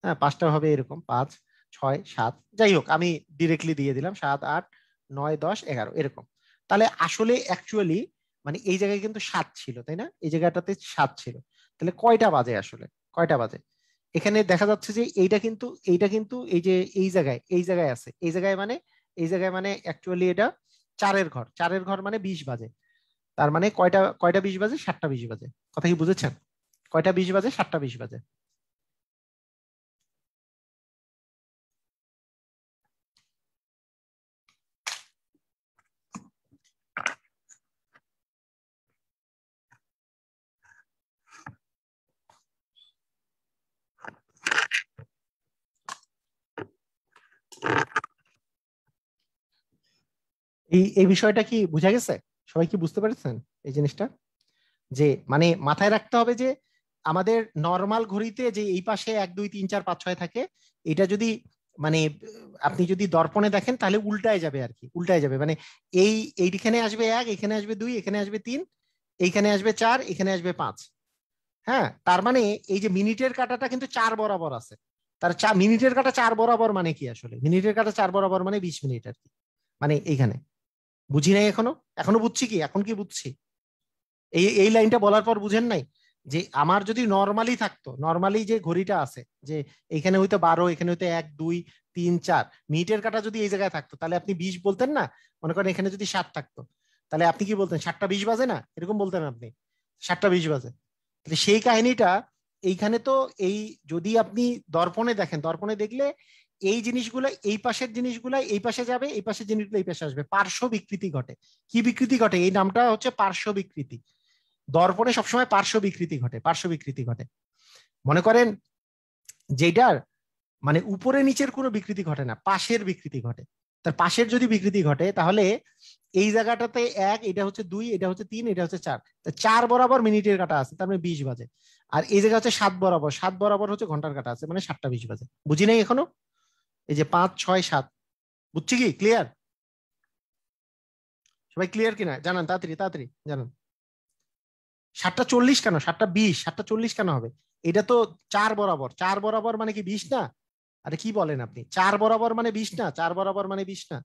হ্যাঁ, পাঁচটা হবে এরকম, 5 6 7, যাই হোক আমি ডিরেক্টলি দিয়ে দিলাম 7 8 9 10 11 এরকম। তাহলে আসলে অ্যাকচুয়ালি মানে এই জায়গায় কিন্তু 7 ছিল, তাই না? এই জায়গাটাতে 7 ছিল। তাহলে কয়টা বাজে আসলে, কয়টা বাজে? এখানে দেখা যাচ্ছে যে এইটা কিন্তু এই যে এই জায়গায় আছে, এই জায়গায় মানে অ্যাকচুয়ালি এটা চারের ঘর মানে 20 বাজে। তার মানে কয়টা কয়টা 20 বাজে? 7টা 20 বাজে। কথা কি বুঝেছেন? কয়টা 20 বাজে? 7টা 20 বাজে। এই এই বিষয়টা কি বোঝা গেছে? সবাই কি বুঝতে পেরেছেন এই জিনিসটা? যে মানে মাথায় রাখতে হবে যে আমাদের নর্মাল ঘড়িতে যে এই পাশে 1 2 3 4 5 6 থাকে, এটা যদি মানে আপনি যদি দর্পণে দেখেন তাহলে উল্টায় যাবে আর কি, উল্টায় যাবে। মানে এই এইখানে আসবে 1, এখানে আসবে 2, এখানে আসবে 3, এইখানে আসবে 4, এখানে আসবে 5। হ্যাঁ, তার মানে এই যে মিনিটের কাঁটাটা কিন্তু 4 বরাবর আছে। তার মিনিটের কাঁটা 4 বরাবর মানে কি? আসলে মিনিটের কাঁটা 4 বরাবর মানে 20 মিনিট আর কি। মানে এইখানে বুঝি নাই এখনো। এখনো বুঝছি কি? এখন কি বুঝছি? এই এই লাইনটা বলার পর বুঝেন নাই যে আমার যদি নর্মালি থাকতো, নর্মালি যে ঘড়িটা আছে যে এখানে হয়তো 12, এখানে হয়তো 1 2 3 4, মিনিটের কাঁটা যদি এই জায়গায় থাকতো তাহলে আপনি 20 বলতেন না? মনে করেন এখানে যদি 7 থাকতো, তাহলে আপনি কি বলতেন? 7টা 20 বাজে না, এরকম বলতেন আপনি। 7টা 20 বাজে। তাহলে সেই কাহিনীটা এইখানে তো এই যদি আপনি দর্পণে দেখেন, দর্পণে দেখলে এই জিনিসগুলো এই পাশের জিনিসগুলো এই পাশে যাবে, এই পাশের জিনিসগুলো এই পাশে আসবে, পার্শ্ব বিকৃতি ঘটে। কি বিকৃতি ঘটে? এই নামটা হচ্ছে পার্শ্ব বিকৃতি। দর্পণে সবসময় পার্শ্ব বিকৃতি ঘটে, পার্শ্ব বিকৃতি ঘটে। মনে করেন যেটার মানে উপরে নিচের কোনো বিকৃতি ঘটে না, পাশের বিকৃতি ঘটে। তার পাশের যদি বিকৃতি ঘটে তাহলে এই জায়গাটাতে 1, এটা হচ্ছে 2, এটা হচ্ছে 3, এটা হচ্ছে 4, 4 বরাবর মিনিটের কাটা আছে, তার মানে 20 বাজে। আর এই জায়গা হচ্ছে 7 বরাবর, 7 বরাবর হচ্ছে ঘন্টার কাটা আছে, মানে 7টা 20 বাজে। বুঝি নাই এখনো? এই যে 5 6 7, বুঝছি কি? ক্লিয়ার? সবাই ক্লিয়ার কিনা জানান, তাড়াতাড়ি তাড়াতাড়ি জানান। 7টা 40 কেন? 7টা 20, 7টা 40 কেন হবে? এটা তো 4 বরাবর, 4 বরাবর মানে কি 20 না? আরে কি বলেন আপনি? 4 বরাবর মানে 20 না? 4 বরাবর মানে 20 না?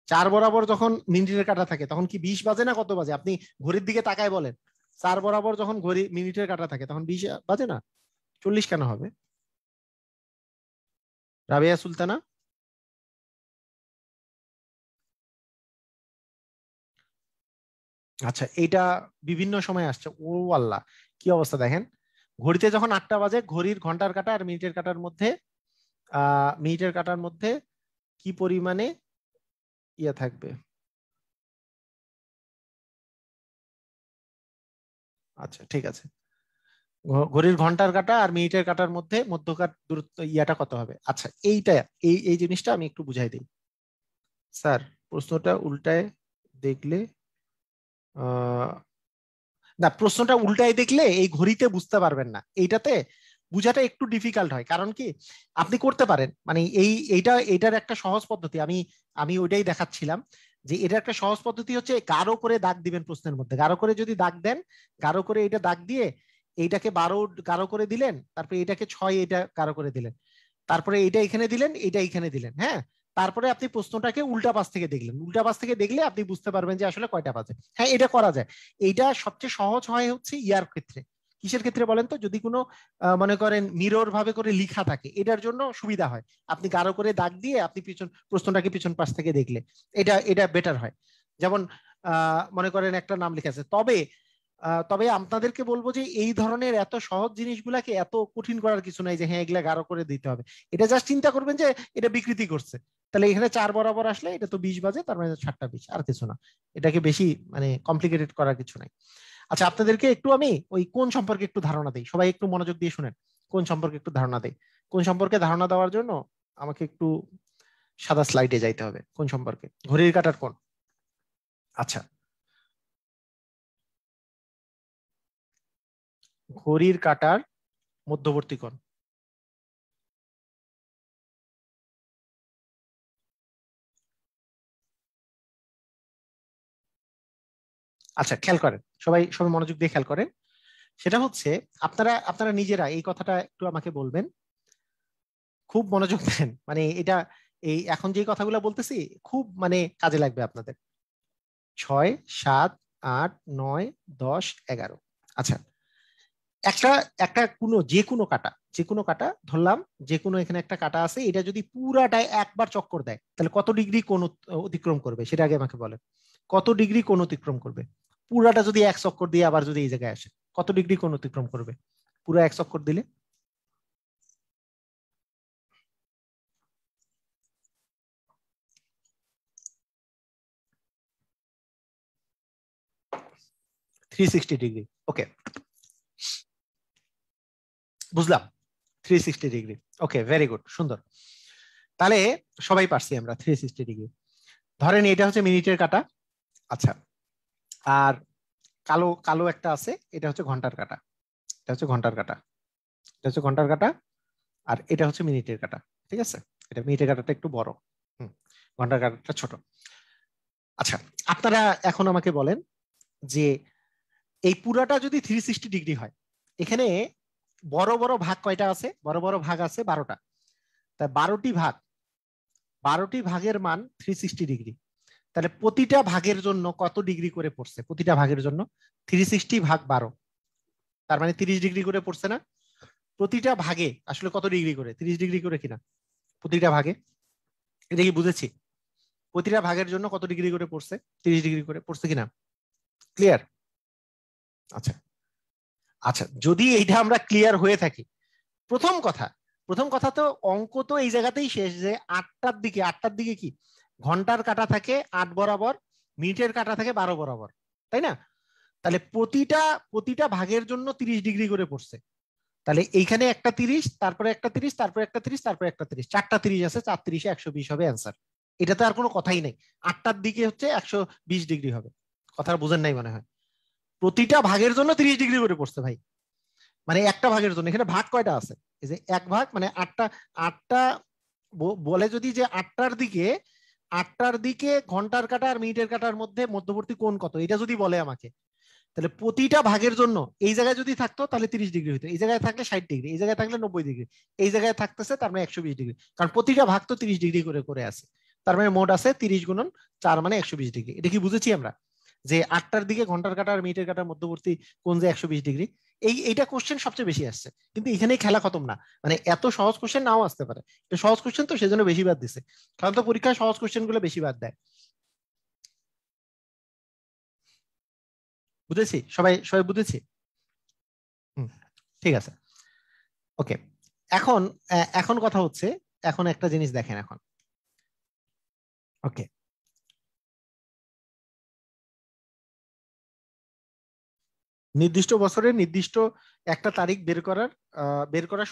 4 বরাবর যখন মিনিটের কাটা থাকে তখন কি 20 বাজে না কত বাজে? আপনি ঘড়ির দিকে তাকায় বলেন। 4 বরাবর যখন ঘড়ি মিনিটের কাটা থাকে তখন 20 বাজে না? 40 কেন হবে? রাবেয়া সুলতানা। আচ্ছা, এইটা বিভিন্ন সময় আসছে। ও আল্লাহ, কি অবস্থা দেখেন। ঘড়িতে যখন 8টা বাজে, ঘড়ির ঘন্টার কাটা আর মিনিটের কাটার মধ্যে মিনিটের কাটার মধ্যে কি পরিমাণে ইয়ে থাকবে? আচ্ছা, ঠিক আছে। ঘড়ির ঘন্টার কাঁটা আর মিনিটের কাঁটার মধ্যে মধ্যকার দূরত্ব ইয়াটা কত হবে? আচ্ছা, এইটা এই এই জিনিসটা আমি একটু বুঝাই দিই। স্যার, প্রশ্নটা উল্টায় দেখলে না, প্রশ্নটা উল্টায় দেখলে এই ঘড়িতে বুঝতে পারবেন না, এইটাতে বুঝাটা একটু ডিফিকাল্ট হয়। কারণ কি, আপনি করতে পারেন, মানে এইটার একটা সহজ পদ্ধতি, আমি আমি ওইটাই দেখাচ্ছিলাম যে এটা একটা সহজ পদ্ধতি হচ্ছে গাঢ় করে দাগ দিবেন প্রশ্নের মধ্যে। গাঢ় করে যদি দাগ দেন, গাঢ় করে এটা দাগ দিয়ে এইটাকে 12 গাঢ় করে দিলেন, তারপরে এটাকে 6 এটা গাঢ় করে দিলেন, তারপরে এটা এখানে দিলেন, এটা এখানে দিলেন, হ্যাঁ, তারপরে আপনি প্রশ্নটাকে উল্টা পাশ থেকে দেখলেন। উল্টা পাশ থেকে দেখলে আপনি বুঝতে পারবেন যে আসলে কয়টা বাজে। হ্যাঁ, এটা করা যায়। এইটা সবচেয়ে সহজ হয় হচ্ছে ইয়ার ক্ষেত্রে। কিসের ক্ষেত্রে বলেন তো? যদি কোনো মনে করেন মিরর ভাবে করে লিখা থাকে, এটার জন্য সুবিধা হয়। আপনি গাঢ় করে দাগ দিয়ে আপনি পিছন প্রশ্নটাকে পিছন পাশ থেকে দেখলে এটা এটা বেটার হয়। যেমন মনে করেন একটা নাম লিখা আছে, তবে তবে আপনাদেরকে বলবো যে এই ধরনের এত সহজ জিনিসগুলাকে এত কঠিন করার কিছু নাই যে হ্যাঁ এগুলা গাঢ় করে দিতে হবে। এটা জাস্ট চিন্তা করবেন যে এটা বিকৃতি করছে, তাহলে এখানে 4 বরাবর আসলে এটা তো 20 বাজে, তার মানে 7টা 20, আর কিছু না। এটাকে বেশি মানে কমপ্লিকেটেড করার কিছু নাই। আচ্ছা, আপনাদেরকে একটু আমি ওই কোণ সম্পর্কে একটু ধারণা দিই, সবাই একটু মনোযোগ দিয়ে শুনেন। কোণ সম্পর্কে একটু ধারণা দেই। কোণ সম্পর্কে ধারণা দেওয়ার জন্য আমাকে একটু সাদা স্লাইডে যাইতে হবে। কোণ সম্পর্কে, ঘড়ির কাঁটার কোণ। আচ্ছা, ঘড়ির কাঁটার মধ্যবর্তী কোণ। আচ্ছা, খেয়াল করেন, সবাই সবাই মনোযোগ দিয়ে খেয়াল করেন। সেটা হচ্ছে, আপনারা আপনারা নিজেরা এই কথাটা একটু আমাকে বলবেন, খুব মনোযোগ দেন, মানে এটা এই এখন যে কথাগুলো বলতেছি খুব মানে কাজে লাগবে আপনাদের। 6, 7, 8, 9, 10, 11। আচ্ছা, একটা একটা কোনো যে কোনো কাটা, যে কোনো কাটা ধরলাম, যে কোনো এখানে একটা কাটা আছে, এটা যদি পুরাটাই একবার চক্কর দেয় তাহলে কত ডিগ্রি কোণ অতিক্রম করবে সেটা আগে আমাকে বলেন। কত ডিগ্রি কোণ অতিক্রম করবে পুরাটা যদি এক চক্কর দিয়ে আবার যদি এই জায়গায় আসে? কত ডিগ্রি কোণ অতিক্রম করবে পুরো এক চক্কর দিলে? 360 ডিগ্রি। ওকে, বুঝলাম। 360 ডিগ্রি। ওকে, ভেরি গুড, সুন্দর। তাহলে সবাই পারছি আমরা 360 ডিগ্রি। ধরেন এটা হচ্ছে মিনিটের কাটা। আচ্ছা, আর কালো কালো একটা আছে, এটা হচ্ছে ঘন্টার কাটা। এটা হচ্ছে ঘন্টার কাটা, এটা হচ্ছে ঘন্টার কাটা, আর এটা হচ্ছে মিনিটের কাটা। ঠিক আছে, এটা মিনিটের কাটাটা একটু বড়, হুম, ঘন্টার কাটাটা ছোট। আচ্ছা, আপনারা এখন আমাকে বলেন যে এই পুরাটা যদি 360 ডিগ্রি হয়, এখানে বড় বড় ভাগ কয়টা আছে? বড় বড় ভাগ আছে 12টা। তাই 12টি ভাগ, 12টি ভাগের মান 360 ডিগ্রি। তাহলে প্রতিটা ভাগের জন্য কত ডিগ্রি করে পড়ছে? প্রতিটা ভাগের জন্য 360 ভাগ 12, তার মানে 30 ডিগ্রি করে পড়ছে না? প্রতিটা ভাগে আসলে কত ডিগ্রি করে? 30 ডিগ্রি করে কিনা প্রতিটা ভাগে? এটা কি বুঝেছি? প্রতিটা ভাগের জন্য কত ডিগ্রি করে পড়ছে? 30 ডিগ্রি করে পড়ছে কিনা? ক্লিয়ার? আচ্ছা, আচ্ছা, যদি এইটা আমরা ক্লিয়ার হয়ে থাকি, প্রথম কথা, প্রথম কথা তো অঙ্ক তো এই জায়গাতেই শেষ যে 8টার দিকে, 8টার দিকে কি ঘন্টার কাঁটা থাকে 8 বরাবর, মিনিটের কাঁটা থাকে 12 বরাবর, তাই না? তাহলে প্রতিটা প্রতিটা ভাগের জন্য 30 ডিগ্রি করে পড়ছে। তাহলে এইখানে একটা 30, তারপরে একটা 30, তারপরে একটা 30, তারপরে একটা 30, 4টা 30 আছে, 4 30 120 হবে অ্যান্সার। এটাতে আর কোনো কথাই নেই। 8টার দিকে হচ্ছে 120 ডিগ্রি হবে। কথা বুঝেন নাই মনে হয়। প্রতিটা ভাগের জন্য 30 ডিগ্রি করে পড়ছে ভাই। মানে একটা ভাগের জন্য এখানে ভাগ কয়টা আছে? এই যে এক ভাগ, মানে 8টা। 8টা বলে যদি যে 8টার দিকে, 8টার দিকে ঘন্টার কাঁটা আর মিনিটের কাঁটার মধ্যে মধ্যবর্তী কোণ কত, এটা যদি বলে আমাকে, তাহলে প্রতিটা ভাগের জন্য এই জায়গায় যদি থাকতো তাহলে 30 ডিগ্রি হতো, এই জায়গায় থাকলে 60 ডিগ্রি, এই জায়গায় থাকলে 90 ডিগ্রি, এই জায়গায় থাকতেছে তার মানে 120 ডিগ্রি, কারণ প্রতিটা ভাগ তো 30 ডিগ্রি করে করে আছে। তার মানে মোট আছে 30 × 4 মানে 120 ডিগ্রি। এটা কি বুঝেছি আমরা যে 8টার দিকে ঘন্টার কাঁটা আর মিনিটের কাঁটার মধ্যবর্তী কোণ যে 120 ডিগ্রি? এইটা কোশ্চেন সবচেয়ে বেশি আসছে, কিন্তু এখানেই খেলা খতম না। মানে এত সহজ কোশ্চেন নাও আসতে পারে, এটা সহজ কোশ্চেন তো সেজন্য বেশি বাদ দিছে, কারণ তো পরীক্ষায় সহজ কোশ্চেন গুলো বেশি বাদ দেয়। বুঝেছি? সবাই সবাই বুঝেছি? হুম, ঠিক আছে। ওকে, এখন এখন কথা হচ্ছে, এখন একটা জিনিস দেখেন এখন। ওকে, নির্দিষ্ট বছরের নির্দিষ্ট একটা তারিখ বের করার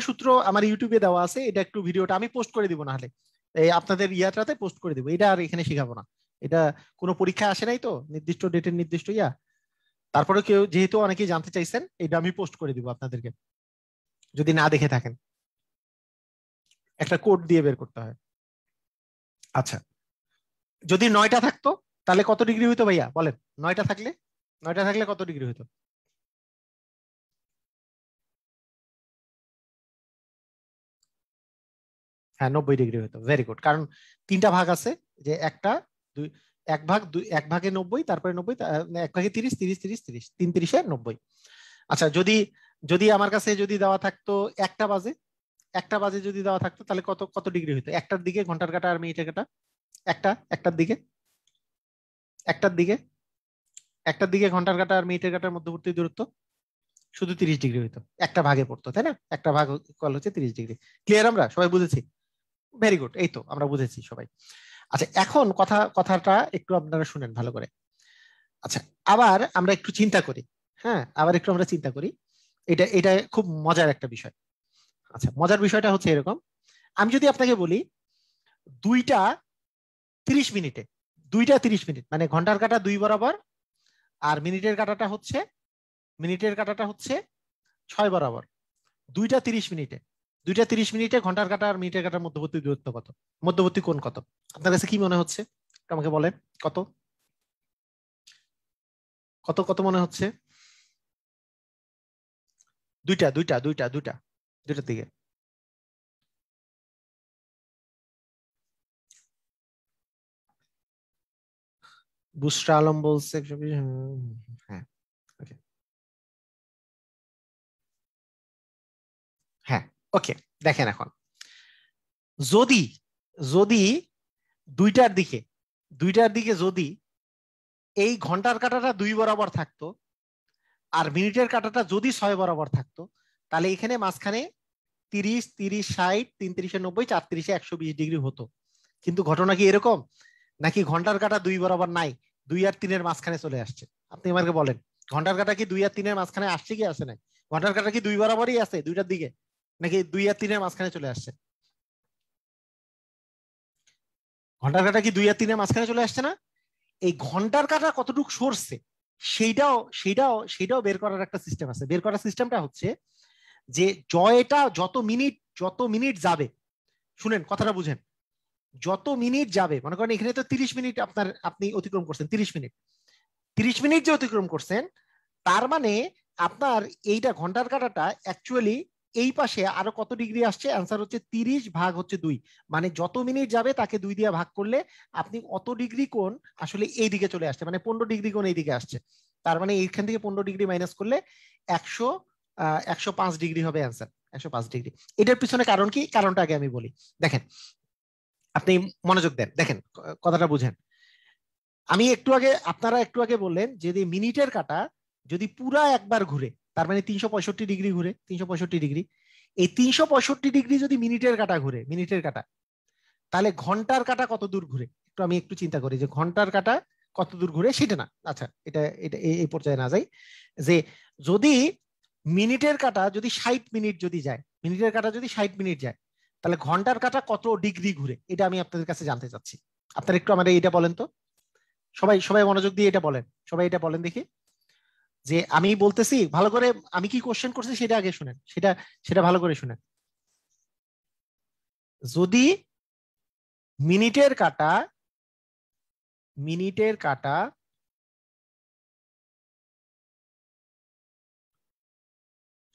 সূত্র আমার ইউটিউবে দেওয়া আছে। এটা একটু ভিডিওটা আমি পোস্ট করে দিব, না হলে এই আপনাদের ইয়াটাতে পোস্ট করে দিব। এটা আর এখানে শেখাবো না, এটা কোনো পরীক্ষা আসে নাই তো নির্দিষ্ট ডেটের নির্দিষ্ট ইয়া। তারপরে কেউ যেহেতু অনেকেই জানতে চাইছেন, এটা আমি পোস্ট করে দিব আপনাদেরকে, যদি না দেখে থাকেন। একটা কোড দিয়ে বের করতে হয়। আচ্ছা, যদি 9টা থাকতো তাহলে কত ডিগ্রি হইতো ভাইয়া বলেন? 9টা থাকলে কত ডিগ্রি হইতো? হ্যাঁ, 90 ডিগ্রি হতো। Very good. কারণ 3টা ভাগ আছে, যে একটা দুই, এক ভাগে 90, তারপরে 90, এক ভাগে 30, 30, 30, 30, 3 30 90। আচ্ছা, যদি যদি আমার কাছে যদি দেওয়া থাকতো একটা বাজে যদি দেওয়া থাকতো, তাহলে কত কত ডিগ্রি হতো? একটার দিকে ঘন্টার কাঁটা আর মিনিটের কাঁটা, একটার দিকে একটার দিকে একটার দিকে ঘন্টার কাঁটা আর মিনিটের কাঁটার মধ্যবর্তী দূরত্ব শুধু 30 ডিগ্রি হইতো। একটা ভাগে পড়তো, তাই না? একটা ভাগ কল হচ্ছে 30 ডিগ্রি। ক্লিয়ার? আমরা সবাই বুঝেছি? ভেরি গুড, এই তো আমরা বুঝেছি সবাই। আচ্ছা, এখন কথাটা একটু আপনারা শুনেন ভালো করে। আচ্ছা, আবার আমরা একটু চিন্তা করি। হ্যাঁ, আবার একটু আমরা চিন্তা করি। এটা এটা খুব মজার একটা বিষয়। আচ্ছা, মজার বিষয়টা হচ্ছে এরকম, আমি যদি আপনাকে বলি 2টা 30 মিনিটে, 2টা 30 মিনিট মানে ঘন্টার কাঁটা 2 বরাবর, আর মিনিটের কাঁটাটা হচ্ছে 6 বরাবর। 2টা 30 মিনিটে, 2টা 30 মিনিটে ঘন্টার কাঁটা আর মিনিটের কাঁটার মধ্যবর্তী দূরত্ব কত? মধ্যবর্তী কোণ কত? আপনার কাছে কি মনে হচ্ছে? আমাকে বলেন, কত কত কত মনে হচ্ছে? দুইটার দিকে। বুশরা আলম বলছে 120। হ্যাঁ, ওকে, হ্যাঁ, ওকে। দেখেন এখন, যদি যদি দুইটার দিকে যদি এই ঘন্টার কাঁটাটা 2 বরাবর থাকতো, আর মিনিটের কাঁটাটা যদি 6 বরাবর থাকতো, তাহলে এখানে মাঝখানে 30, 30, 60, 3 30 90, 4 30 120 ডিগ্রি হতো। কিন্তু ঘটনা কি এরকম, নাকি ঘন্টার কাঁটা 2 বরাবর নাই, 2 আর 3-এর মাঝখানে চলে আসছে? আপনি আমাকে বলেন, ঘন্টার কাঁটা কি 2 আর 3-এর মাঝখানে আসছে কি আসে নাই? ঘন্টার কাঁটা কি 2 বরাবরই আছে দুইটার দিকে, নাকি 2 আর 3-এর মাঝখানে চলে আসছে? ঘন্টার কাঁটা কি 2 আর 3-এর মাঝখানে চলে আসছে না? এই ঘন্টার কাঁটা কতটুকু সরছে, সেইটাও বের করার একটা সিস্টেম আছে। বের করার সিস্টেমটা হচ্ছে যে জয়টা যত মিনিট যাবে, শুনেন কথাটা বুঝেন, যত মিনিট যাবে, মনে করেন এখানে তো 30 মিনিট আপনি অতিক্রম করছেন, 30 মিনিট, 30 মিনিট যে অতিক্রম করছেন, তার মানে আপনার এইটা ঘন্টার কাঁটাটা অ্যাকচুয়ালি এই পাশে আরো কত ডিগ্রি আসছে? অ্যান্সার হচ্ছে 30 ভাগ হচ্ছে 2। মানে যত মিনিট যাবে তাকে 2 দিয়ে ভাগ করলে আপনি অত ডিগ্রি কোণ আসলে এই দিকে চলে আসছে, মানে 15 ডিগ্রি কোণ এই দিকে আসছে। তার মানে এইখান থেকে 15 ডিগ্রি মাইনাস করলে 100 105 ডিগ্রি হবে অ্যান্সার, 105 ডিগ্রি। এটার পিছনে কারণ কি? কারণটা আগে আমি বলি। দেখেন, আপনি মনোযোগ দেন, দেখেন কথাটা বুঝেন। আপনারা একটু আগে বললেন যদি মিনিটের কাঁটা যদি পুরা একবার ঘুরে, তার মানে 365 ডিগ্রি ঘুরে, 365 ডিগ্রি। এই 365 ডিগ্রি যদি মিনিটের কাঁটা, তাহলে ঘন্টার কাঁটা কত দূর ঘুরে? আমি একটু চিন্তা করি যে ঘন্টার কাঁটা কত দূর ঘুরে সেটা না। আচ্ছা, এটা এটা এই পর্যায়ে না যাই, যে যদি মিনিটের কাঁটা যদি 60 মিনিট যদি যায়, মিনিটের কাঁটা যদি 60 মিনিট যায়, তাহলে ঘন্টার কাঁটা কত ডিগ্রি ঘুরে? এটা আমি আপনাদের কাছে জানতে চাচ্ছি। আপনারা একটু আমাদের এটা বলেন তো, সবাই সবাই মনোযোগ দিয়ে এটা বলেন, সবাই এটা বলেন দেখি। যে আমি বলতেছি ভালো করে, আমি কি কোশ্চেন করছি সেটা আগে শুনেন, সেটা সেটা ভালো করে শুনেন। যদি মিনিটের কাঁটা মিনিটের কাঁটা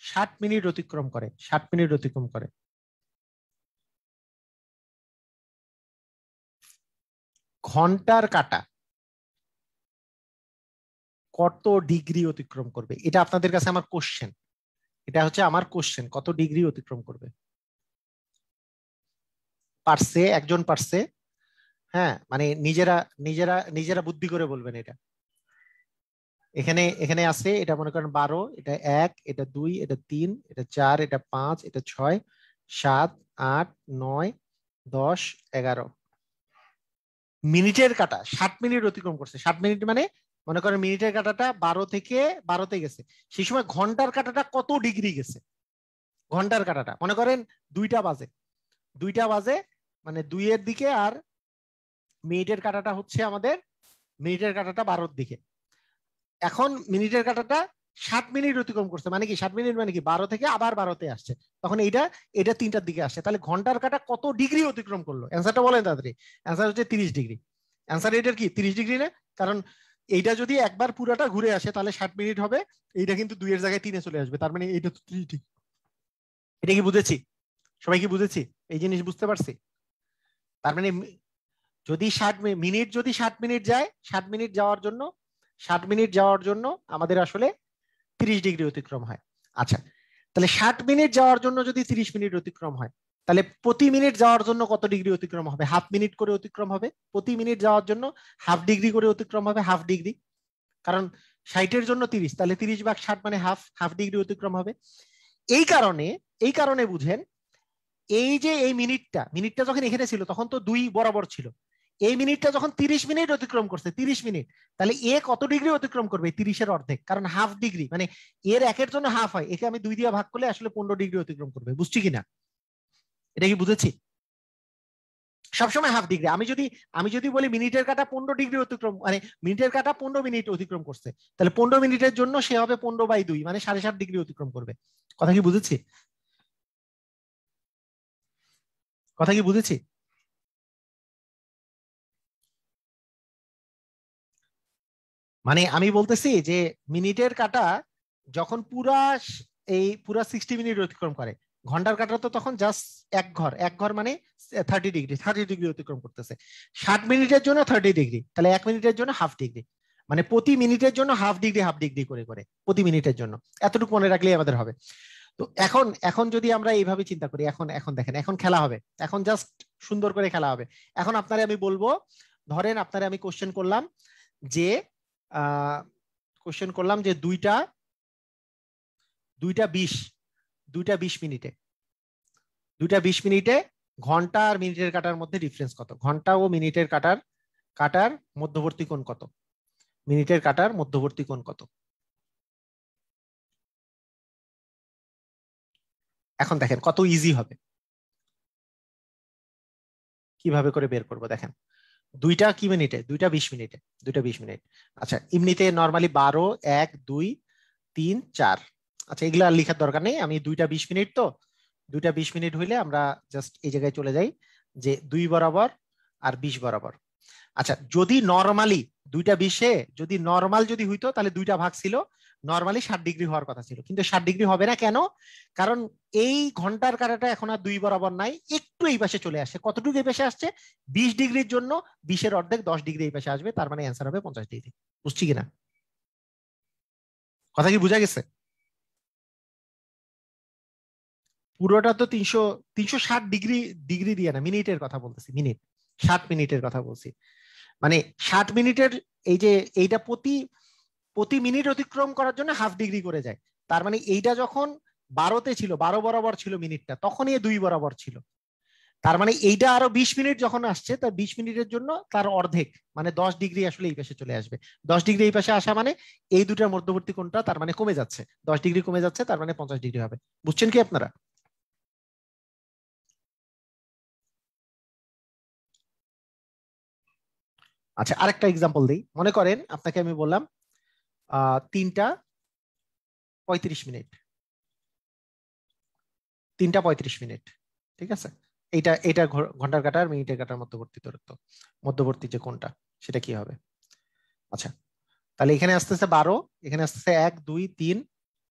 60 মিনিট অতিক্রম করে, 60 মিনিট অতিক্রম করে, ঘন্টার কাঁটা কত ডিগ্রি অতিক্রম করবে? এটা আপনাদের কাছে আমার কোশ্চেন, এটা হচ্ছে আমার কোশ্চেন, কত ডিগ্রি অতিক্রম করবে? পারছে? একজন পারছে? হ্যাঁ, মানে নিজেরা নিজেরা নিজেরা বুদ্ধি করে বলবেন এটা। এখানে এখানে আছে, এটা মনে করেন 12, এটা 1, এটা 2, এটা 3, এটা 4, এটা 5, এটা 6, 7, 8, 9, 10, 11। মিনিটের কাঁটা 60 মিনিট অতিক্রম করছে। 60 মিনিট মানে মনে করেন মিনিটের কাঁটাটা 12 থেকে 12তে গেছে, সেই সময় ঘন্টার কাঁটাটা কত ডিগ্রি গেছে, ঘন্টার কাঁটাটা মনে করেন 2টা বাজে, মানে 2 এর দিকে, আর মিনিটের কাঁটাটা হচ্ছে আমাদের মিনিটের কাঁটাটা 12-র দিকে। এখন মিনিটের কাঁটাটা 60 মিনিট অতিক্রম করছে, মানে কি 60 মিনিট মানে কি 12 থেকে আবার 12তে আসছে, তখন এটা 3টার দিকে আসছে, তাহলে ঘন্টার কাঁটা কত ডিগ্রি অতিক্রম করলো? অ্যান্সারটা বলেন তাড়াতাড়ি। অ্যান্সার হচ্ছে 30 ডিগ্রি। অ্যান্সার এটার কি 30 ডিগ্রি না? কারণ এইটা যদি একবার পুরাটা ঘুরে আসে তাহলে 60 মিনিট হবে, এইটা কিন্তু 2 এর জায়গায় 3-এ চলে আসবে, তার মানে এইটা তো 30 ডিগ্রি। এটা কি বুঝেছি? সবাই কি বুঝেছি? এই জিনিস বুঝতে পারছি? তার মানে যদি 60 মিনিট যদি 60 মিনিট যায়, 60 মিনিট যাওয়ার জন্য আমাদের আসলে 30 ডিগ্রি অতিক্রম হয়। আচ্ছা, তাহলে 60 মিনিট যাওয়ার জন্য যদি 30 মিনিট অতিক্রম হয়, তাহলে প্রতি মিনিট যাওয়ার জন্য কত ডিগ্রি অতিক্রম হবে? হাফ মিনিট করে অতিক্রম হবে। প্রতি মিনিট যাওয়ার জন্য হাফ ডিগ্রি করে অতিক্রম হবে, হাফ ডিগ্রি, কারণ 60-এর জন্য 30, তাহলে 30/60 মানে হাফ ডিগ্রি অতিক্রম হবে। এই কারণে বুঝেন, এই যে এই মিনিটটা যখন এখানে ছিল তখন তো 2 বরাবর ছিল, এই মিনিটটা যখন 30 মিনিট অতিক্রম করছে, 30 মিনিট, তাহলে এ কত ডিগ্রি অতিক্রম করবে? 30-এর অর্ধেক, কারণ হাফ ডিগ্রি, মানে এর 1-এর জন্য হাফ হয়, একে আমি 2 দিয়ে ভাগ করলে আসলে 15 ডিগ্রি অতিক্রম করবে। বুঝছি কিনা? এটা কি বুঝেছি? সবসময় হাফ ডিগ্রি। আমি যদি বলি মিনিটের কাঁটা 15 ডিগ্রি অতিক্রম, মানে মিনিটের কাঁটা 15 মিনিট অতিক্রম করছে, তাহলে 15 মিনিটের জন্য সে হবে 15/2, মানে 7.5 ডিগ্রি অতিক্রম করবে। কথা কি বুঝেছি? কথা কি বুঝেছি? মানে আমি বলতেছি যে মিনিটের কাঁটা যখন পুরা 60 মিনিট অতিক্রম করে, ঘন্টার কাঁটা তো তখন জাস্ট এক ঘর মানে 30 ডিগ্রি অতিক্রম করতেছে। 60 মিনিটের জন্য 30 ডিগ্রি, তাহলে 1 মিনিটের জন্য হাফ ডিগ্রি, মানে প্রতি মিনিটের জন্য হাফ ডিগ্রি করে করে প্রতি মিনিটের জন্য। এতটুকু মনে রাখলেই আমাদের হবে। তো এখন যদি আমরা এইভাবে চিন্তা করি, এখন দেখেন, এখন খেলা হবে, এখন জাস্ট সুন্দর করে খেলা হবে। এখন আপনারে আমি বলবো, ধরেন আপনারে আমি কোশ্চেন করলাম যে দুইটা 20 মিনিটে ঘন্টা আর মিনিটের কাটার মধ্যে ডিফারেন্স কত? ঘন্টা ও মিনিটের কাটার মধ্যবর্তী কোণ কত? মিনিটের কাটার মধ্যবর্তী কোণ কত? এখন দেখেন কত ইজি হবে, কিভাবে করে বের করবো দেখেন। দুইটা কি মিনিটে? 20 মিনিট। আচ্ছা, এমনিতে নর্মালি 12, 1, 2, 3, 4। আচ্ছা, এগুলো আর লেখার দরকার নেই, আমি 20 মিনিট, তো 20 মিনিট হইলে আমরা জাস্ট এই জায়গায় চলে যাই যে 2 বরাবর আর 20 বরাবর। আচ্ছা, যদি নর্মালি 20 যদি নর্মাল যদি হইতো তাহলে 2টা ভাগ ছিল, নর্মালি 60 ডিগ্রি হওয়ার কথা ছিল, কিন্তু 60 ডিগ্রি হবে না। কেন? কারণ এই ঘন্টার কাঁটাটা এখন আর 2 বরাবর নাই, একটু এই পাশে চলে আসছে। কতটুকু এই পাশে আসছে? 20 ডিগ্রির জন্য 20-এর অর্ধেক 10 ডিগ্রি এই পাশে আসবে, তার মানে অ্যান্সার হবে 50 ডিগ্রি। বুঝছি কিনা? কথা কি বোঝা গেছে? পুরোটা তো 360 ডিগ্রি দিয়ে না, মিনিটের কথা বলতেছি, 60 মিনিটের কথা বলছি। মানে 60 মিনিটের এই যে এইটা প্রতি মিনিট অতিক্রম করার জন্য হাফ ডিগ্রি করে যায়। তার মানে এইটা যখন 12-তে ছিল, 12 বরাবর ছিল মিনিটটা, তখন এই 2 বরাবর ছিল। তার মানে এইটা আরো 20 মিনিট যখন আসছে, তার 20 মিনিটের জন্য তার অর্ধেক, মানে 10 ডিগ্রি আসলে এই পাশে চলে আসবে। 10 ডিগ্রি এই পাশে আসা মানে এই দুটার মধ্যবর্তী কোণটা তার মানে কমে যাচ্ছে, 10 ডিগ্রি কমে যাচ্ছে, তার মানে 50 ডিগ্রি হবে। বুঝছেন কি আপনারা? আচ্ছা, আরেকটা এক্সাম্পল দিই। মনে করেন আপনাকে আমি বললাম 3টা 35 মিনিট, 3টা 35 মিনিট, ঠিক আছে? এটা ঘন্টার কাঁটা আর মিনিটের কাঁটার মধ্যবর্তী দূরত্ব, মধ্যবর্তী যে কোণটা, সেটা কি হবে? আচ্ছা, তাহলে এখানে আসতেছে 12, এখানে আসতেছে 1, 2, 3,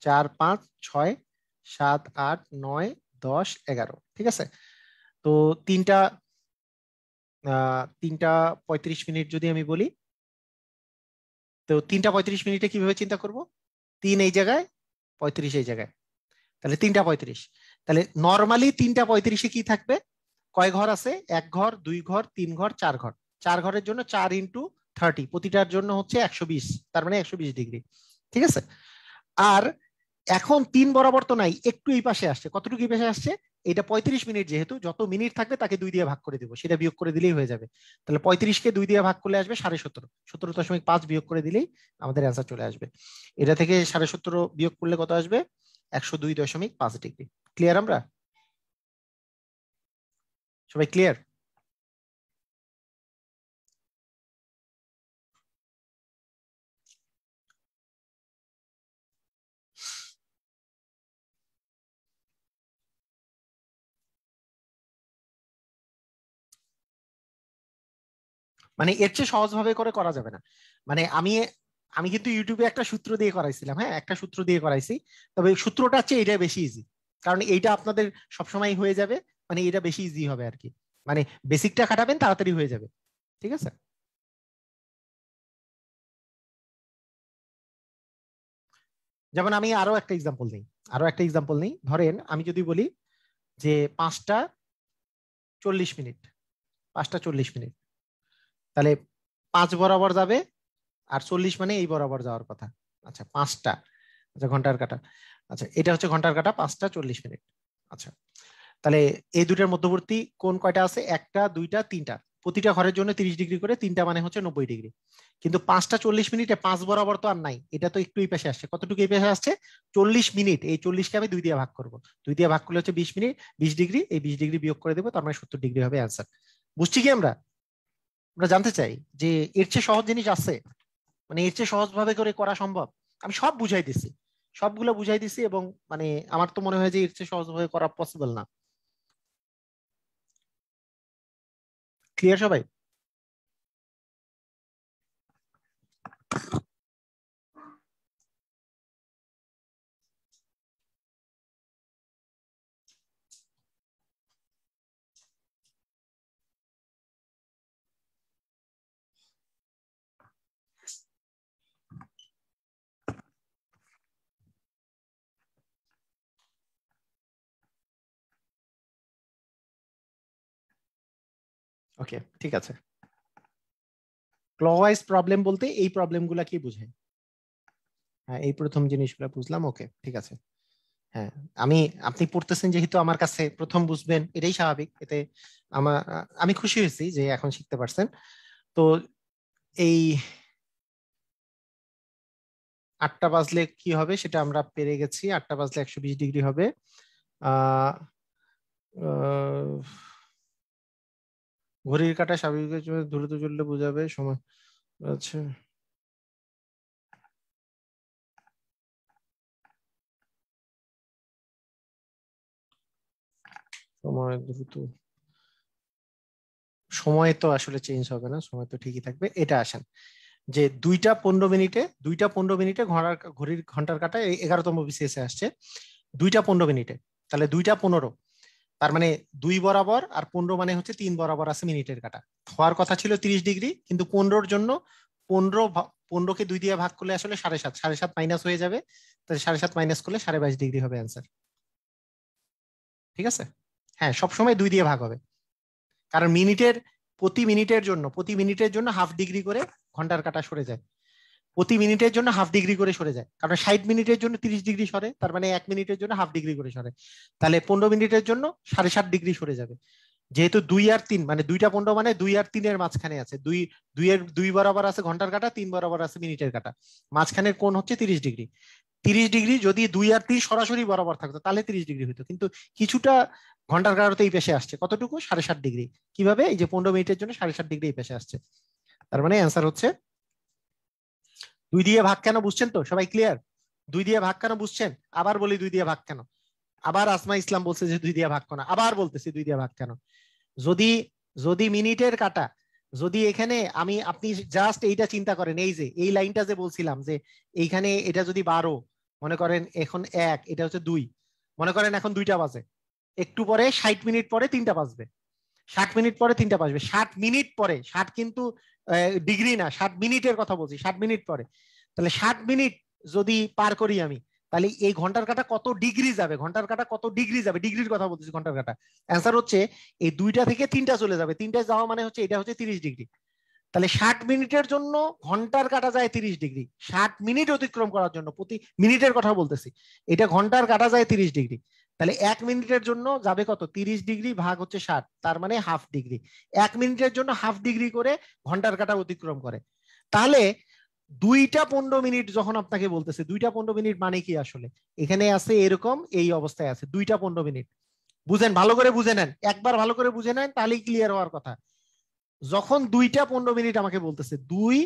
4, 5, 6, 7, 8, 9, 10, 11, ঠিক আছে? তো তিনটা 3টা 35 মিনিট যদি আমি বলি, তো 3টা 35 মিনিটে কিভাবে চিন্তা করব? 3 এই জায়গায়, 35 এই জায়গায়, তাহলে 3টা 35। তাহলে নর্মালি 3টা 35-এ কি থাকবে? কয় ঘর আছে? 1 ঘর, 2 ঘর, 3 ঘর, 4 ঘর। 4 ঘরের জন্য 4 × 30, প্রতিটার জন্য হচ্ছে 120, তার মানে 120 ডিগ্রি, ঠিক আছে? আর এখন 3 বরাবর তো নাই, একটু এই পাশে আসছে। কতটুকু এই পাশে আসছে? এটা 35 মিনিট, যেহেতু যত মিনিট থাকবে তাকে 2 দিয়ে ভাগ করে দিব, সেটা বিয়োগ করে দিলেই হয়ে যাবে। তাহলে 35কে 2 দিয়ে ভাগ করলে আসবে 17.5, 17.5 বিয়োগ করে দিলেই আমাদের অ্যান্সার চলে আসবে। এটা থেকে 17.5 বিয়োগ করলে কত আসবে? 102.5 ডিগ্রি। ক্লিয়ার? আমরা সবাই ক্লিয়ার? মানে এর চেয়ে সহজ ভাবে করে করা যাবে না। মানে আমি আমি কিন্তু ইউটিউবে একটা সূত্র দিয়ে করাইছিলাম, হ্যাঁ একটা সূত্র দিয়ে করাইছি, তবে সূত্রটা হচ্ছে এটা বেশি ইজি, কারণ এইটা আপনাদের সবসময় হয়ে যাবে, মানে এটা বেশি ইজি হবে আর কি। মানে বেসিকটা খাটাবেন তাড়াতাড়ি হয়ে যাবে, ঠিক আছে? যেমন আমি আরো একটা এক্সাম্পল নেই, ধরেন আমি যদি বলি যে 5টা 40 মিনিট, 5টা 40 মিনিট, তাহলে 5 বরাবর যাবে, আর 40 মানে এই বরাবর যাওয়ার কথা। আচ্ছা 5টা, আচ্ছা ঘন্টার কাটা, আচ্ছা এটা হচ্ছে ঘন্টার কাটা 5টা 40 মিনিট। আচ্ছা তাহলে এই দুটার মধ্যবর্তী কোণ কয়টা আছে? 1টা 2টা 3টা, প্রতিটা ঘরের জন্য 30 ডিগ্রি করে, 3টা মানে হচ্ছে 90 ডিগ্রি। কিন্তু 5টা 40 মিনিটে 5 বরাবর তো আর নাই, এটা তো একটু এই পাশে আসছে। কতটুকু এই পাশে আসছে? 40 মিনিট। এই 40কে আমি 2 দিয়ে ভাগ করব, 2 দিয়ে ভাগ করলে হচ্ছে 20 মিনিট, 20 ডিগ্রি, এই 20 ডিগ্রি বিয়োগ করে দেবো, তার মানে 70 ডিগ্রি হবে অ্যান্সার। বুঝছি কি? আমরা আমরা জানতে চাই যে এর চেয়ে সহজ জিনিস আছে, মানে এর চেয়ে সহজ ভাবে করে করা সম্ভব? আমি সব বুঝাই দিছি, সবগুলো বুঝাই দিছি, এবং মানে আমার তো মনে হয় যে এর চেয়ে সহজ ভাবে করা পসিবল না। ক্লিয়ার সবাই? ওকে ঠিক আছে। ক্লকওয়াইজ প্রবলেম বলতে এই প্রবলেম গুলা কি বোঝায়? হ্যাঁ এই প্রথম জিনিসগুলো বুঝলাম, ওকে ঠিক আছে। হ্যাঁ আমি, আপনি পড়তেছেন যেহেতু আমার কাছে প্রথম বুঝবেন, এটাই স্বাভাবিক। এতে আমার, আমি খুশি হয়েছি যে এখন শিখতে পারছেন। তো এই 8টা বাজলে কি হবে সেটা আমরা পেরে গেছি, 8টা বাজলে 120 ডিগ্রি হবে। আহ আহ, ঘড়ির কাঁটা স্বাভাবিক দ্রুত চললে বোঝাবে সময়। আচ্ছা সময় দ্রুত, সময় তো আসলে চেঞ্জ হবে না, সময় তো ঠিকই থাকবে। এটা আসেন যে 2টা 15 মিনিটে, 2টা 15 মিনিটে ঘড়ির ঘন্টার কাঁটা 11তম বিসিএসে আসছে 2টা 15 মিনিটে, তাহলে 2টা 15, তার মানে 2 বরাবর আর 15 মানে হচ্ছে 3 বরাবর আছে মিনিটের কাঁটা। হওয়ার কথা ছিল 30 ডিগ্রি, কিন্তু 15-র জন্য 15কে 2 দিয়ে ভাগ করলে আসলে 7.5, 7.5 মাইনাস হয়ে যাবে, তাহলে 7.5 মাইনাস করলে 22.5 ডিগ্রি হবে অ্যান্সার। ঠিক আছে? হ্যাঁ সবসময় 2 দিয়ে ভাগ হবে, কারণ প্রতি মিনিটের জন্য 1/2 ডিগ্রি করে ঘন্টার কাঁটা সরে যায়, প্রতি মিনিটের জন্য 1/2 ডিগ্রি করে সরে যায়, কারণ 60 মিনিটের জন্য 30 ডিগ্রি সরে, তার মানে 1 মিনিটের জন্য 1/2 ডিগ্রি করে সরে, তাহলে 15 মিনিটের জন্য 7.5 ডিগ্রি সরে যাবে। যেহেতু 2 আর 3, মানে 2টা 15 মানে 2 আর 3-এর মাঝখানে আছে, 2 বরাবর আছে ঘন্টার কাঁটা, 3 বরাবর আছে মিনিটের কাঁটা, মাঝখানের কোণ হচ্ছে 30 ডিগ্রি। 30 ডিগ্রি যদি 2 আর 3 সরাসরি বরাবর থাকতো তাহলে 30 ডিগ্রি হতো, কিন্তু কিছুটা ঘন্টার কাঁটাতে এই পেশে আসছে, কতটুকু? 7.5 ডিগ্রি। কিভাবে? এই যে 15 মিনিটের জন্য 7.5 ডিগ্রি এই পেশে আসছে, তার মানে অ্যান্সার হচ্ছে 2 দিয়ে ভাগ। কেন বুঝছেন তো সবাই? ক্লিয়ার? 2 দিয়ে ভাগ কেন বুঝছেন? আবার বলি 2 দিয়ে ভাগ কেন। আবার আসমা ইসলাম বলছে যে 2 দিয়ে ভাগ কেন, আবার বলতেছি 2 দিয়ে ভাগ কেন। যদি যদি মিনিটের কাটা, যদি এখানে আপনি জাস্ট এইটা চিন্তা করেন, এই যে এই লাইনটা যে বলছিলাম যে এইখানে এটা যদি 12, মনে করেন এখন 1, এটা হচ্ছে 2, মনে করেন এখন 2টা বাজে, একটু পরে 60 মিনিট পরে 3টা বাজবে, 60 মিনিট পরে 3টা বাজবে, 60 মিনিট পরে, 60 কিন্তু ডিগ্রি না, 60 মিনিটের কথা বলছি, 60 মিনিট পরে, তাহলে 60 মিনিট যদি পার করি আমি, তাহলে এই ঘন্টার কাটা কত ডিগ্রি যাবে? ঘন্টার কাটা কত ডিগ্রি যাবে? ডিগ্রির কথা বলতেছি, ঘন্টার কাটা। অ্যান্সার হচ্ছে এই 2টা থেকে 3টা চলে যাবে, 3টায় যাওয়া মানে হচ্ছে এটা হচ্ছে 30 ডিগ্রি। তাহলে 60 মিনিটের জন্য ঘন্টার কাটা যায় 30 ডিগ্রি, 60 মিনিট অতিক্রম করার জন্য, প্রতি মিনিটের কথা বলতেছি, এটা ঘন্টার কাটা যায় 30 ডিগ্রি। তাহলে 1 মিনিটের জন্য যাবে কত, 30 ডিগ্রি ভাগ হচ্ছে 60, তার মানে হাফ ডিগ্রি। 1 মিনিটের জন্য হাফ ডিগ্রি করে ঘন্টার কাঁটা অতিক্রম করে। তাহলে 2টা 15 মিনিট যখন আপনাকে বলতেছে, 2টা 15 মিনিট মানে কি আসলে, এখানে আছে এরকম এই অবস্থায় আছে 2টা 15 মিনিট। বুঝেন, ভালো করে বুঝে নেন, একবার ভালো করে বুঝে নেন তাহলেই ক্লিয়ার হওয়ার কথা। যখন 2টা 15 মিনিট আমাকে বলতেছে, দুই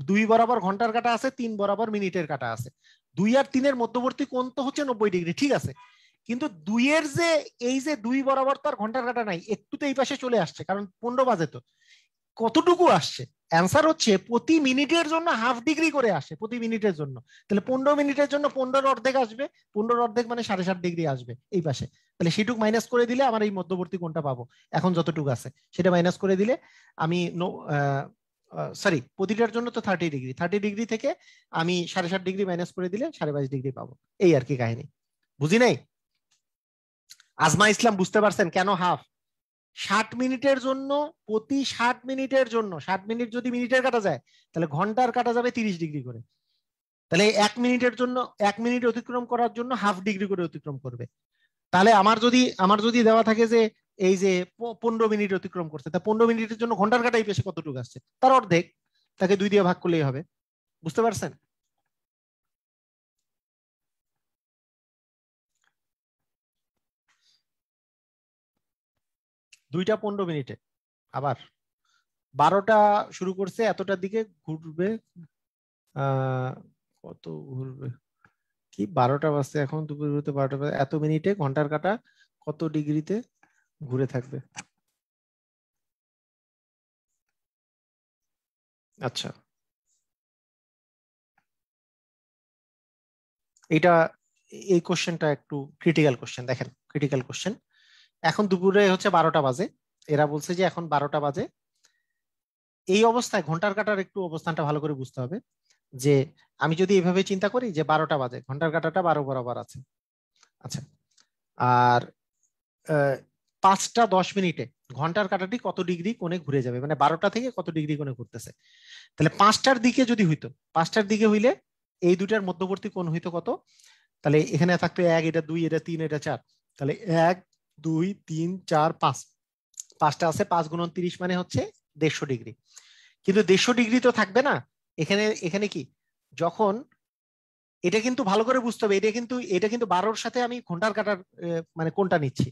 দুই বরাবর ঘন্টার কাঁটা আছে, 3 বরাবর মিনিটের কাঁটা আছে, 2 আর 3-এর মধ্যবর্তী কোণ তো হচ্ছে 90 ডিগ্রি, ঠিক আছে। কিন্তু 2-এর যে এই যে 2 বরাবর তার ঘন্টার কাঁটা নাই, একটু তো এই পাশে চলে আসছে, কারণ 15 বাজে তো। কতটুকু আসছে, অ্যান্সার হচ্ছে প্রতি মিনিটের জন্য হাফ ডিগ্রি করে আসে, প্রতি মিনিটের জন্য। তাহলে 15 মিনিটের জন্য 15 অর্ধেক আসবে, 15 অর্ধেক মানে 60.5 ডিগ্রি আসবে এই পাশে। তাহলে সেটুকু মাইনাস করে দিলে আমার এই মধ্যবর্তী কোণটা পাবো। এখন যতটুকু আছে সেটা মাইনাস করে দিলে আমি সরি, প্রতিটার জন্য তো 30 ডিগ্রি, 30 ডিগ্রি থেকে আমি 60.5 ডিগ্রি মাইনাস করে দিলে 22.5 ডিগ্রি পাবো। এই আর কি কাহিনী, বুঝি নাই? আজমা ইসলাম বুঝতে পারছেন কেন হাফ? 60 মিনিটের জন্য, প্রতি 60 মিনিটের জন্য, 60 মিনিট যদি মিনিটের কাটা যায় তাহলে ঘন্টার কাটা যাবে 30 ডিগ্রি করে। তাহলে 1 মিনিটের জন্য, 1 মিনিট অতিক্রম করার জন্য হাফ ডিগ্রি করে অতিক্রম করবে। তাহলে আমার যদি দেওয়া থাকে যে এই যে 15 মিনিট অতিক্রম করছে, তা 15 মিনিটের জন্য ঘন্টার কাটা এই পেশে কতটুকু আসছে, তার অর্ধেক, তাকে 2 দিয়ে ভাগ করলেই হবে। বুঝতে পারছেন? 2টা 15 মিনিটে আবার 12টা শুরু করছে, এতটার দিকে ঘুরবে, আহ কত ঘুরবে, কি 12টা বাজছে এখন, দুপুর ঘুরতে 12টা বাজে, এত মিনিটে ঘন্টার কাঁটা কত ডিগ্রিতে ঘুরে থাকবে? আচ্ছা, এটা, এই কোশ্চেনটা একটু ক্রিটিক্যাল কোশ্চেন, দেখেন ক্রিটিক্যাল কোশ্চেন। এখন দুপুরে হচ্ছে 12টা বাজে, এরা বলছে যে এখন 12টা বাজে। এই অবস্থায় ঘন্টার কাঁটার একটু অবস্থানটা ভালো করে বুঝতে হবে, যে আমি যদি এভাবে চিন্তা করি যে 12টা বাজে, ঘন্টার কাঁটাটা 12 বরাবর আছে। আচ্ছা, আর 5টা 10 মিনিটে ঘন্টার কাঁটাটি কত ডিগ্রি কোণে ঘুরে যাবে, মানে 12টা থেকে কত ডিগ্রি কোণে ঘুরতেছে। তাহলে 5টার দিকে যদি হইতো, 5টার দিকে হইলে এই দুটার মধ্যবর্তী কোণ হইতো কত, তাহলে এখানে থাকতো 1, এটা 2, এটা 3, এটা 4। তাহলে 1 2 3 4 5, 5টা আছে, 5 × 30 মানে হচ্ছে 150 ডিগ্রি। কিন্তু 150 ডিগ্রি তো থাকবে না এখানে। এখানে কি, যখন, এটা কিন্তু ভালো করে বুঝতে হবে, এটা কিন্তু 12-র সাথে আমি ঘন্টার কাটার মানে কোনটা নিচ্ছি।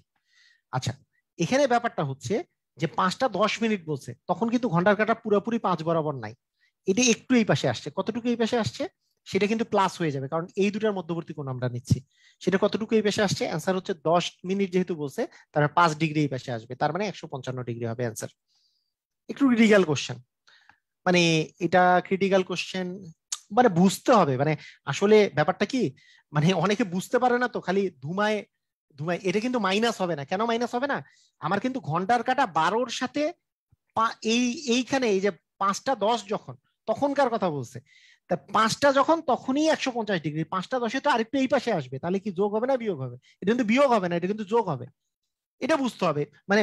আচ্ছা, এখানে ব্যাপারটা হচ্ছে যে 5টা 10 মিনিট বলছে, তখন কিন্তু ঘন্টার কাঁটা পুরোপুরি 5 বরাবর নাই, এটা একটু এই পাশে আসছে। কতটুকু এই পাশে আসছে সেটা কিন্তু প্লাস হয়ে যাবে, কারণ এই দুটার মধ্যবর্তী কোণ আমরা নিচ্ছি। সেটা কতটুকু এই পাশে আসছে, অ্যান্সার হচ্ছে 10 মিনিট যেহেতু বলছে, তার 5 ডিগ্রি এই পাশে আসবে, তার মানে 155 ডিগ্রি হবে অ্যান্সার। একটু ক্রিটিক্যাল কোশ্চেন, মানে এটা ক্রিটিক্যাল কোশ্চেন, মানে বুঝতে হবে, মানে আসলে ব্যাপারটা কি, মানে অনেকে বুঝতে পারে না তো, খালি ধুমায় ধুমায়। এটা কিন্তু মাইনাস হবে না, কেন মাইনাস হবে না, আমার কিন্তু ঘন্টার কাঁটা 12-র সাথে এই এইখানে এই যে 5টা 10 যখন, তখনকার কথা বলছে। তা 5টা যখন, তখনই 150 ডিগ্রি, 5টা 10-এ তো আরেকটু এই পাশে আসবে, তাহলে কি যোগ হবে না বিয়োগ হবে? এটা কিন্তু বিয়োগ হবে না, এটা কিন্তু যোগ হবে। এটা বুঝতে হবে, মানে,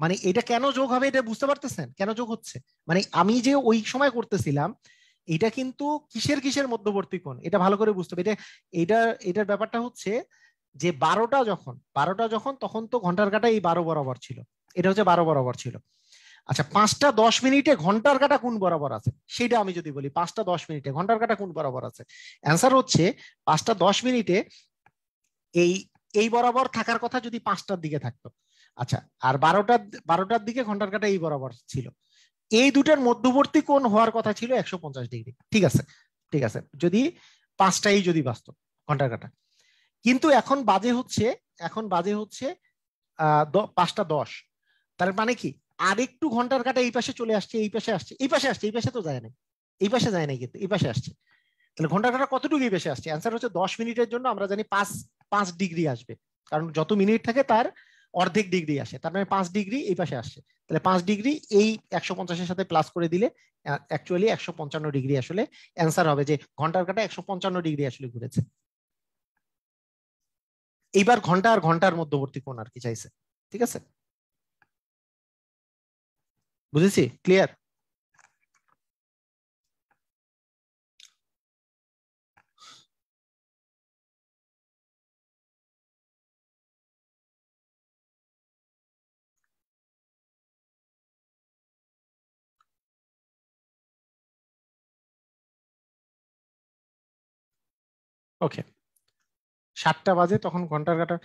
মানে এটা কেন যোগ হবে এটা বুঝতে পারতেছেন কেন যোগ হচ্ছে? মানে আমি যে ওই সময় করতেছিলাম, এটা কিন্তু কিসের কিসের মধ্যবর্তী কোণ, এটা ভালো করে বুঝতে হবে। এটা এটার ব্যাপারটা হচ্ছে যে 12টা যখন তখন তো ঘন্টার কাঁটা এই 12 বরাবর ছিল, এটা হচ্ছে 12 বরাবর ছিল। আচ্ছা, 5টা 10 মিনিটে ঘন্টার কাঁটা কোন বরাবর আছে, সেটা আমি যদি বলি 5টা 10 মিনিটে ঘন্টার কাঁটা কোন বরাবর আছে, অ্যান্সার হচ্ছে 5টা 10 মিনিটে এই এই বরাবর থাকার কথা যদি 5টার দিকে থাকতো। আচ্ছা, আর 12টার দিকে ঘন্টার কাঁটা এই বরাবর ছিল, এই দুটার মধ্যবর্তী কোণ হওয়ার কথা ছিল 150 ডিগ্রি। ঠিক আছে, ঠিক আছে, যদি 5টাই যদি বাঁচতো ঘন্টার কাঁটা। কিন্তু এখন বাজে হচ্ছে 5টা 10, তার মানে কি আরেকটু ঘন্টার কাঁটা এই পাশে চলে আসছে, এই পাশে আসছে, এই পাশে আসছে, এই পাশে তো যায় নাই, এই পাশে যায় নাই, কিন্তু এই পাশে আসছে। তাহলে ঘন্টার কাঁটা কতটুকু এই পাশে আসছে, অ্যান্সার হচ্ছে 10 মিনিটের জন্য আমরা জানি 5 ডিগ্রি আসবে, কারণ যত মিনিট থাকে তার অর্ধেক ডিগ্রি আসে, তার মানে 5 ডিগ্রি এই পাশে আসছে। তাহলে 5 ডিগ্রি এই 150-এর সাথে প্লাস করে দিলে অ্যাকচুয়ালি 155 ডিগ্রি আসলে অ্যান্সার হবে, যে ঘন্টার কাঁটা 155 ডিগ্রি আসলে ঘুরেছে। এইবার ঘন্টা আর ঘন্টার মধ্যবর্তী কোণ আর কি চাইছে। ঠিক আছে, বুঝেছি, ক্লিয়ার? ওকে, 7টা বাজে তখন ঘন্টার কাঁটা,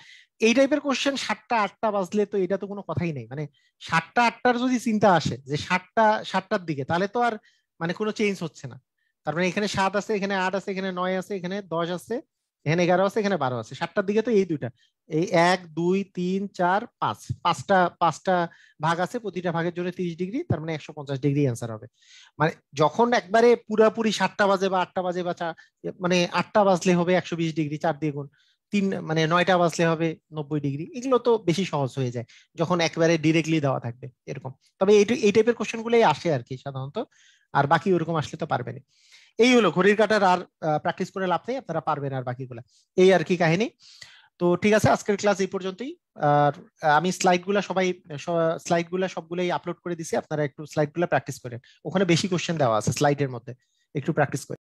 এই টাইপের কোশ্চেন 7টা 8টা বাজলে তো এটা তো কোনো কথাই নেই। মানে 7টা 8টার যদি চিন্তা আসে যে 7টার দিকে, তাহলে তো আর মানে কোনো চেঞ্জ হচ্ছে না। তার মানে এখানে 7 আছে, এখানে 8 আছে, এখানে 9 আছে, এখানে 10 আছে, এখানে 11 আছে, এখানে 12 আছে। 7টার দিকে তো এই দুইটা, এই 1 2 3 4 5, পাঁচটা ভাগ আছে, প্রতিটা ভাগের জন্য 30 ডিগ্রি, তার মানে 150 ডিগ্রি অ্যান্সার হবে। মানে যখন একবারে পুরাপুরি 7টা বাজে বা 8টা বাজে বা মানে 8টা বাজলে হবে 120 ডিগ্রি, 4 দিয়ে গুণ, মানে 9টা বাজলে হবে 90 ডিগ্রি, এগুলো তো বেশি সহজ হয়ে যায় যখন একবারে ডিরেক্টলি দেওয়া থাকবে এরকম। তবে এই টাইপের কোশ্চেন গুলোই আসে আর কি সাধারণত, আর বাকি ওরকম আসলে তো পারবেনি। এই হলো ঘড়ির কাঁটার, আর প্র্যাকটিস করে লাভ নেই, আপনারা পারবেন আর বাকিগুলা, এই আর কি কাহিনী। তো ঠিক আছে, আজকের ক্লাস এই পর্যন্তই। আর আমি স্লাইড গুলা সবগুলোই আপলোড করে দিছি, আপনারা একটু স্লাইড গুলা প্র্যাকটিস করেন, ওখানে বেশি কোশ্চেন দেওয়া আছে স্লাইডের মধ্যে, একটু প্র্যাকটিস করেন।